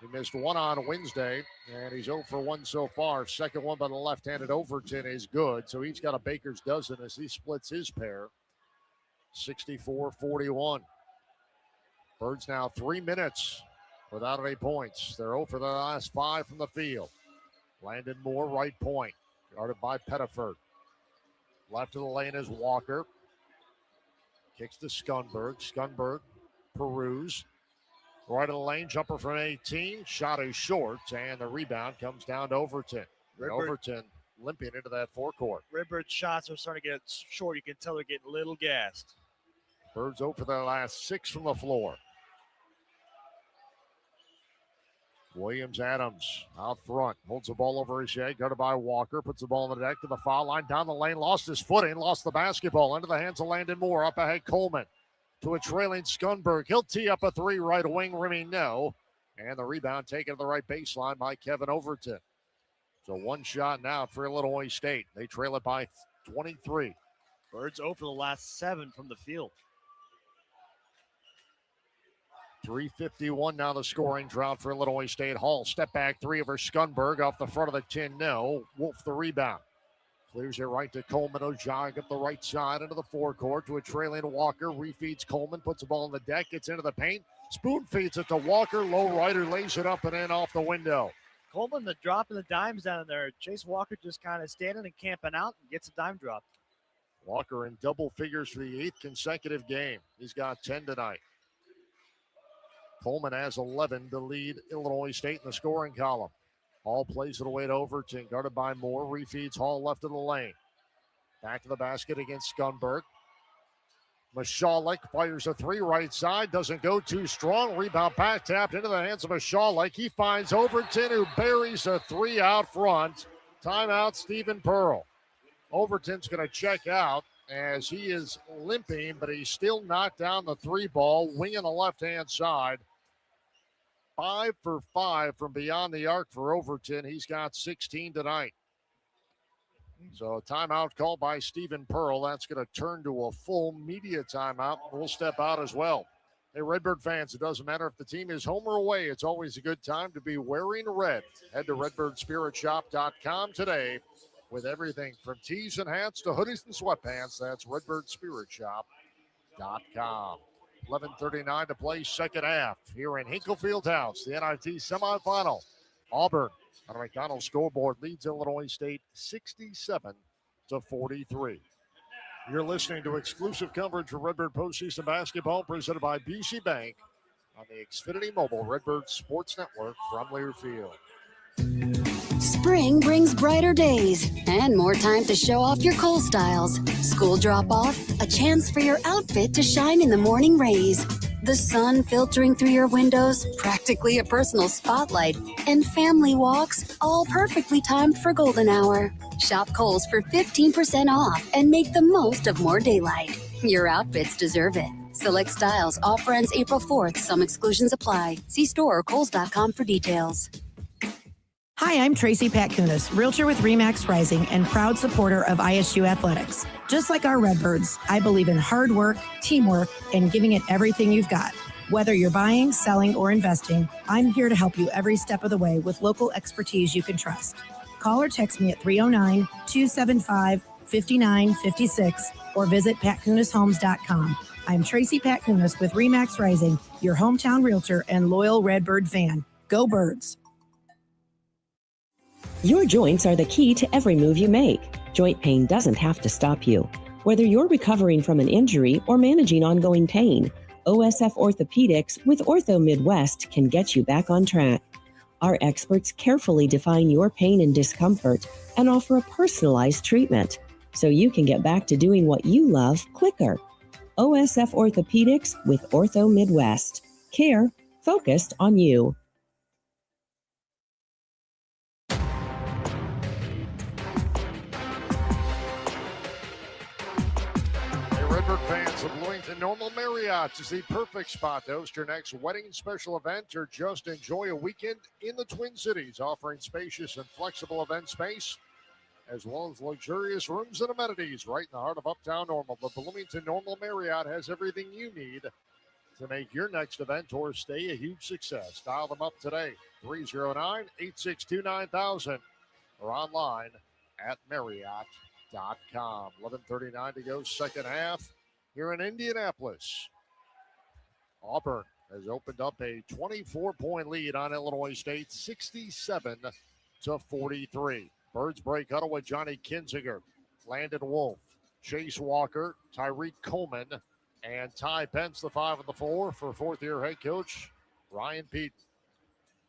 He missed one on Wednesday, and he's 0 for 1 so far. Second one by the left-handed Overton is good, so he's got a baker's dozen as he splits his pair. 64-41. Birds now 3 minutes without any points. They're 0 for the last 5 from the field. Landon Moore, right point, guarded by Pettiford. Left of the lane is Walker. Kicks to Scunberg. Scunberg, Peruse. Right of the lane, jumper from 18. Shot is short, and the rebound comes down to Overton. Overton limping into that forecourt. Redbird's shots are starting to get short. You can tell they're getting a little gassed. Birds 0 for their last 6 from the floor. Williams-Adams out front. Holds the ball over his head. Guarded by Walker. Puts the ball on the deck to the foul line. Down the lane. Lost his footing. Lost the basketball. Into the hands of Landon Moore. Up ahead Coleman. To a trailing Scunberg. He'll tee up a 3 right wing. Rimming no. And the rebound taken to the right baseline by Kevin Overton. So one shot now for Illinois State. They trail it by 23. Birds 0 for the last 7 from the field. 3:51 now the scoring drought for Illinois State. Hall step back 3 over Scunberg off the front of the 10. No. Wolf the rebound. Clears it right to Coleman. Ojag up the right side into the forecourt to a trailing Walker. Refeeds Coleman. Puts the ball on the deck. Gets into the paint. Spoon feeds it to Walker. Low rider lays it up and in off the window. Coleman, the dropping the dimes down there. Chase Walker just kind of standing and camping out and gets a dime drop. Walker in double figures for the 8th consecutive game. He's got 10 tonight. Coleman has 11 to lead Illinois State in the scoring column. Hall plays it away to Overton, guarded by Moore. Refeeds Hall left of the lane. Back to the basket against Scunberg. Michalek fires a 3 right side. Doesn't go too strong. Rebound back tapped into the hands of Michalek. He finds Overton, who buries a 3 out front. Timeout, Stephen Pearl. Overton's going to check out, as he is limping, but he's still knocked down the 3 ball, wing on the left-hand side. 5 for 5 from beyond the arc for Overton. He's got 16 tonight. So a timeout called by Stephen Pearl. That's going to turn to a full media timeout. We'll step out as well. Hey, Redbird fans, it doesn't matter if the team is home or away. It's always a good time to be wearing red. Head to redbirdspiritshop.com today with everything from tees and hats to hoodies and sweatpants. That's redbirdspiritshop.com. 11:39 to play, second half here in Hinkle Fieldhouse, the NIT semifinal. Auburn on a McDonald's scoreboard leads Illinois State 67-43. You're listening to exclusive coverage of Redbird postseason basketball presented by BC Bank on the Xfinity Mobile Redbird Sports Network from Learfield. Spring brings brighter days and more time to show off your Cole styles. School drop-off, a chance for your outfit to shine in the morning rays. The sun filtering through your windows, practically a personal spotlight. And family walks, all perfectly timed for golden hour. Shop Kohl's for 15% off and make the most of more daylight. Your outfits deserve it. Select styles. Offer ends April 4th. Some exclusions apply. See store or Kohls.com for details. Hi, I'm Tracy Patkunas, realtor with RE/MAX Rising and proud supporter of ISU Athletics. Just like our Redbirds, I believe in hard work, teamwork, and giving it everything you've got. Whether you're buying, selling, or investing, I'm here to help you every step of the way with local expertise you can trust. Call or text me at 309-275-5956 or visit patkunashomes.com. I'm Tracy Patkunas with RE/MAX Rising, your hometown realtor and loyal Redbird fan. Go Birds! Your joints are the key to every move you make. Joint pain doesn't have to stop you. Whether you're recovering from an injury or managing ongoing pain, OSF Orthopedics with Ortho Midwest can get you back on track. Our experts carefully define your pain and discomfort and offer a personalized treatment so you can get back to doing what you love quicker. OSF Orthopedics with Ortho Midwest. Care focused on you. Redbird fans, the Bloomington Normal Marriott is the perfect spot to host your next wedding, special event, or just enjoy a weekend in the Twin Cities, offering spacious and flexible event space, as well as luxurious rooms and amenities right in the heart of Uptown Normal. The Bloomington Normal Marriott has everything you need to make your next event or stay a huge success. Dial them up today, 309-862-9000, or online at Marriott.com. 11:39 to go, second half here in Indianapolis. Auburn has opened up a 24-point lead on Illinois State, 67-43. Birds break huddle with Johnny Kinzinger, Landon Wolf, Chase Walker, Tyreek Coleman, and Ty Pence, the 5 and the 4 for fourth-year head coach Ryan Pete.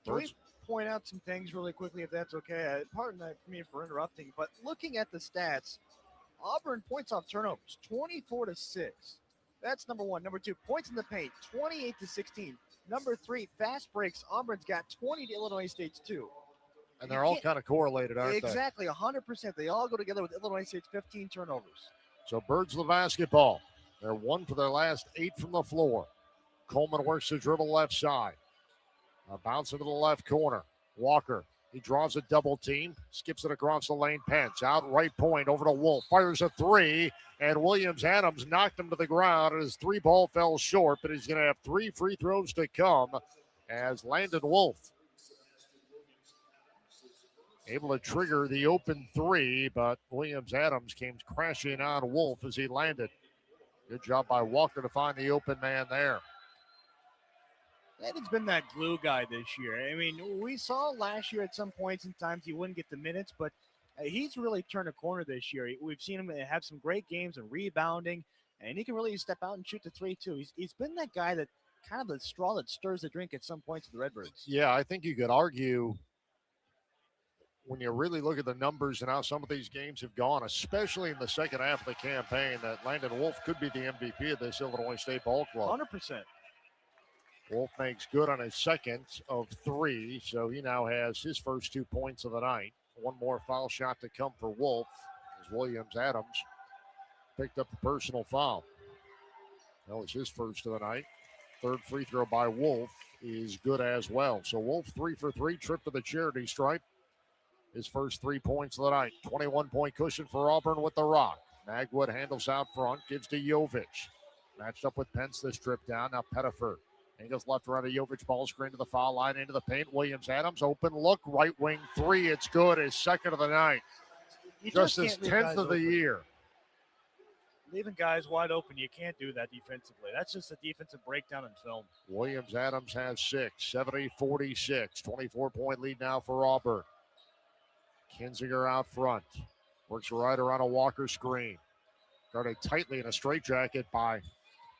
Can we point out some things really quickly, if that's okay? Pardon me for interrupting, but looking at the stats, Auburn points off turnovers, 24-6. That's number one. Number two, points in the paint, 28-16. Number three, fast breaks. Auburn's got 20 to Illinois State's 2. And they're all kind of correlated, aren't exactly, 100%. They all go together with Illinois State's 15 turnovers. So Birds the basketball. They're 1 for their last 8 from the floor. Coleman works the dribble left side. A bounce into the left corner. Walker, he draws a double team, skips it across the lane. Pence out right point over to Wolf. Fires a 3, and Williams-Adams knocked him to the ground, and his 3-ball fell short, but he's going to have 3 free throws to come as Landon Wolf able to trigger the open 3, but Williams-Adams came crashing on Wolf as he landed. Good job by Walker to find the open man there. Landon's been that glue guy this year. I mean, we saw last year at some points and times he wouldn't get the minutes, but he's really turned a corner this year. We've seen him have some great games and rebounding, and he can really step out and shoot the 3 too. He's been that guy that kind of the straw that stirs the drink at some points of the Redbirds. Yeah, I think you could argue when you really look at the numbers and how some of these games have gone, especially in the second half of the campaign, that Landon Wolf could be the MVP of this Illinois State ball club. 100%. Wolf makes good on his second of 3, so he now has his first 2 points of the night. One more foul shot to come for Wolf as Williams-Adams picked up the personal foul. That was his first of the night. Third free throw by Wolf is good as well. So Wolf 3 for 3, trip to the charity stripe. His first 3 points of the night. 21-point cushion for Auburn with the rock. Magwood handles out front, gives to Jovic. Matched up with Pence this trip down. Now Pettiford. Angles left around to Jovic, ball screen to the foul line, into the paint. Williams-Adams, open look, right wing 3. It's good. His second of the night. Just his 10th of the year. Leaving guys wide open, you can't do that defensively. That's just a defensive breakdown in film. Williams-Adams has 6, 70-46. 24-point lead now for Auburn. Kinzinger out front. Works right around a Walker screen. Guarded tightly in a straitjacket by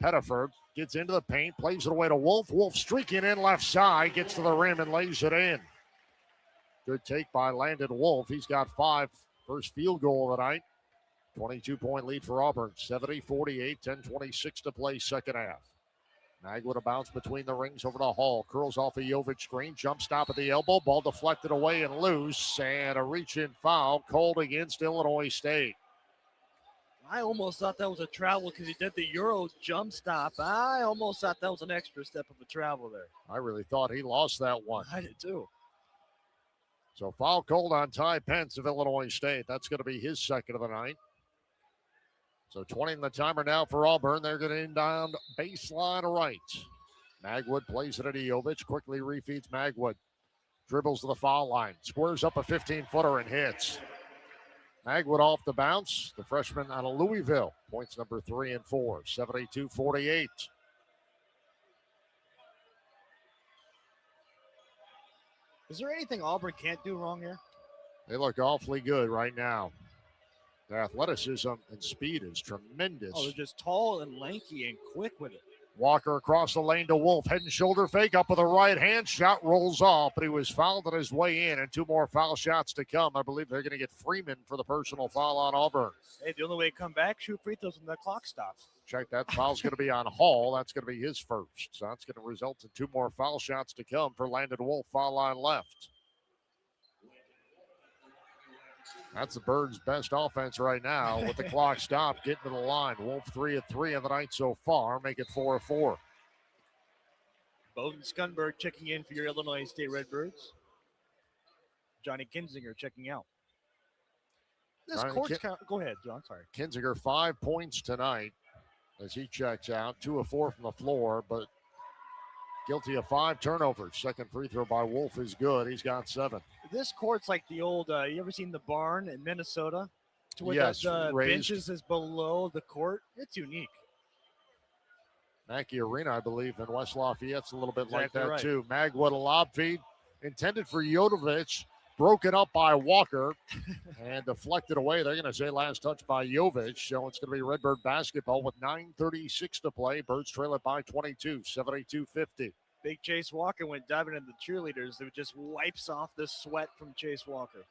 Pettiford. Gets into the paint, plays it away to Wolf. Wolf streaking in left side, gets to the rim and lays it in. Good take by Landon Wolf. He's got 5. First field goal of the night. 22-point lead for Auburn. 70-48, 10:26 to play second half. Magwood a bounce between the rings over to Hall. Curls off a Jovic screen. Jump stop at the elbow. Ball deflected away and loose. And a reach-in foul called against Illinois State. I almost thought that was a travel because he did the Euro jump stop. I almost thought that was an extra step of a travel there. I really thought he lost that one. I did too. So foul called on Ty Pence of Illinois State. That's going to be his second of the night. So 20 in the timer now for Auburn. They're going to inbound baseline right. Magwood plays it at Jovic. Quickly refeeds Magwood. Dribbles to the foul line. Squares up a 15-footer and hits. Magwood off the bounce. The freshman out of Louisville. Points number 3 and 4. 72-48. Is there anything Auburn can't do wrong here? They look awfully good right now. Their athleticism and speed is tremendous. Oh, they're just tall and lanky and quick with it. Walker across the lane to Wolf. Head and shoulder fake up with a right hand. Shot rolls off, but he was fouled on his way in, and 2 more foul shots to come. I believe they're going to get Freeman for the personal foul on Auburn. Hey, the only way to come back, shoot free throws when the clock stops. Check that. Foul's going to be on Hall. That's going to be his first. So that's going to result in 2 more foul shots to come for Landon Wolf. Foul line left. That's the Birds' best offense right now with the clock stopped, getting to the line. Wolf 3 of 3 of the night so far, make it 4 of 4. Bowden Skunberg checking in for your Illinois State Redbirds. Johnny Kinzinger checking out. This court's go ahead, John. Sorry. Kinzinger 5 points tonight as he checks out. 2 of 4 from the floor, but guilty of 5 turnovers. Second free throw by Wolf is good. He's got 7. This court's like the old, you ever seen the barn in Minnesota? To where yes, the benches is below the court. It's unique. Mackey Arena, I believe, in West Lafayette's a little bit Exactly like that, right. too. Magwood, a lob feed intended for Jovic, broken up by Walker and deflected away. They're going to say last touch by Jovic. So it's going to be Redbird basketball with 9:36 to play. Birds trail it by 22, 72-50. Big Chase Walker went diving into the cheerleaders. It just wipes off the sweat from Chase Walker.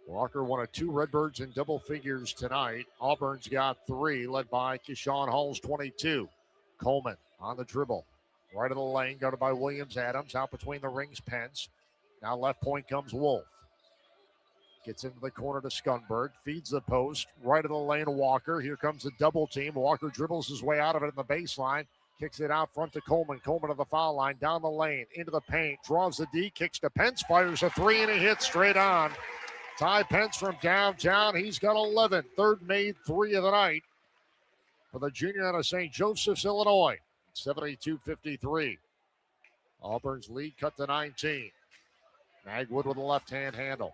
Walker one of 2 Redbirds in double figures tonight. Auburn's got 3, led by Keyshawn Hall's 22. Coleman on the dribble. Right of the lane, guarded by Williams-Adams. Out between the rings, Pence. Now left point comes Wolf. Gets into the corner to Skunberg. Feeds the post. Right of the lane, Walker. Here comes the double team. Walker dribbles his way out of it in the baseline. Kicks it out front to Coleman. Coleman to the foul line. Down the lane. Into the paint. Draws the D. Kicks to Pence. Fires a 3 and a hit straight on. Ty Pence from downtown. He's got 11. Third made 3 of the night for the junior out of St. Joseph's, Illinois. 72-53. Auburn's lead cut to 19. Magwood with a left-hand handle.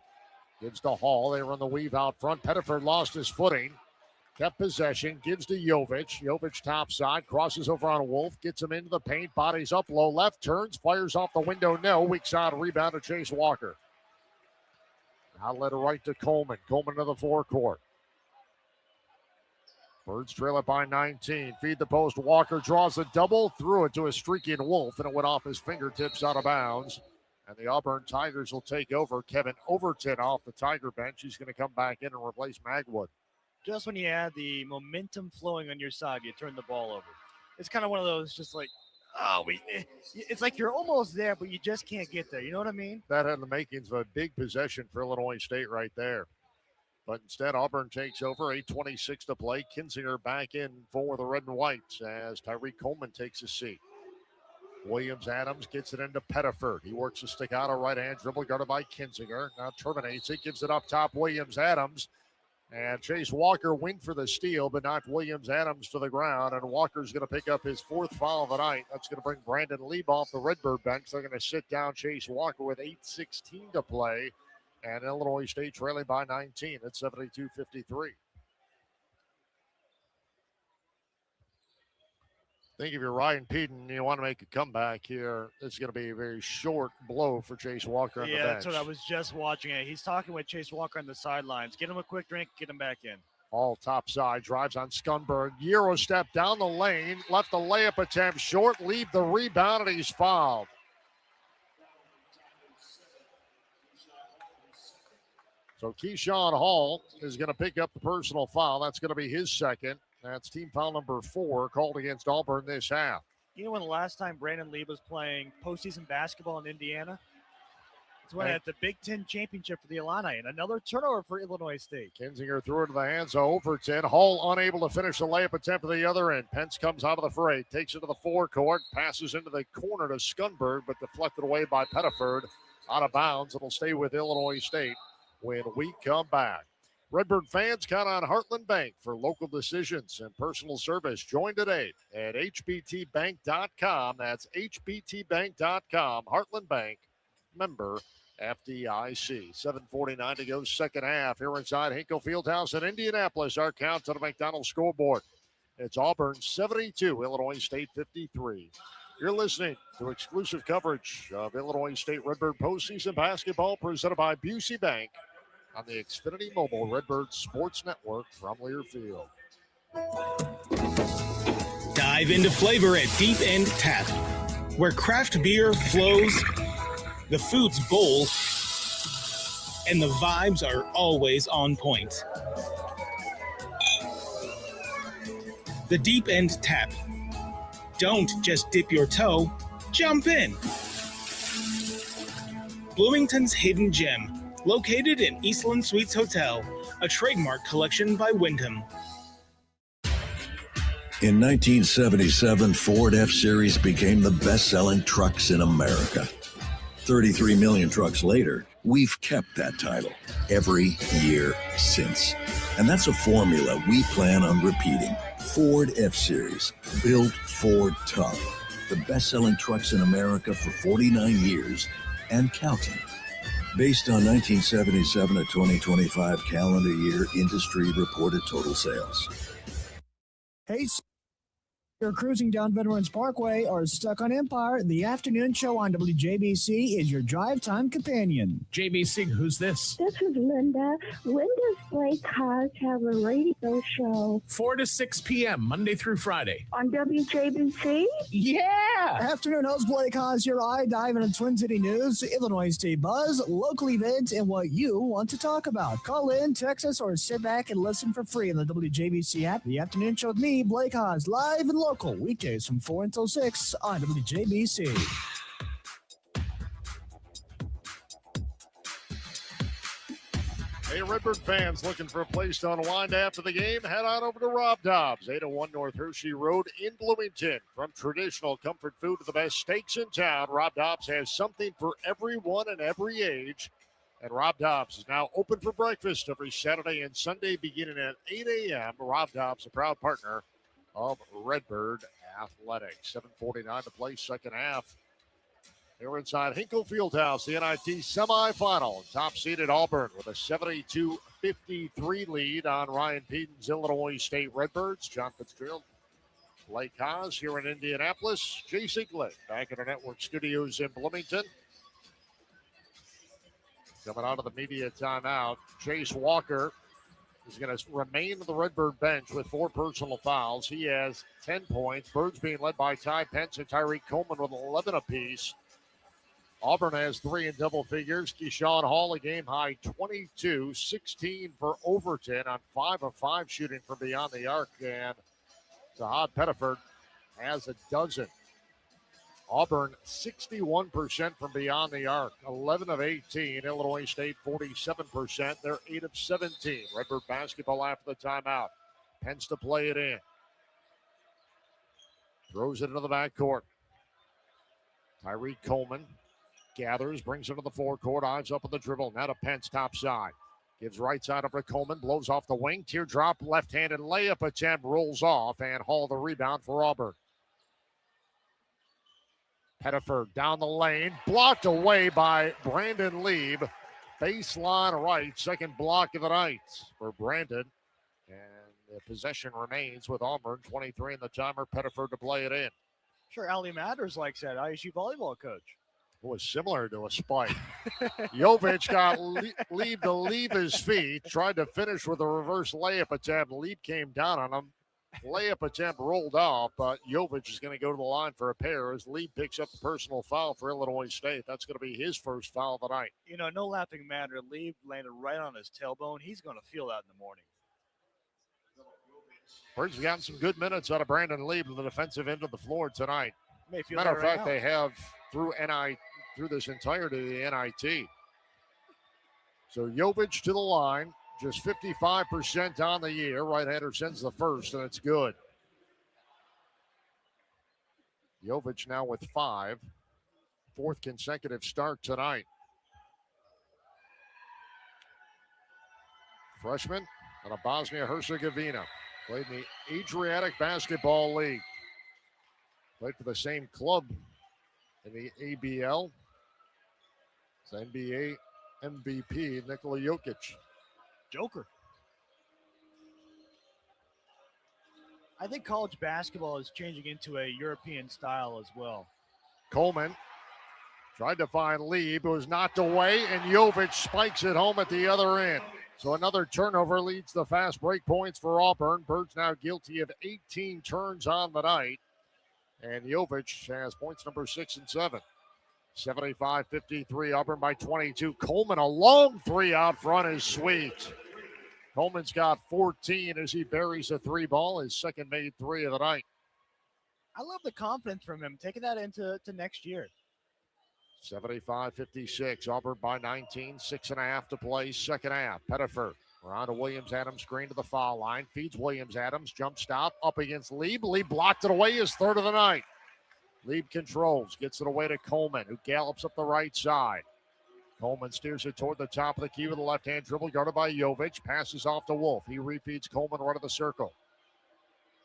Gives to Hall. They run the weave out front. Pettiford lost his footing. Kept possession. Gives to Jovic. Jovic top side. Crosses over on Wolf. Gets him into the paint. Bodies up low. Left turns. Fires off the window. No. Weak side rebound to Chase Walker. Outlet right to Coleman. Coleman to the forecourt. Birds trail it by 19. Feed the post. Walker draws a double. Threw it to a streaking Wolf, and it went off his fingertips out of bounds. And the Auburn Tigers will take over. Kevin Overton off the Tiger bench. He's going to come back in and replace Magwood. Just when you had the momentum flowing on your side, you turn the ball over. It's kind of one of those just like, it's like you're almost there, but you just can't get there. You know what I mean? That had the makings of a big possession for Illinois State right there. But instead, Auburn takes over. 8:26 to play. Kinzinger back in for the red and whites as Tyreek Coleman takes his seat. Williams-Adams gets it into Pettiford. He works a staccato right-hand dribble guarded by Kinzinger. Now terminates it, gives it up top. Williams-Adams. And Chase Walker went for the steal, but knocked Williams-Adams to the ground. And Walker's going to pick up his 4th foul of the night. That's going to bring Brandon Lieb off the Redbird bench. They're going to sit down Chase Walker with 8:16 to play. And Illinois State trailing by 19 at 72-53. I think if you're Ryan Peden, you want to make a comeback here. It's going to be a very short blow for Chase Walker on the bench. Yeah, that's what I was just watching it. He's talking with Chase Walker on the sidelines. Get him a quick drink, get him back in. All top side, drives on Scunberg. Euro step down the lane, left the layup attempt short, leave the rebound, and he's fouled. So Keyshawn Hall is going to pick up the personal foul. That's going to be his second. That's team foul number 4 called against Auburn this half. You know when the last time Brandon Lieb was playing postseason basketball in Indiana? It's when at the Big Ten championship for the Illini, and another turnover for Illinois State. Kinzinger threw it to the hands of Overton. Hall unable to finish the layup attempt to the other end. Pence comes out of the fray, takes it to the forecourt, passes into the corner to Scunberg, but deflected away by Pettiford. Out of bounds. It'll stay with Illinois State when we come back. Redbird fans, count on Heartland Bank for local decisions and personal service. Join today at hbtbank.com. That's hbtbank.com. Heartland Bank, member FDIC. 7:49 to go, second half. Here inside Hinkle Fieldhouse in Indianapolis. Our count to the McDonald's scoreboard. It's Auburn 72, Illinois State 53. You're listening to exclusive coverage of Illinois State Redbird postseason basketball presented by Busey Bank on the Xfinity Mobile Redbird Sports Network from Learfield. Dive into flavor at Deep End Tap, where craft beer flows, the food's bold, and the vibes are always on point. The Deep End Tap. Don't just dip your toe, jump in. Bloomington's Hidden Gem, located in Eastland Suites Hotel, a trademark collection by Wyndham. In 1977, Ford F-Series became the best-selling trucks in America. 33 million trucks later, we've kept that title every year since. And that's a formula we plan on repeating. Ford F-Series, built Ford tough. The best-selling trucks in America for 49 years and counting. Based on 1977 to 2025 calendar year industry reported total sales. Hey, you're cruising down Veterans Parkway or stuck on Empire, the afternoon show on WJBC is your drive time companion. JBC, who's this? This is Linda. When does Blake Haas have a radio show? 4 to 6 p.m., Monday through Friday. On WJBC? Yeah! Afternoon host Blake Haas, your eye dive into Twin City news, Illinois State buzz, local events, and what you want to talk about. Call in, text us, or sit back and listen for free on the WJBC app. The afternoon show with me, Blake Haas, live and local, weekdays from 4 until 6 on WJBC. Hey, Redbird fans looking for a place to unwind after the game? Head on over to Rob Dobbs, 801 North Hershey Road in Bloomington. From traditional comfort food to the best steaks in town, Rob Dobbs has something for everyone and every age. And Rob Dobbs is now open for breakfast every Saturday and Sunday beginning at 8 a.m. Rob Dobbs, a proud partner of Redbird Athletics. 7:49 to play, second half. Here inside Hinkle Fieldhouse, the NIT semifinal. Top-seeded Auburn with a 72-53 lead on Ryan Peden's Illinois State Redbirds. John Fitzgerald, Blake Haas here in Indianapolis. Jay Siglet back in our network studios in Bloomington. Coming out of the media timeout, Chase Walker is going to remain on the Redbird bench with 4 personal fouls. He has 10 points. Birds being led by Ty Pence and Tyreek Coleman with 11 apiece. Auburn has 3 in double figures. Keyshawn Hall, a game-high 22, 16 for Overton on 5 of 5 shooting from beyond the arc. And Zahad Pettiford has a dozen. Auburn 61% from beyond the arc, 11 of 18. Illinois State 47%. They're 8 of 17. Redbird basketball after the timeout. Pence to play it in. Throws it into the backcourt. Tyreek Coleman gathers, brings it to the forecourt, eyes up on the dribble. Now to Pence, top side. Gives right side over to Coleman, blows off the wing. Teardrop, left-handed layup attempt, rolls off, and Hall the rebound for Auburn. Pettiford down the lane, blocked away by Brandon Lieb. Baseline right, second block of the night for Brandon. And the possession remains with Auburn, 23 in the timer. Pettiford to play it in. Sure, Ali Matters likes that, ISU volleyball coach. It was similar to a spike. Jovic got Lieb to leave his feet, tried to finish with a reverse layup attempt. Lieb came down on him. Layup attempt rolled off, but Jovic is going to go to the line for a pair as Lieb picks up the personal foul for Illinois State. That's going to be his first foul of the night. You know, no laughing matter. Lieb landed right on his tailbone. He's going to feel that in the morning. Birds have gotten some good minutes out of Brandon Lieb to the defensive end of the floor tonight. Matter of fact, they have through this entirety of the NIT. So Jovic to the line. Just 55% on the year. Right-hander sends the first, and it's good. Jovic now with 5. Fourth consecutive start tonight. Freshman out of Bosnia-Herzegovina. Played in the Adriatic Basketball League. Played for the same club in the ABL. It's NBA MVP Nikola Jokic. Joker. I think college basketball is changing into a European style as well. Coleman tried to find Lieb, who was knocked away, and Jovic spikes it home at the other end. So another turnover leads the fast break points for Auburn. Birds now guilty of 18 turns on the night. And Jovic has points number 6 and 7. 75-53, Auburn by 22. Coleman, a long three out front is sweet. Coleman's got 14 as he buries a 3 ball, his second made 3 of the night. I love the confidence from him, taking that into next year. 75-56, Auburn by 19, 6.5 to play, second half. Pettiford around to Williams-Adams, screen to the foul line, feeds Williams-Adams, jump stop, up against Lieb. Lieb blocked it away, his third of the night. Lieb controls, gets it away to Coleman, who gallops up the right side. Coleman steers it toward the top of the key with a left-hand dribble, guarded by Jovic. Passes off to Wolf. He refeeds Coleman right of the circle.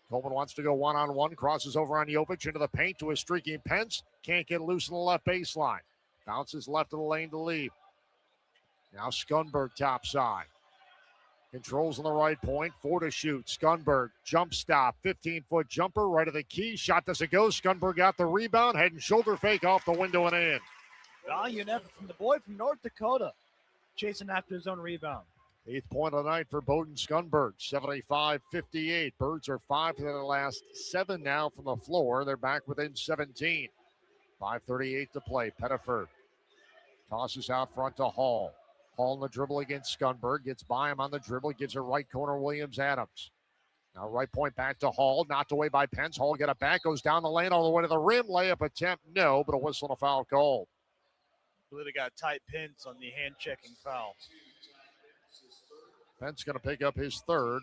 Coleman wants to go one-on-one, crosses over on Jovic into the paint to a streaking Pence. Can't get loose in the left baseline. Bounces left of the lane to Lieb. Now Skunberg top side. Controls on the right point, 4 to shoot. Skunberg, jump stop, 15-foot jumper, right of the key. Shot doesn't go. Skunberg got the rebound, head and shoulder fake off the window and in. Valiant effort from the boy from North Dakota, chasing after his own rebound. 8th point of the night for Bowden Skunberg, 75-58. Birds are 5 for their last 7 now from the floor. They're back within 17. 5:38 to play. Pettiford tosses out front to Hall. Hall in the dribble against Skunberg. Gets by him on the dribble. Gives it right corner Williams-Adams. Now right point back to Hall. Knocked away by Pence. Hall get it back. Goes down the lane all the way to the rim. Layup attempt. No, but a whistle and a foul called. I believe they got tight pins on the hand-checking foul. Pence going to pick up his third.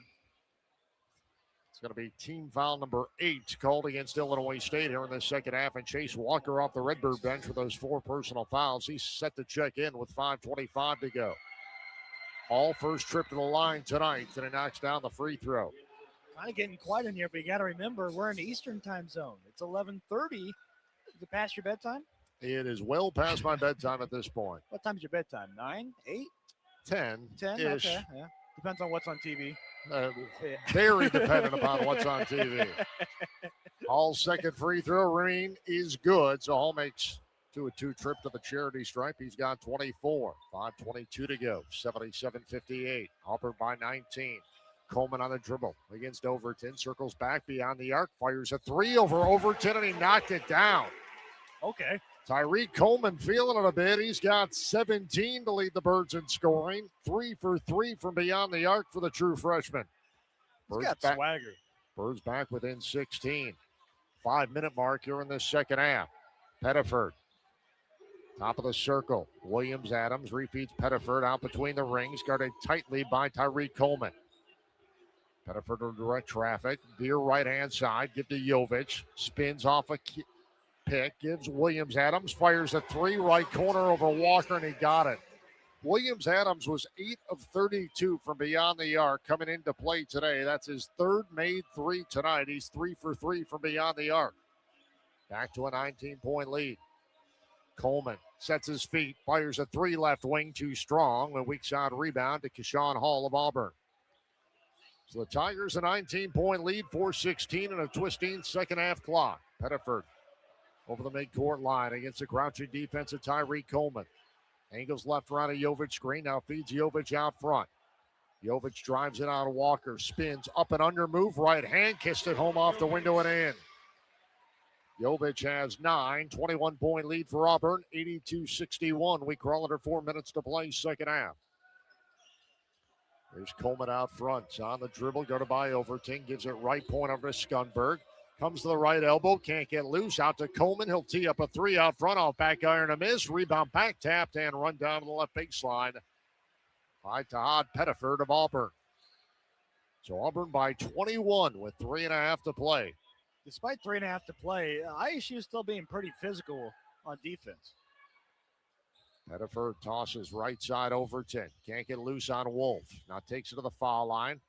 It's going to be team foul number 8 called against Illinois State here in the second half. And Chase Walker off the Redbird bench with those 4 personal fouls. He's set to check in with 5:25 to go. Hall first trip to the line tonight, and he knocks down the free throw. Kind of getting quiet in here, but you got to remember we're in the Eastern time zone. It's 11:30. Is it past your bedtime? It is well past my bedtime at this point. What time's your bedtime? 9, 8? 10? 10? Okay, yeah. Depends on what's on TV. Very dependent upon what's on TV. Hall's second free throw ring is good, so Hall makes 2-2 trip to the charity stripe. He's got 24. 5:22 to go. 77-58. Auburn by 19. Coleman on the dribble against Overton. Circles back beyond the arc. Fires a 3 over Overton, and he knocked it down. Okay. Tyreek Coleman feeling it a bit. He's got 17 to lead the Birds in scoring. 3 for 3 from beyond the arc for the true freshman. He's got swagger. Birds back within 16. 5-minute mark here in the second half. Pettiford. Top of the circle. Williams Adams refeeds Pettiford out between the rings, guarded tightly by Tyreek Coleman. Pettiford will direct traffic. Veer right hand side. Give to Jovic. Spins off a pick. Gives Williams Adams. Fires a three right corner over Walker, and he got it. Williams Adams was 8 of 32 from beyond the arc coming into play today. That's his third made three tonight. He's 3 for 3 from beyond the arc. Back to a 19-point lead. Coleman sets his feet, fires a three left wing, too strong. A weak side rebound to Keshawn Hall of Auburn. So the Tigers a 19-point lead, 4:16 and a twisting second half clock. Pettiford over the midcourt line against the crouching defense of Tyreek Coleman. Angles left around a Jovic screen, now feeds Jovic out front. Jovic drives it out of Walker, spins up and under move, right hand, kissed it home off the window and in. Jovic has 9, 21-point lead for Auburn, 82-61. We crawl under 4 minutes to play second half. There's Coleman out front. On the dribble, go to by Overton. Gives it right point over to Skunberg. Comes to the right elbow, can't get loose. Out to Coleman. He'll tee up a three out front. Off back iron, a miss. Rebound back tapped and run down to the left baseline by Todd Pettiford of Auburn. So Auburn by 21 with 3.5 to play. Despite 3.5 to play, ISU is still being pretty physical on defense. Pettiford tosses right side Overton. Can't get loose on Wolf. Now takes it to the foul line.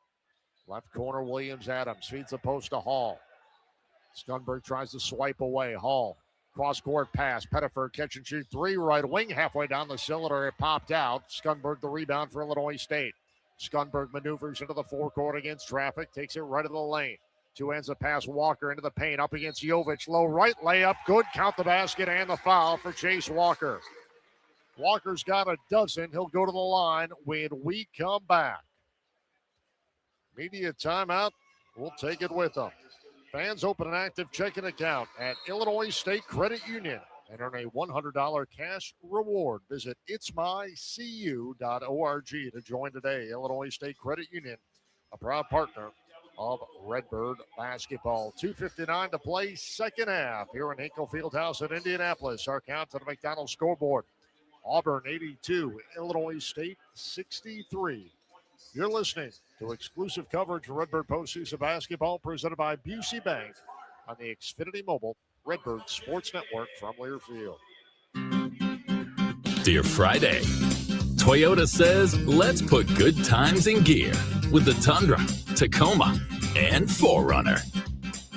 Left corner, Williams Adams feeds the post to Hall. Skunberg tries to swipe away. Hall, cross-court pass. Pettiford catch and shoot three, right wing. Halfway down the cylinder, it popped out. Skunberg the rebound for Illinois State. Skunberg maneuvers into the forecourt against traffic. Takes it right to the lane. Two ends of pass, Walker into the paint. Up against Jovic. Low right layup. Good. Count the basket and the foul for Chase Walker. Walker's got a dozen. He'll go to the line when we come back. Media timeout. We'll take it with them. Fans open an active checking account at Illinois State Credit Union and earn a $100 cash reward. Visit itsmycu.org to join today. Illinois State Credit Union, a proud partner of Redbird basketball. 2:59 to play second half here in Hinkle Fieldhouse in Indianapolis. Our count to the McDonald's scoreboard. Auburn 82, Illinois State 63. You're listening to exclusive coverage of Redbird postseason basketball presented by Busey Bank on the Xfinity Mobile Redbird Sports Network from Learfield. Dear Friday, Toyota says let's put good times in gear with the Tundra, Tacoma, and 4Runner.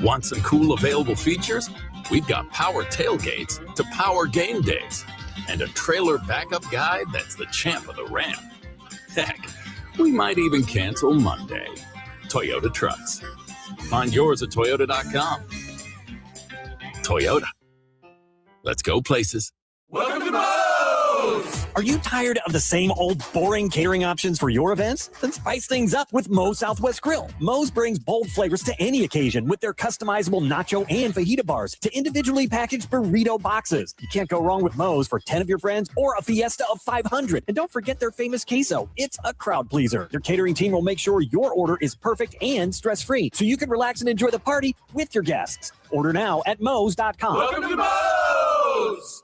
Want some cool available features? We've got power tailgates to power game days and a trailer backup guide that's the champ of the ramp. Heck, we might even cancel Monday. Toyota trucks. Find yours at toyota.com. Toyota. Let's go places. Welcome to Moe's! Are you tired of the same old boring catering options for your events? Then spice things up with Moe's Southwest Grill. Moe's brings bold flavors to any occasion with their customizable nacho and fajita bars to individually packaged burrito boxes. You can't go wrong with Moe's for 10 of your friends or a fiesta of 500. And don't forget their famous queso. It's a crowd pleaser. Your catering team will make sure your order is perfect and stress-free so you can relax and enjoy the party with your guests. Order now at Moe's.com. Welcome to Moe's!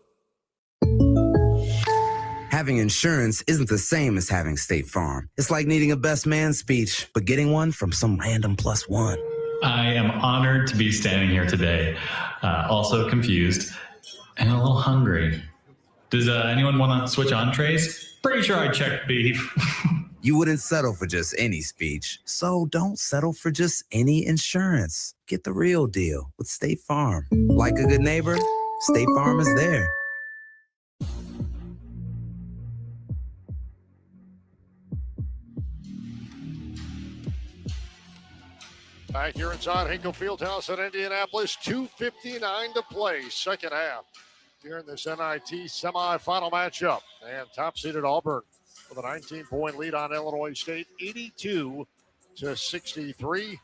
Having insurance isn't the same as having State Farm. It's like needing a best man speech, but getting one from some random plus one. I am honored to be standing here today, also confused and a little hungry. Does anyone want to switch entrees? Pretty sure I checked beef. You wouldn't settle for just any speech, so don't settle for just any insurance. Get the real deal with State Farm. Like a good neighbor, State Farm is there. Back here inside Hinkle Fieldhouse in Indianapolis, 2:59 to play, second half. Here in this NIT semifinal matchup. And top-seeded Auburn with a 19-point lead on Illinois State, 82-63.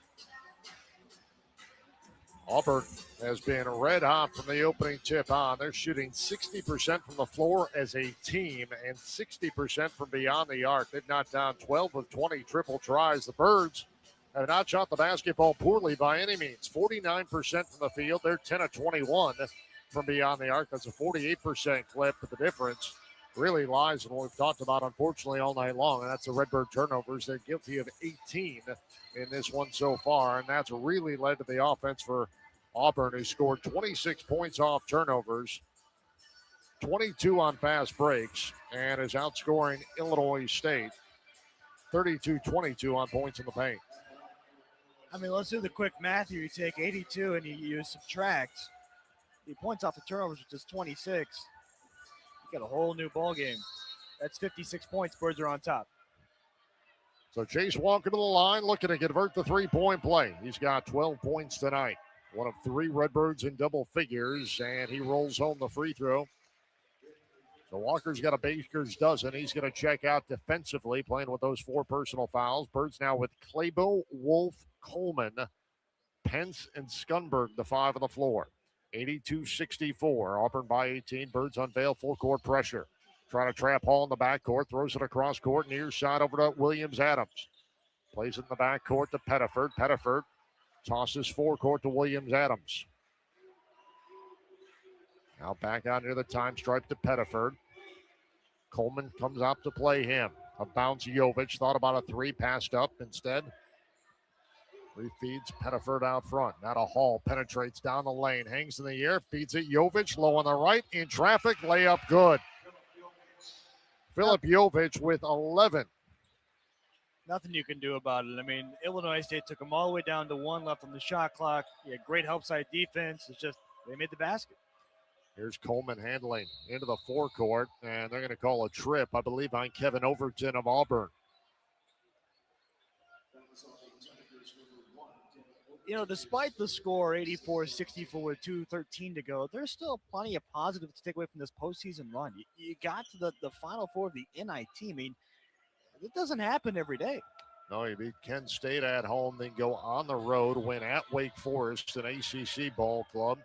Auburn has been red hot from the opening tip on. They're shooting 60% from the floor as a team and 60% from beyond the arc. They've knocked down 12 of 20 triple tries. The Birds have not shot the basketball poorly by any means. 49% from the field. They're 10 of 21. from beyond the arc. That's a 48% clip, but the difference really lies in what we've talked about, unfortunately, all night long, and that's the Redbird turnovers. They're guilty of 18 in this one so far, and that's really led to the offense for Auburn, who scored 26 points off turnovers, 22 on fast breaks, and is outscoring Illinois State 32-22 on points in the paint. I mean, let's do the quick math here. You take 82 and you subtract the points off the turnovers, which is 26. You got a whole new ball game. That's 56 points. Birds are on top. So Chase Walker to the line, looking to convert the three-point play. He's got 12 points tonight. One of three Redbirds in double figures, and he rolls home the free throw. So Walker's got a baker's dozen. He's going to check out defensively, playing with those 4 personal fouls. Birds now with Claybo, Wolf, Coleman, Pence, and Scunberg, the 5 on the floor. 82-64. Auburn by 18. Birds unveil full court pressure. Trying to trap Hall in the backcourt. Throws it across court. Near side over to Williams-Adams. Plays it in the backcourt to Pettiford. Pettiford tosses forecourt to Williams-Adams. Now back out near the time stripe to Pettiford. Coleman comes out to play him. A bounce Jovic. Thought about a 3. Passed up instead. Refeeds Pettiford out front. Now to Hall. Penetrates down the lane. Hangs in the air. Feeds it Jovic. Low on the right. In traffic. Layup good. Philip Jovic with 11. Nothing you can do about it. I mean, Illinois State took them all the way down to 1 left on the shot clock. Yeah, great help side defense. It's just they made the basket. Here's Coleman handling into the forecourt, and they're going to call a trip, I believe, on Kevin Overton of Auburn. You know, despite the score, 84-64 with 2:13 to go, there's still plenty of positives to take away from this postseason run. You got to the Final Four of the NIT. I mean, it doesn't happen every day. No, you beat Kent State at home, then go on the road, win at Wake Forest, an ACC ball club.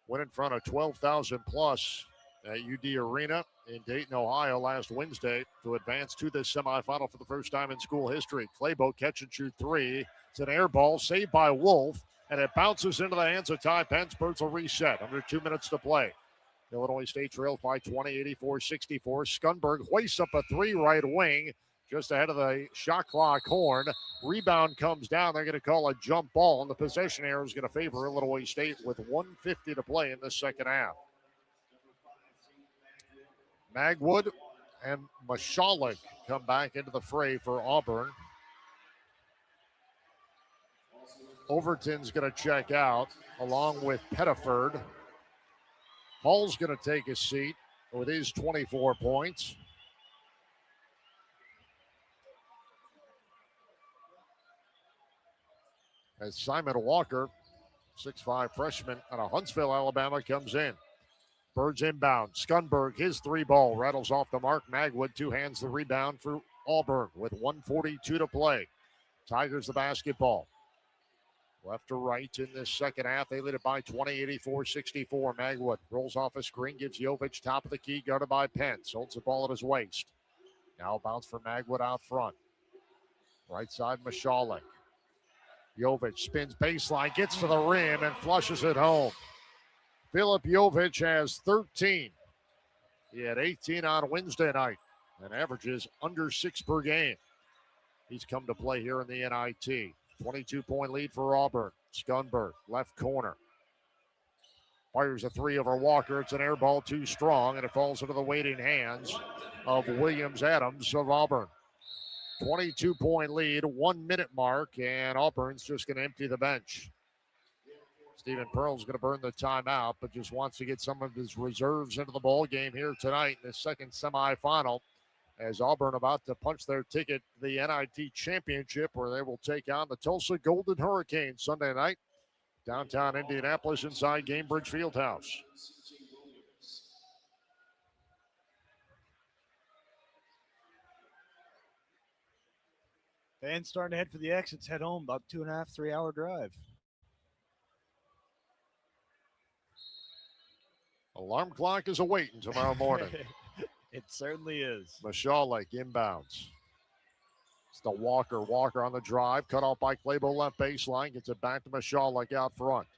Went in front of 12,000 plus at UD Arena in Dayton, Ohio last Wednesday to advance to the semifinal for the first time in school history. Claybo catch and shoot 3. It's an air ball saved by Wolf, and it bounces into the hands of Ty Pence. Birds will reset under 2 minutes to play. Illinois State trails by 20, 84-64. Scunberg hoists up a 3 right wing just ahead of the shot clock horn. Rebound comes down. They're going to call a jump ball, and the possession arrow is going to favor Illinois State with 1:50 to play in the second half. Magwood and Mashalik come back into the fray for Auburn. Overton's going to check out along with Pettiford. Hall's going to take his seat with his 24 points. As Simon Walker, 6'5" freshman out of Huntsville, Alabama, comes in. Birds inbound. Scunberg, his 3 ball, rattles off the mark. Magwood, 2 hands the rebound for Auburn with 1:42 to play. Tigers the basketball. Left to right in this second half. They lead it by 20, 84-64. Magwood rolls off a screen, gives Jovic top of the key, guarded by Pence. Holds the ball at his waist. Now bounce for Magwood out front. Right side, Mashalik. Jovic spins baseline, gets to the rim, and flushes it home. Philip Jovic has 13. He had 18 on Wednesday night and averages under 6 per game. He's come to play here in the NIT. 22-point lead for Auburn. Scunberg, left corner. Fires a 3 over Walker. It's an air ball too strong, and it falls into the waiting hands of Williams-Adams of Auburn. 22-point lead, 1 minute mark, and Auburn's just going to empty the bench. Stephen Pearl's going to burn the timeout, but just wants to get some of his reserves into the ball game here tonight in the second semifinal, as Auburn about to punch their ticket to the NIT championship, where they will take on the Tulsa Golden Hurricanes Sunday night, downtown Indianapolis, inside Gainbridge Fieldhouse. Fans starting to head for the exits, head home, about 2.5, 3 hour drive. Alarm clock is awaiting tomorrow morning. It certainly is. Mashalik inbounds. It's the Walker. Walker on the drive. Cut off by Claybo left baseline. Gets it back to Mashalik out front.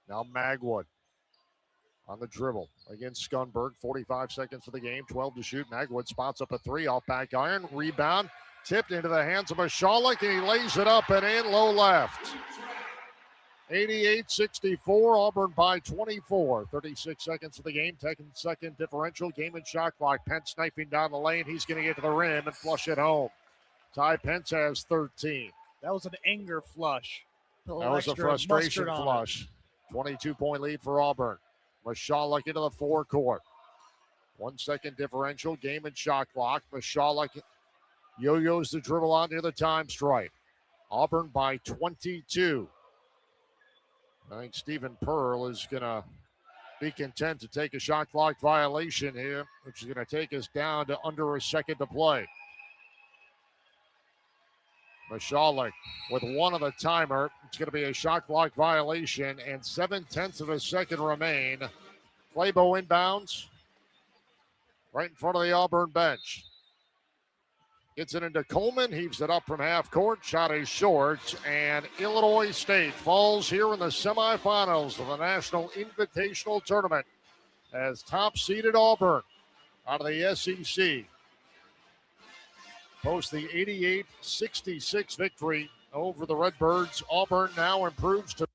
Now Magwood. on the dribble against Scunberg. 45 seconds for the game, 12 to shoot. Magwood spots up a three off back iron. Rebound tipped into the hands of Mashalik, and he lays it up and in low left. 88-64, Auburn by 24. 36 seconds for the game, 10-second differential. Game and shot clock. Pence sniping down the lane. He's going to get to the rim and flush it home. Ty Pence has 13. That was an anger flush. That was a frustration flush. 22-point lead for Auburn. Mashalik into the forecourt. 1 second differential. Game and shot clock. Mashalik yo-yos the dribble on near the time stripe. Auburn by 22. I think Stephen Pearl is going to be content to take a shot clock violation here, which is going to take us down to under a second to play. Mashalik with one on the timer. It's going to be a shot clock violation, and 0.7 of a second remain. Flaybo inbounds right in front of the Auburn bench. Gets it into Coleman, heaves it up from half court. Shot is short, and Illinois State falls here in the semifinals of the National Invitational Tournament as top-seeded Auburn out of the SEC post the 88-66 victory over the Redbirds. Auburn now improves to